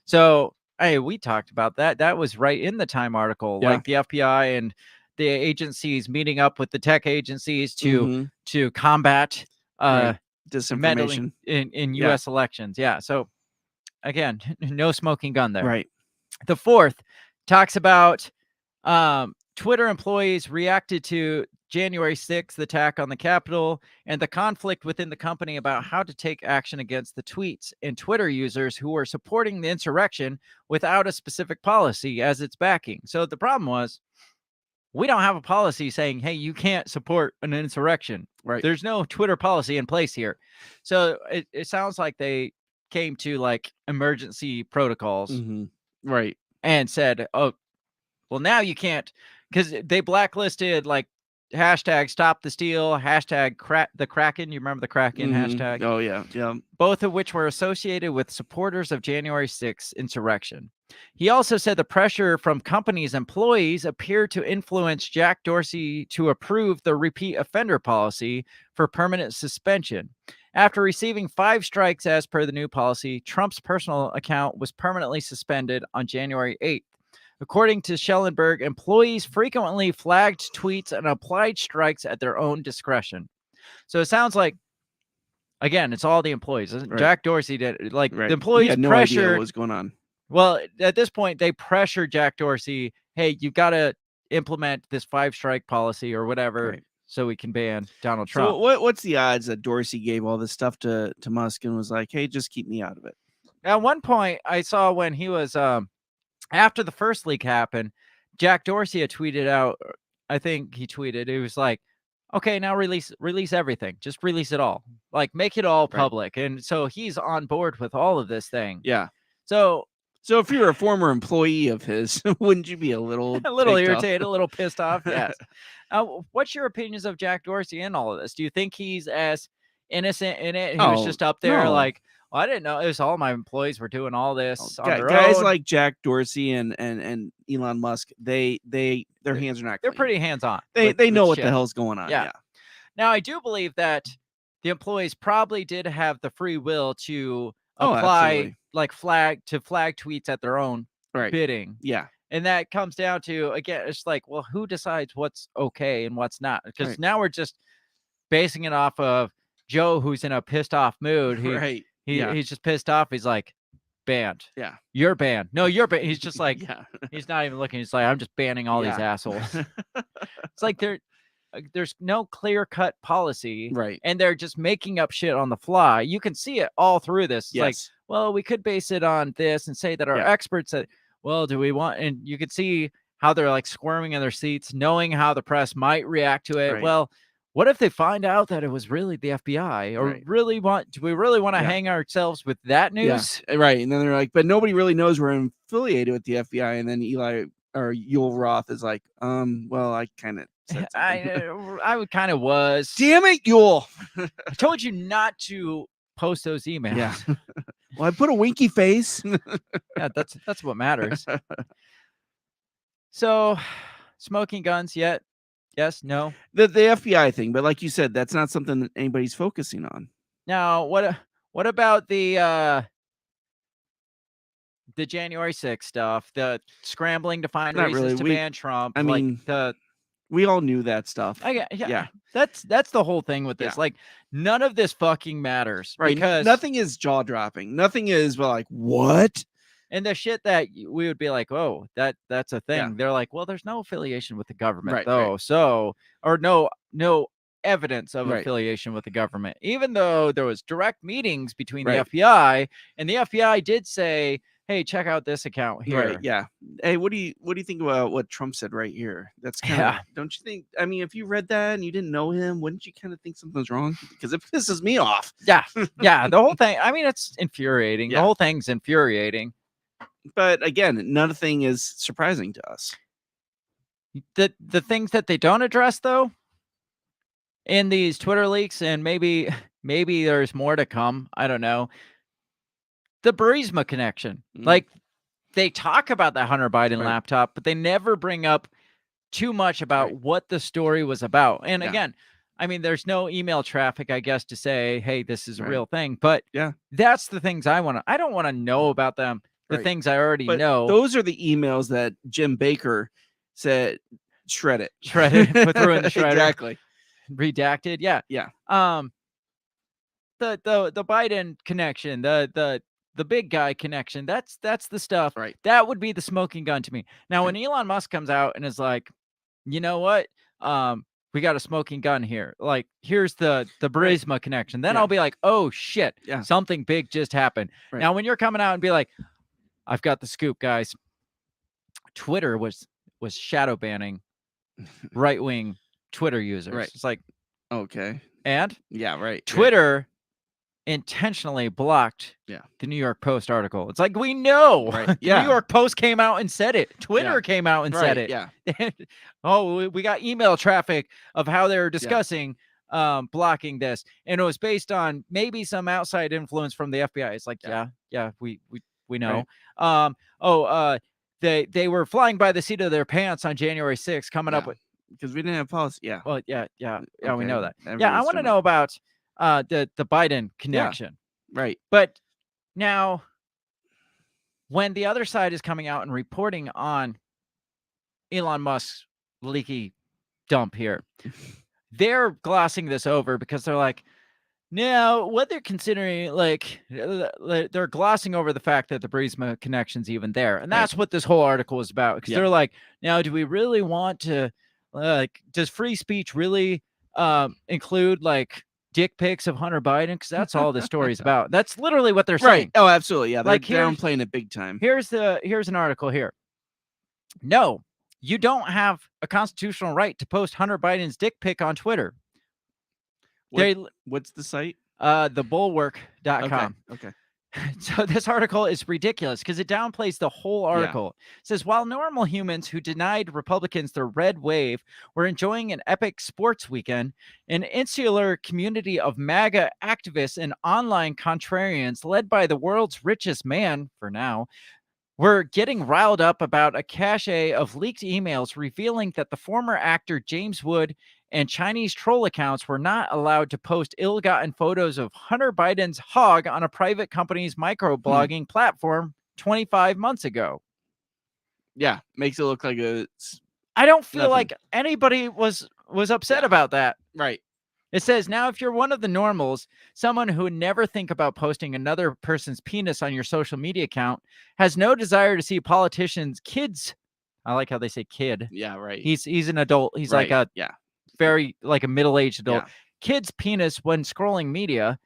So, hey, we talked about that. That was right in the Time article, like the FBI and the agencies meeting up with the tech agencies to combat disinformation in U.S. elections. Yeah. So again, no smoking gun there. Right. The fourth talks about Twitter employees reacted to January 6th attack on the Capitol and the conflict within the company about how to take action against the tweets and Twitter users who were supporting the insurrection without a specific policy as its backing. So the problem was, we don't have a policy saying, hey, you can't support an insurrection. Right. There's no Twitter policy in place here. So it sounds like they came to like emergency protocols. Right. And said, oh, well, now you can't, because they blacklisted like hashtag stop the steal, hashtag the Kraken. You remember the Kraken hashtag? Oh yeah, yeah. Both of which were associated with supporters of January 6th insurrection. He also said the pressure from companies' employees appeared to influence Jack Dorsey to approve the repeat offender policy for permanent suspension. After receiving 5 strikes as per the new policy, Trump's personal account was permanently suspended on January 8th. According to Schellenberg, employees frequently flagged tweets and applied strikes at their own discretion. So it sounds like, again, it's all the employees. Right. Jack Dorsey did, like, Right. the employees He had no idea pressured. what was going on. Well, at this point, they pressured Jack Dorsey, hey, you've got to implement this 5-strike policy or whatever Right. so we can ban Donald Trump. So what's the odds that Dorsey gave all this stuff to Musk and was like, hey, just keep me out of it? At one point, I saw when he was after the first leak happened, Jack Dorsey had tweeted out. I think he tweeted. It was like, "Okay, now release everything. Just release it all. Like make it all public." And so he's on board with all of this thing. Yeah. So if you're a former employee of his, wouldn't you be a little a little ticked off? irritated, a little pissed off? Yes. What's your opinions of Jack Dorsey in all of this? Do you think he's as innocent in it? He was just up there no. like, well, I didn't know. It was all my employees were doing all this on their Guys own. like Jack Dorsey and Elon Musk, their hands are not They're clean. pretty hands-on. They know what shit. the hell's going on. Yeah. Yeah. Now, I do believe that the employees probably did have the free will to Oh, apply, absolutely. like flag tweets at their own Right. bidding. Yeah. And that comes down to, again, it's like, well, who decides what's okay and what's not? Because Right. now we're just basing it off of Joe, who's in a pissed off mood. Right. Yeah. He's just pissed off. He's like, banned. Yeah. You're banned. No, you're banned. He's just like, Yeah. he's not even looking. He's like, I'm just banning all these Yeah. assholes. It's like there's no clear-cut policy. Right. And they're just making up shit on the fly. You can see it all through this. It's like, Yes. well, we could base it on this and say that our Yeah. experts said, well, do we want, and you could see how they're like squirming in their seats, knowing how the press might react to it. Right. Well, what if they find out that it was really the FBI? Or Right. do we really want to Yeah. hang ourselves with that news? Yeah. Right. And then they're like, but nobody really knows we're affiliated with the FBI. And then Yul Roth is like, well, I kind of said something. I would kind of was. Damn it, Yul. I told you not to post those emails. Yeah. Well, I put a winky face. Yeah, that's what matters. So, smoking guns yet? Yes, no. The FBI thing, but like you said, that's not something that anybody's focusing on. Now, what about the January 6th stuff, the scrambling to find Not reasons really. to ban Trump? I like mean, the we all knew that stuff. yeah. That's the whole thing with this. Yeah. Like none of this fucking matters, Right. Because Nothing is jaw dropping. Nothing is like, what? and the shit that we would be like, oh, that's a thing. Yeah. They're like, well, there's no affiliation with the government Right, though, right. so or no evidence of Right. affiliation with the government, even though there was direct meetings between Right. the FBI and the FBI did say, hey, check out this account here. Right. Yeah. Hey, what do you think about what Trump said right here? That's kind of, Yeah. don't you think? I mean, if you read that and you didn't know him, wouldn't you kind of think something's wrong? Because it pisses me off. Yeah, the whole thing. I mean, it's infuriating. The Yeah. whole thing's infuriating. But again, nothing is surprising to us. The things that they don't address though in these Twitter leaks, and maybe there's more to come. I don't know. The Burisma connection. Mm. Like they talk about the Hunter Biden Right. laptop, but they never bring up too much about Right. what the story was about. And Yeah. again, I mean, there's no email traffic, I guess, to say, hey, this is a Right. real thing. But Yeah. that's the things I don't want to know about them. The Right. things I already But know. those are the emails that Jim Baker said, shred it. Shredded, put through in the shredder. Exactly. Redacted. Yeah. Yeah. The Biden connection, the big guy connection, that's the stuff. Right. That would be the smoking gun to me. Now, when Elon Musk comes out and is like, you know what? We got a smoking gun here. Like, here's the Burisma connection. Then Yeah. I'll be like, oh shit, Yeah. something big just happened. Right. Now, when you're coming out and be like, I've got the scoop, guys. Twitter was shadow banning right-wing Twitter users. Right. It's like, Okay. and Yeah. Right. Twitter intentionally blocked Yeah. the New York Post article. It's like, we know. Right. The Yeah. New York Post came out and said it. Twitter Yeah. came out and Right. said it. Yeah. Oh, we got email traffic of how they were discussing blocking this. And it was based on maybe some outside influence from the FBI. It's like, yeah, we know. They were flying by the seat of their pants on January 6th, coming up with, because we didn't have policy. Yeah. well, yeah, we know that. Everybody's Yeah, I want to doing know about the Biden connection. Right. But now, when the other side is coming out and reporting on Elon Musk's leaky dump here, they're glossing this over because they're like, no, what they're considering, like, they're glossing over the fact that the Burisma connection's even there. And that's what this whole article is about. Because they're like, now, do we really want to, like, does free speech really include, like, dick pics of Hunter Biden? Because that's all the story's about. That's literally what they're saying. Oh, absolutely. Yeah. They're Like, here's- downplaying it big time. Here's an article here. No, you don't have a constitutional right to post Hunter Biden's dick pic on Twitter. What's the site? Thebulwark.com. Okay. So this article is ridiculous because it downplays the whole article. It says, while normal humans who denied Republicans their red wave were enjoying an epic sports weekend, an insular community of MAGA activists and online contrarians led by the world's richest man, for now, were getting riled up about a cache of leaked emails revealing that the former actor James Wood and Chinese troll accounts were not allowed to post ill-gotten photos of Hunter Biden's hog on a private company's microblogging platform 25 months ago. Yeah, makes it look like I don't feel nothing. like anybody was upset about that. Right. It says, now, if you're one of the normals, someone who would never think about posting another person's penis on your social media account, has no desire to see politicians' kids. I like how they say kid. Yeah, right. He's an adult. He's like a very like a middle-aged adult. Kid's penis when scrolling media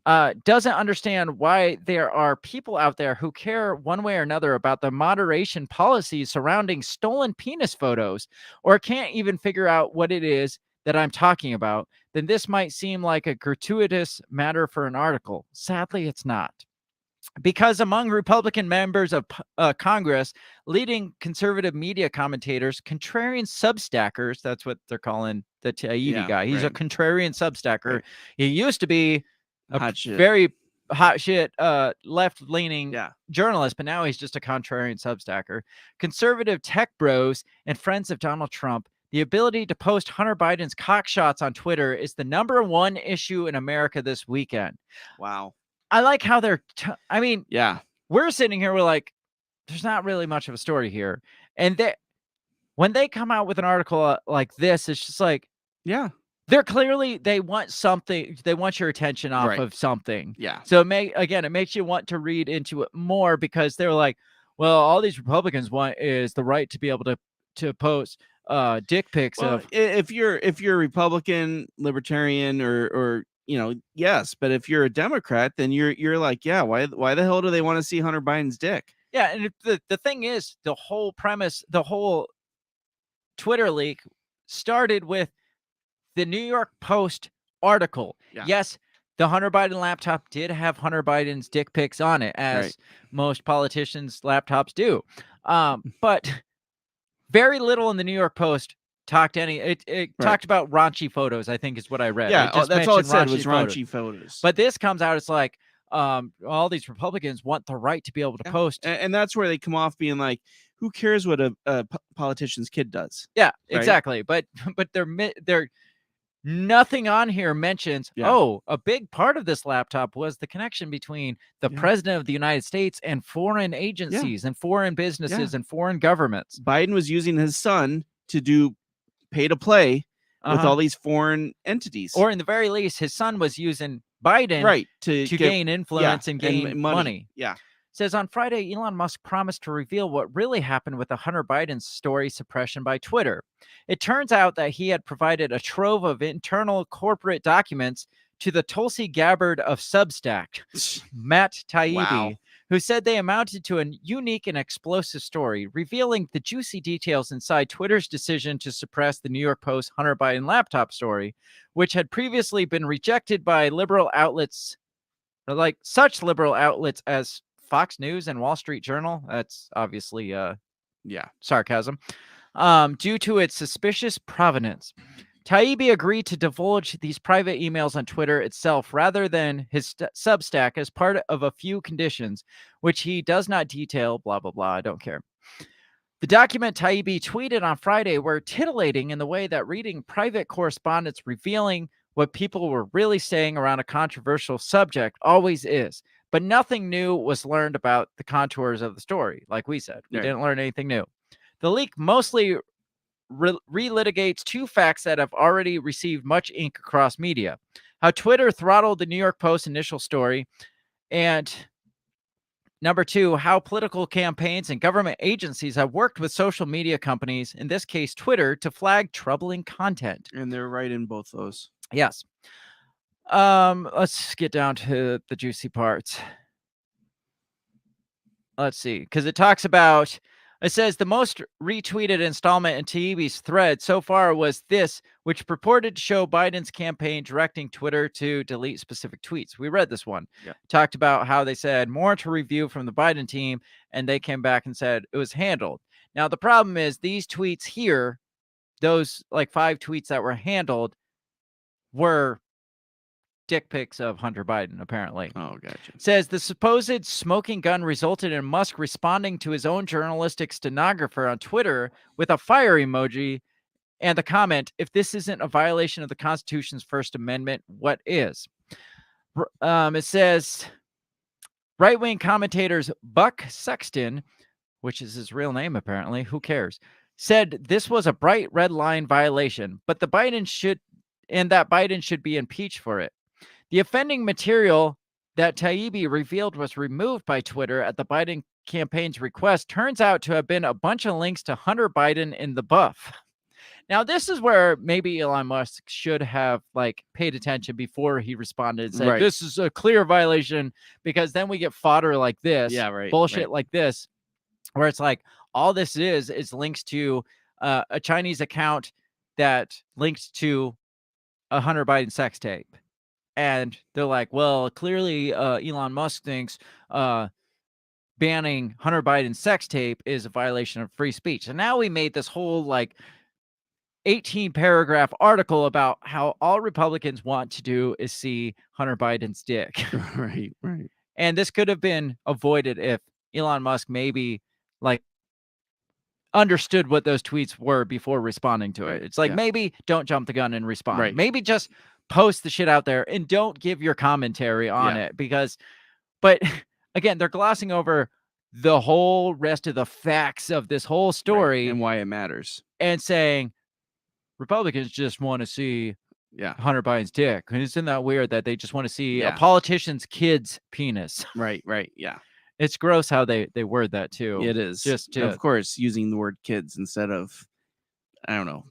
doesn't understand why there are people out there who care one way or another about the moderation policies surrounding stolen penis photos, or can't even figure out what it is that I'm talking about, then this might seem like a gratuitous matter for an article. Sadly, it's not. Because among Republican members of Congress, leading conservative media commentators, contrarian substackers, that's what they're calling the Taibbi guy. He's a contrarian substacker. Right. He used to be a Hot shit. very hot shit, left-leaning journalist, but now he's just a contrarian substacker. Conservative tech bros and friends of Donald Trump, the ability to post Hunter Biden's cock shots on Twitter is the #1 issue in America this weekend. Wow. I like how they're, we're sitting here, we're like, there's not really much of a story here. And when they come out with an article like this, it's just like, they're clearly, they want something, they want your attention off of something. Yeah. So it makes you want to read into it more, because they're like, well, all these Republicans want is the right to be able to post dick pics of. If you're a Republican, libertarian, or yes, but if you're a Democrat, then you're like, why the hell do they want to see Hunter Biden's dick? Yeah, and the thing is, the whole premise, the whole Twitter leak started with the New York Post article. Yes, the Hunter Biden laptop did have Hunter Biden's dick pics on it, as most politicians' laptops do. But very little in the New York Post talked talked about raunchy photos, I think is what I read. Yeah, It just that's all it mentioned said was raunchy photos. But this comes out, it's like, all these Republicans want the right to be able to post. And that's where they come off being like, who cares what a politician's kid does? Yeah, right? exactly. But they're nothing on here mentions, a big part of this laptop was the connection between the president of the United States and foreign agencies and foreign businesses and foreign governments. Biden was using his son to do pay to play with all these foreign entities. Or in the very least, his son was using Biden to gain influence and gain money. Yeah. Says on Friday, Elon Musk promised to reveal what really happened with the Hunter Biden story suppression by Twitter. It turns out that he had provided a trove of internal corporate documents to the Tulsi Gabbard of Substack, Matt Taibbi, who said they amounted to a unique and explosive story, revealing the juicy details inside Twitter's decision to suppress the New York Post Hunter Biden laptop story, which had previously been rejected by liberal outlets like such liberal outlets as Fox News and Wall Street Journal. That's obviously Yeah. sarcasm. Due to its suspicious provenance. Taibbi agreed to divulge these private emails on Twitter itself rather than his Substack as part of a few conditions, which he does not detail, blah, blah, blah. I don't care. The document Taibbi tweeted on Friday were titillating in the way that reading private correspondence revealing what people were really saying around a controversial subject always is. But nothing new was learned about the contours of the story. Like we said, we didn't learn anything new. The leak mostly relitigates two facts that have already received much ink across media. How Twitter throttled the New York Post initial story, and number two, how political campaigns and government agencies have worked with social media companies, in this case Twitter, to flag troubling content. And they're right in both those. Yes. Let's get down to the juicy parts. Let's see, because it talks about, it says the most retweeted installment in Taibbi's thread so far was this, which purported to show Biden's campaign directing Twitter to delete specific tweets. We read this one. Yeah. Talked about how they said more to review from the Biden team, and they came back and said it was handled. Now, the problem is these tweets here, those like 5 tweets that were handled, were dick pics of Hunter Biden, apparently. Oh, gotcha. Says the supposed smoking gun resulted in Musk responding to his own journalistic stenographer on Twitter with a fire emoji and the comment, if this isn't a violation of the Constitution's First Amendment, what is? It says right-wing commentators Buck Sexton, which is his real name apparently, who cares, said this was a bright red line violation, but that Biden should be impeached for it. The offending material that Taibbi revealed was removed by Twitter at the Biden campaign's request turns out to have been a bunch of links to Hunter Biden in the buff. Now, this is where maybe Elon Musk should have paid attention before he responded and said, this is a clear violation, because then we get fodder like this, bullshit like this, where it's like, all this is links to a Chinese account that links to a Hunter Biden sex tape. And they're like, well, clearly Elon Musk thinks banning Hunter Biden's sex tape is a violation of free speech. And now we made this whole 18-paragraph article about how all Republicans want to do is see Hunter Biden's dick. Right. And this could have been avoided if Elon Musk maybe understood what those tweets were before responding to it. It's maybe don't jump the gun and respond. Right. Maybe just post the shit out there and don't give your commentary on it, but again, they're glossing over the whole rest of the facts of this whole story and why it matters, and saying Republicans just want to see Hunter Biden's dick. And isn't that weird that they just want to see a politician's kid's penis? Right. Yeah. It's gross how they word that too. It is. Just of course, using the word kids instead of, I don't know,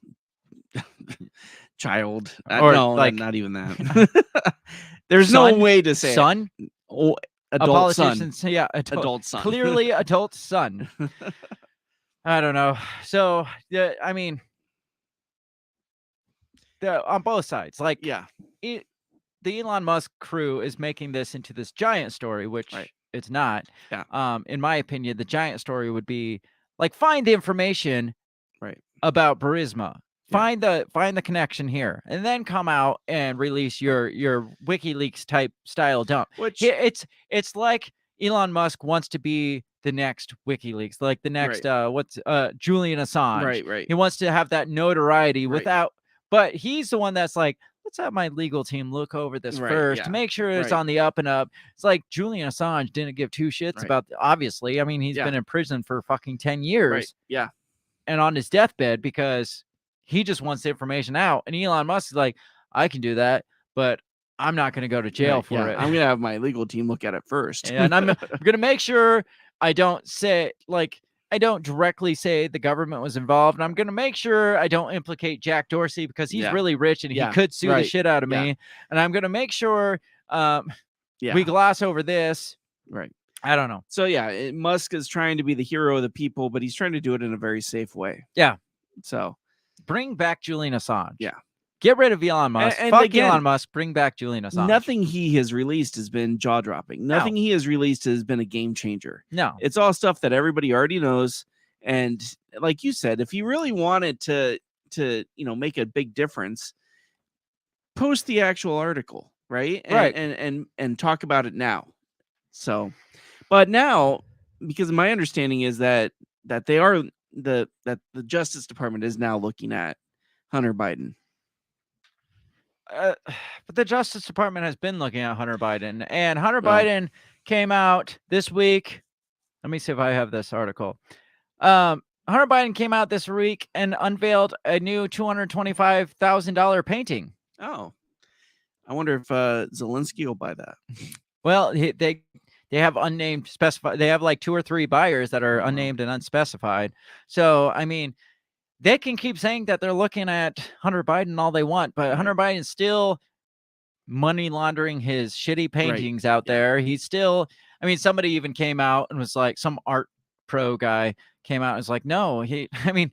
child, or no, not even that. There's son, no way to say son. Adult son. Yeah, adult son. Clearly, adult son. I don't know. So, I mean, on both sides, the Elon Musk crew is making this into this giant story, which it's not. Yeah. In my opinion, the giant story would be find the information about Burisma. Find the connection here, and then come out and release your WikiLeaks type style dump. Which it's like Elon Musk wants to be the next WikiLeaks, like the next Julian Assange. Right. He wants to have that notoriety without, but he's the one that's like, let's have my legal team look over this first to make sure it's on the up and up. It's like Julian Assange didn't give two shits about, obviously. I mean, he's been in prison for fucking 10 years. Right. Yeah. And on his deathbed because he just wants the information out. And Elon Musk is like, I can do that, but I'm not going to go to jail for it. I'm going to have my legal team look at it first. And I'm going to make sure I don't say, I don't directly say the government was involved. And I'm going to make sure I don't implicate Jack Dorsey because he's really rich and he could sue the shit out of me. And I'm going to make sure we gloss over this. Right. I don't know. So, Musk is trying to be the hero of the people, but he's trying to do it in a very safe way. Yeah. So, bring back Julian Assange. Yeah. Get rid of Elon Musk. and Fuck again, Elon Musk. Bring back Julian Assange. Nothing he has released has been jaw dropping. Nothing he has released has been a game changer. No. It's all stuff that everybody already knows. And like you said, if you really wanted to make a big difference, post the actual article, right? Right. And talk about it now. So, but now, because my understanding is that they are that the Justice Department is now looking at Hunter Biden. But the Justice Department has been looking at Hunter Biden, and Hunter Biden came out this week. Let me see if I have this article. Hunter Biden came out this week and unveiled a new $225,000 painting. Oh, I wonder if Zelensky will buy that. Well, they have unnamed specified. They have like 2 or 3 buyers that are unnamed and unspecified. So, I mean, they can keep saying that they're looking at Hunter Biden all they want, but Hunter Biden's still money laundering his shitty paintings out there. He's still, I mean, somebody even came out and was like, some art pro guy came out and was like, no, I mean,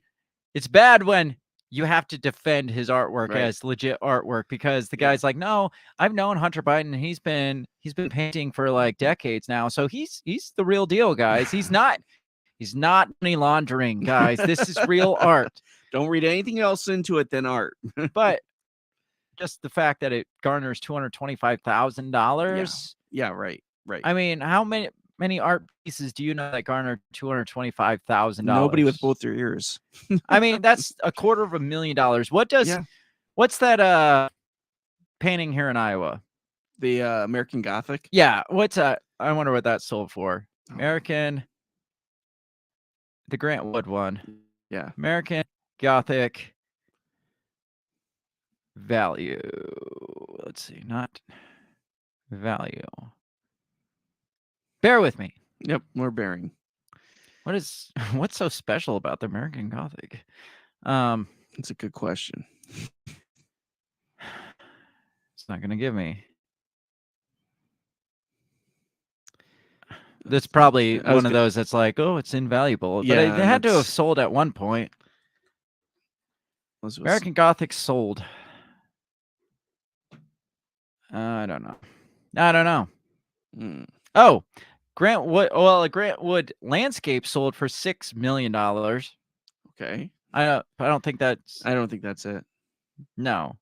it's bad when you have to defend his artwork as legit artwork, because the guy's like, no, I've known Hunter Biden. He's been painting for like decades now. So he's the real deal, guys. He's not money laundering, guys. This is real art. Don't read anything else into it than art. But just the fact that it garners $225,000. Yeah, right. I mean, how many art pieces do you know that garner $225,000? Nobody with both their ears. I mean, that's $250,000. What's that painting here in Iowa? The American Gothic? Yeah. What's that? I wonder what that sold for. The Grant Wood one. Yeah. American Gothic value. Let's see. Not value. Bear with me. Yep, we're bearing. What's so special about the American Gothic? It's a good question. It's not going to give me. That's probably one of those that's like, oh, it's invaluable. But they had to have sold at one point. American Gothic sold. I don't know. Oh, Grant Wood. Well, a Grant Wood landscape sold for $6 million. Okay. I don't think that's it. No.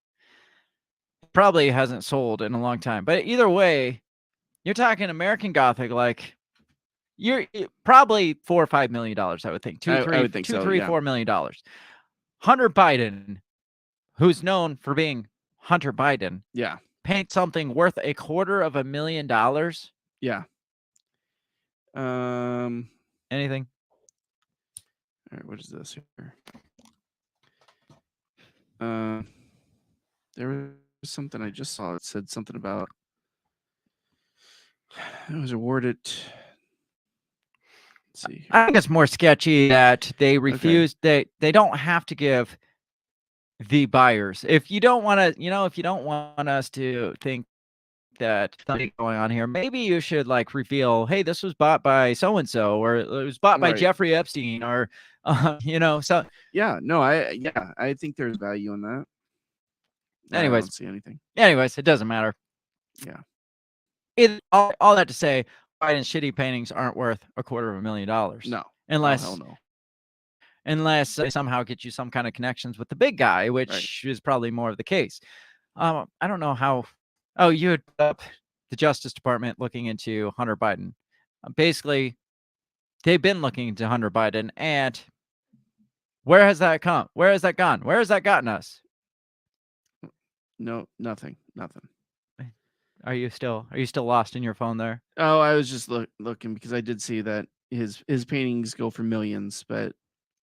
Probably hasn't sold in a long time. But either way, you're talking American Gothic, like you're probably $4 or $5 million, I would think. I would think so, yeah. $4 million. Hunter Biden, who's known for being Hunter Biden, paint something worth $250,000. Yeah. Anything? All right, what is this here? There was something I just saw that said something about it was awarded. Let's see here. I think it's more sketchy that they refused. They don't have to give the buyers. If you don't want to, if you don't want us to think that something going on here, maybe you should like reveal, hey, this was bought by so and so, or it was bought by Jeffrey Epstein, or so I think there's value in that. Anyways, I don't see anything. Anyways, it doesn't matter. Yeah. All that to say, Biden's shitty paintings aren't worth $250,000. No. Unless hell no. Unless they somehow get you some kind of connections with the big guy, which is probably more of the case. I don't know how. Oh, you had up the Justice Department looking into Hunter Biden. Basically, they've been looking into Hunter Biden, and where has that come? Where has that gone? Where has that gotten us? No, nothing. Are you still lost in your phone there? Oh, I was just looking because I did see that his paintings go for millions, but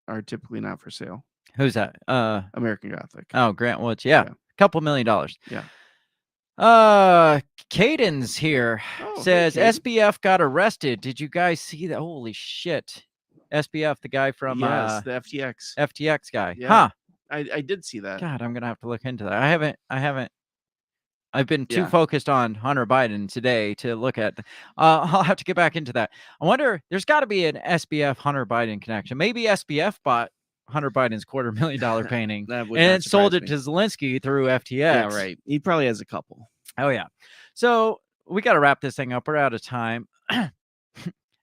are typically not for sale. Who's that? American Gothic. Oh, Grant Woods. Yeah. A couple $1 million. Yeah. Caden's here. Says SBF got arrested. Did you guys see that? Holy shit. SBF, the guy from the FTX. FTX guy. Yeah. Huh. I did see that. God, I'm gonna have to look into that. I haven't. I've been too focused on Hunter Biden today to look at. I'll have to get back into that. I wonder. There's got to be an SBF Hunter Biden connection. Maybe SBF bought Hunter Biden's $250,000 painting That would and not then sold surprise it me. to Zelensky through FTX. Yeah, right. He probably has a couple. Oh yeah. So we got to wrap this thing up. We're out of time.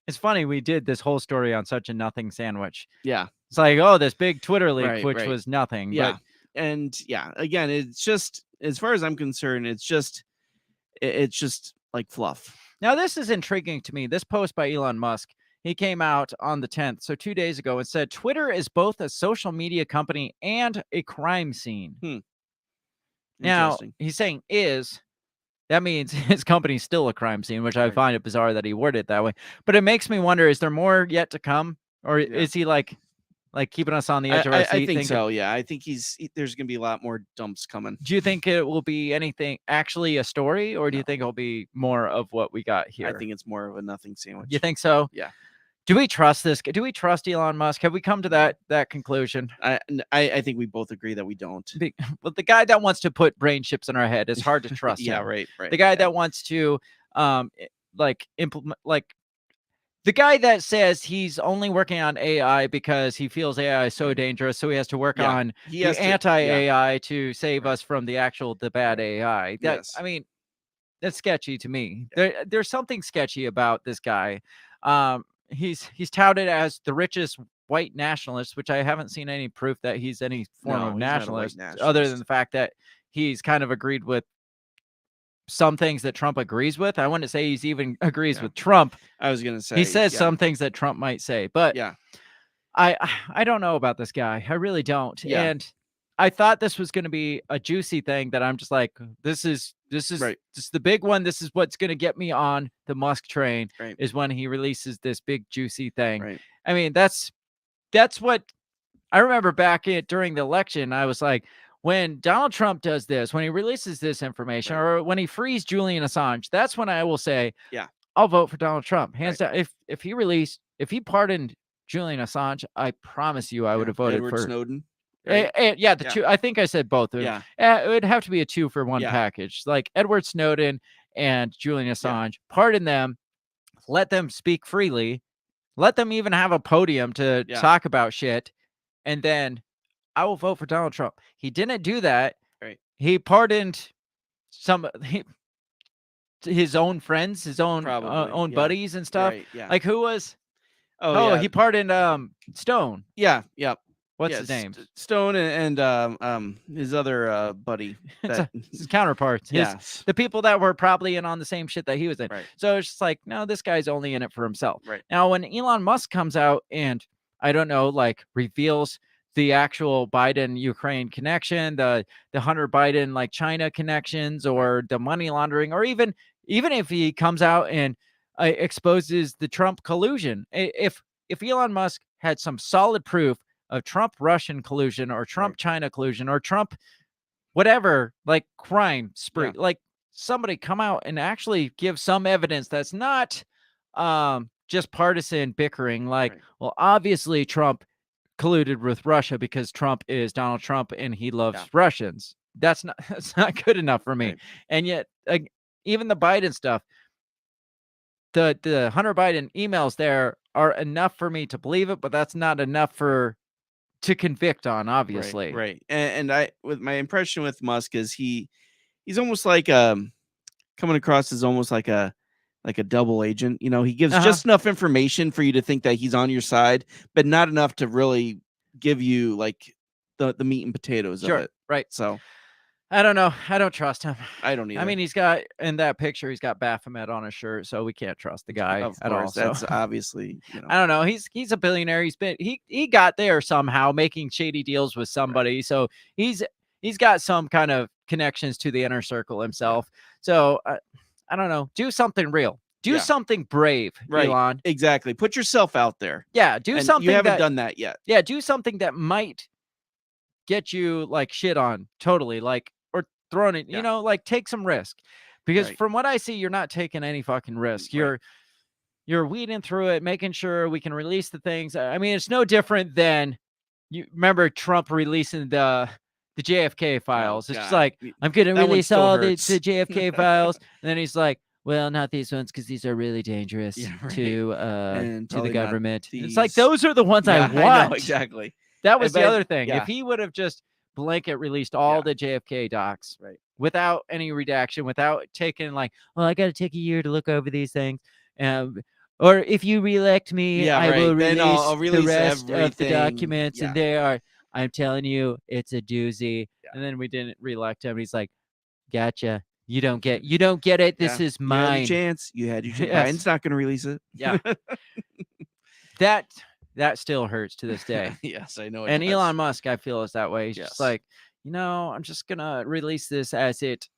It's funny we did this whole story on such a nothing sandwich. Yeah. It's like, oh, this big Twitter leak, Right, which right. was nothing. Yeah. But And yeah, again, it's just, as far as I'm concerned, it's just like fluff. now this is intriguing to me. This post by Elon Musk, he came out on the 10th, so 2 days ago, and said Twitter is both a social media company and a crime scene. Now Interesting. he's saying that means his company's still a crime scene, which I Right. find it bizarre that he worded it that way. But it makes me wonder: is there more yet to come, or is he like keeping us on the edge of our seat? I think thinking- so. Yeah, I think there's gonna be a lot more dumps coming. Do you think it will be anything actually a story, or do you think it'll be more of what we got here? I think it's more of a nothing sandwich. You think so? Yeah. Do we trust this? Do we trust Elon Musk? Have we come to that conclusion? I think we both agree that we don't. Well, the guy that wants to put brain chips in our head is hard to trust. Yeah, him. right. The guy that wants to implement the guy that says he's only working on AI because he feels AI is so dangerous, so he has to work Yeah, on he has the to- anti-AI to save us from the bad AI. That, Yes. I mean, that's sketchy to me. There's something sketchy about this guy. He's touted as the richest white nationalist, which I haven't seen any proof that he's any form No, of he's not a white nationalist, other nationalist. than the fact that he's kind of agreed with some things that Trump agrees with. I wouldn't say he's even agrees with Trump. I was gonna say He says yeah. some things that Trump might say, but Yeah. I don't know about this guy. I really don't. Yeah. And I thought this was going to be a juicy thing that I'm just like, this is Right. this is the big one. This is what's going to get me on the Musk train. Right. Is when he releases this big juicy thing. Right. I mean, that's what I remember back during the election. I was like, when Donald Trump does this, when he releases this information, or when he frees Julian Assange, that's when I will say, Yeah. I'll vote for Donald Trump, hands down. If he pardoned Julian Assange, I promise you, I would have voted Edward for Snowden. Yeah, two. I think I said both. Yeah. It would have to be a 2-for-1 Yeah. package, like Edward Snowden and Julian Assange. Pardon them, let them speak freely, let them even have a podium to talk about shit, and then I will vote for Donald Trump. He didn't do that. Right. He pardoned his own friends, his own Probably, yeah. buddies and stuff. Right, yeah. Like who was? Oh, yeah. He pardoned Stone. Yeah. What's Yeah, his name? Stone and his other buddy. His counterparts. Yes. The people that were probably in on the same shit that he was in. Right. So it's just like, no, this guy's only in it for himself. Right. Now, when Elon Musk comes out and I don't know, like reveals the actual Biden-Ukraine connection, the Hunter Biden like China connections, or the money laundering, or even if he comes out and exposes the Trump collusion, if Elon Musk had some solid proof of Trump Russian collusion or Trump China collusion or Trump whatever, like crime spree, like somebody come out and actually give some evidence that's not just partisan bickering, like, well, obviously Trump colluded with Russia because Trump is Donald Trump and he loves Russians. That's not good enough for me. Right. And yet even the Biden stuff, the Hunter Biden emails there are enough for me to believe it, but that's not enough to convict on, obviously. Right. And I, with my impression with Musk is he's almost like coming across as almost like a double agent. You know, he gives just enough information for you to think that he's on your side, but not enough to really give you like the meat and potatoes of it. Right. So I don't know. I don't trust him. I don't either. I mean, he's got in that picture, he's got Baphomet on his shirt, so we can't trust the guy of at course, all. that's So. obviously, I don't know. He's a billionaire. He got there somehow, making shady deals with somebody. So he's got some kind of connections to the inner circle himself. So I don't know. Do something real. Do something brave, Elon. Exactly. Put yourself out there. Yeah, do And something. You haven't done that yet. Yeah, do something that might get you like shit on totally, like, or thrown it. You know, like take some risk, because from what I see, you're not taking any fucking risk. You're weeding through it, making sure we can release the things. I mean, it's no different than you remember Trump releasing the JFK files. It's just God. like, I'm going to That one release still all the hurts. JFK files. And then he's like, well, not these ones because these are really dangerous Yeah, right. to And the probably not government. It's these. like, those are the ones I Yeah, want. know, exactly. That was the but- other thing. yeah. If he would have just blanket released all Yeah. the JFK docs, Right. without any redaction, without taking like, well, I got to take a year to look over these things, or if you reelect me, Yeah, I right. will Then release, I'll release the rest of the everything. documents, Yeah. and they are. I'm telling you, it's a doozy. Yeah. And then we didn't reelect him. He's like, gotcha. You don't get it. This Yeah. is You had mine. your chance. You had your chance. Yes. Biden's not going to release it. Yeah. that still hurts to this day. Yes, I know. It And does. Elon Musk, I feel, is that way. He's just Yes. like, I'm just gonna release this as it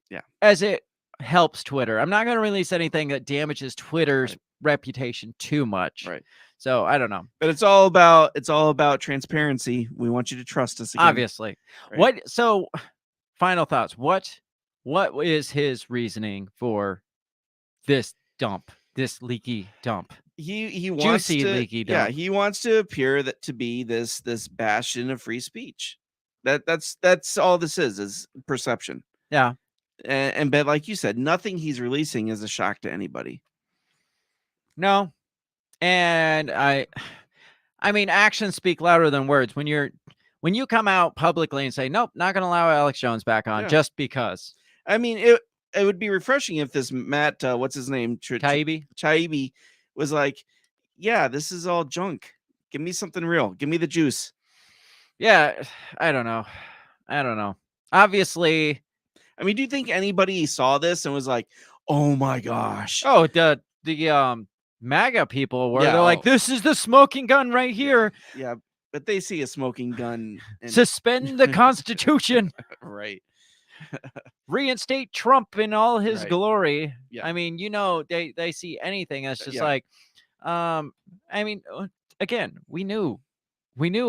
Yeah. as it helps Twitter. I'm not gonna release anything that damages Twitter's Right. reputation too much. Right. So I don't know. But it's all about transparency. We want you to trust us again. Obviously. Right. So final thoughts. What is his reasoning for this dump? This leaky dump? He wants Juicy to, leaky yeah, dump. he wants to appear to be this bastion of free speech. That's all this is perception. Yeah. And but like you said, nothing he's releasing is a shock to anybody. No. And I mean, actions speak louder than words. When you come out publicly and say, nope, not going to allow Alex Jones back on Yeah. just because. I mean, it would be refreshing if this Matt, what's his name, Taibbi was like, yeah, this is all junk. Give me something real. Give me the juice. Yeah, I don't know. Obviously, I mean, do you think anybody saw this and was like, "Oh my gosh"? oh, the MAGA people were Yeah, they're like, oh. this is the smoking gun right here. Yeah, but they see a smoking gun. And, Suspend the Constitution. right. Reinstate Trump in all his Right. glory. Yeah. I mean, they see anything that's just Yeah. like, I mean, again, we knew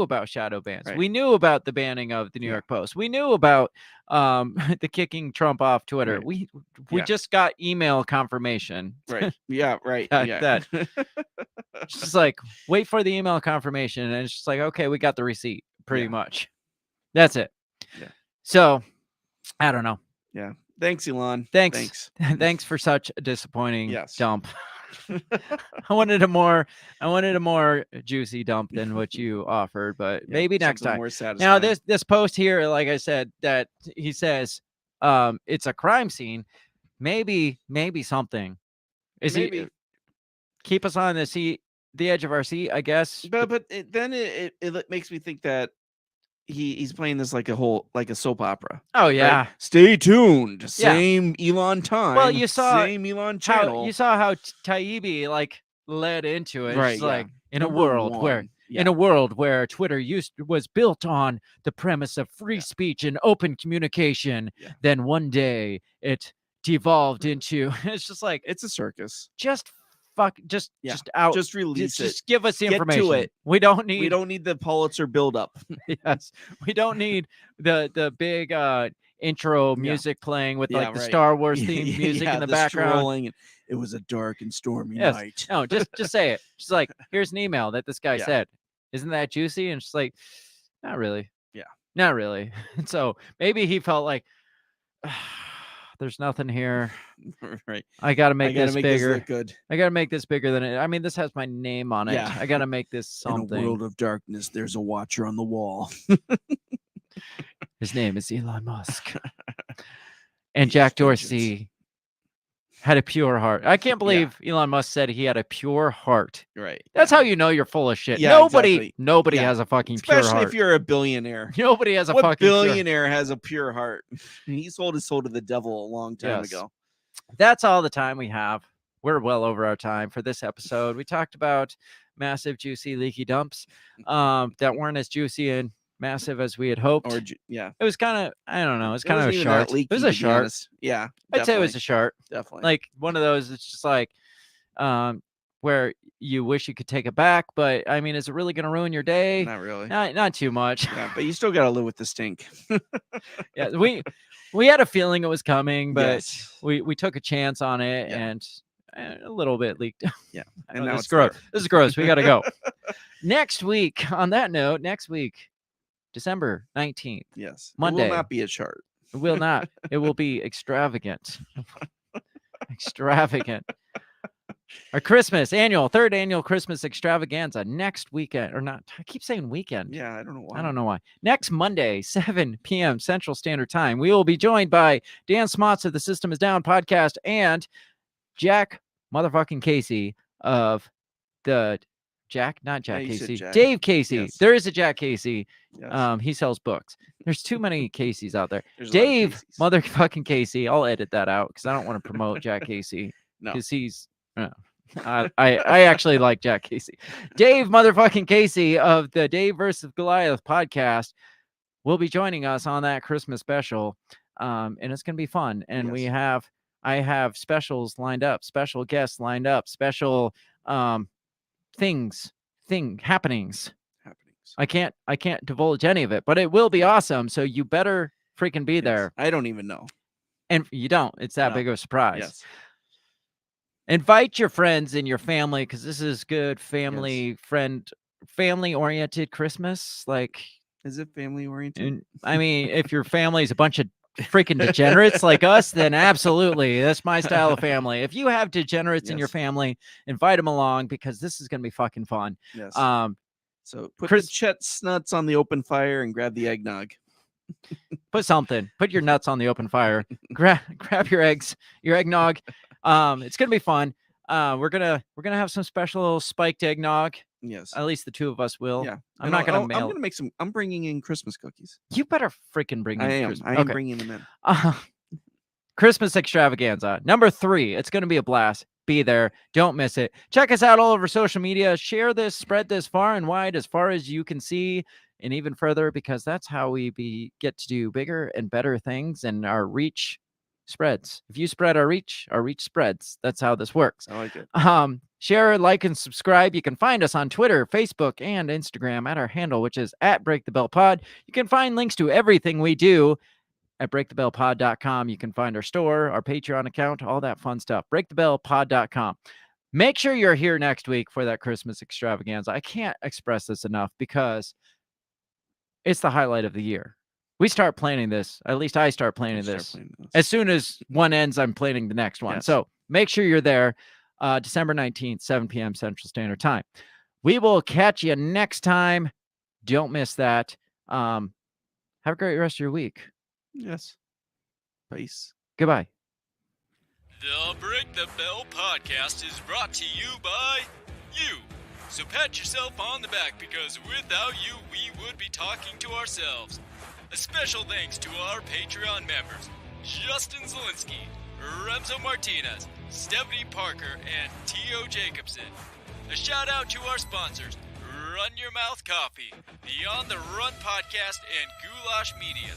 about shadow bans. Right. We knew about the banning of the New Yeah. York Post. We knew about the kicking Trump off Twitter. Right. We Yeah. just got email confirmation. Right. Yeah. Right. That- yeah. that. It's just like, wait for the email confirmation, and it's just like, okay, we got the receipt. Pretty Yeah. much. That's it. Yeah. So I don't know. Yeah. Thanks, Elon. Thanks. Thanks for such a disappointing Yes. dump. I wanted a more juicy dump than what you offered, but Yeah, maybe next something time. More Now satisfying. this post here, like I said, that he says it's a crime scene. Maybe something. Is Maybe. he keep us on the edge of our seat, I guess. But then it makes me think that he's playing this like a soap opera. Oh right? yeah. Stay tuned. Yeah. Same Elon time. Well, you saw same Elon channel. How you saw how Taibbi like led into it. Right, It's yeah. like in Number a world where one. Yeah. in a world where Twitter was built on the premise of free speech and open communication, Yeah. then one day it devolved into it's just like It's a circus. just Just release it. just give us the Get to information. it. We don't need We don't need the Pulitzer buildup. yes. We don't need the big intro music playing with like the right. Star Wars theme music Yeah, in the background. strolling and it was a dark and stormy Yes. night. No, just say it. Just like, here's an email that this guy Yeah. said. Isn't that juicy? And she's like, not really. Yeah. Not really. And so maybe he felt like there's nothing here. Right. I gotta I make gotta this make bigger. this look good. I gotta make this bigger than it. I mean, this has my name on it. Yeah. I gotta make this In a something. world of darkness, there's a watcher on the wall. His name is Elon Musk. And Jack Dorsey had a pure heart. I can't believe Elon Musk said he had a pure heart. Right. That's how you know you're full of shit. Yeah, Nobody exactly. Yeah. has a fucking pure Especially heart. if you're a billionaire. Nobody has a What fucking pure- billionaire has a pure heart? He sold his soul to the devil a long time Yes. ago. That's all the time we have. We're well over our time for this episode. We talked about massive, juicy, leaky dumps that weren't as juicy and massive as we had hoped. Or yeah, It was kind of, I don't know, it was It kind of a wasn't even that shart. It was leaky, a to be shart. honest. Yeah, I'd say it was a definitely, shart. definitely. Like one of those, it's just like where you wish you could take it back, but I mean, is it really going to ruin your day? Not really. Not too much. Yeah, but you still got to live with the stink. Yeah, we had a feeling it was coming, but Yes. we took a chance on it, Yeah. and a little bit leaked. Yeah, I and know, now this is it's gross. there. This is gross. We got to go. Next week, on that note, December 19th, Yes, Monday. It will not be a chart. it will not. It will be extravagant. Extravagant. Our third annual Christmas extravaganza next weekend, or not. I keep saying weekend. Yeah, I don't know why. I don't know why. Next Monday, 7 p.m. Central Standard Time, we will be joined by Dan Smotz of the System is Down podcast and Jack motherfucking Casey of the not Jack Yeah, you said Casey, Jack. Dave Casey. Yes. There is a Jack Casey. Yes. He sells books. There's too many Caseys out there. There's a lot of Dave Caseys. motherfucking Casey. I'll edit that out because I don't want to promote Jack Casey No. because he's. I actually like Jack Casey. Dave motherfucking Casey of the Dave versus Goliath podcast will be joining us on that Christmas special, and it's gonna be fun. And I have specials lined up, special guests lined up, special happenings. I can't divulge any of it, but it will be awesome. So you better freaking be there. I don't even know. And you don't. It's that No. big of a surprise. Yes. Invite your friends and your family because this is good family oriented Christmas. Like, Is it family oriented? and, I mean, if your family's a bunch of freaking degenerates like us, then absolutely, that's my style of family. If you have degenerates in your Yes. family, invite them along because this is gonna be fucking fun. Yes. So put Chris- the chestnuts on the open fire and grab the eggnog. Put your nuts on the open fire. grab your eggs, your eggnog. It's gonna be fun. We're gonna have some special spiked eggnog. Yes. At least the two of us will. Yeah. I'm And not gonna I'm mail. gonna make some. I'm bringing in Christmas cookies. You better freaking bring in I am. Christmas. I am Okay. bringing them in. Christmas extravaganza number 3. It's going to be a blast. Be there. Don't miss it. Check us out all over social media. Share this, spread this far and wide as far as you can see and even further, because that's how we get to do bigger and better things, and our reach spreads. If you spread our reach spreads. That's how this works. I like it. Share, like, and subscribe. You can find us on Twitter, Facebook, and Instagram at our handle, which is at Break the Bell Pod. You can find links to everything we do at breakthebellpod.com. You can find our store, our Patreon account, all that fun stuff. breakthebellpod.com. Make sure you're here next week for that Christmas extravaganza. I can't express this enough because it's the highlight of the year. We start planning this. At least I start planning this. As soon as one ends, I'm planning the next one. Yes. So make sure you're there. December 19th, 7 p.m. Central Standard Time. We will catch you next time. Don't miss that. Have a great rest of your week. Yes. Peace. Goodbye. The Break the Bell podcast is brought to you by you. So pat yourself on the back because without you, we would be talking to ourselves. A special thanks to our Patreon members, Justin Zielinski, Remzo Martinez, Stephanie Parker, and T.O. Jacobson. A shout out to our sponsors, Run Your Mouth Coffee, the On the Run podcast, and Goulash Media.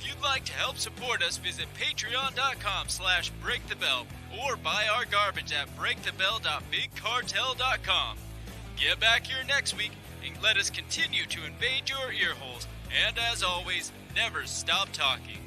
If you'd like to help support us, visit patreon.com/breakthebell or buy our garbage at breakthebell.bigcartel.com. Get back here next week and let us continue to invade your ear holes. And as always, never stop talking.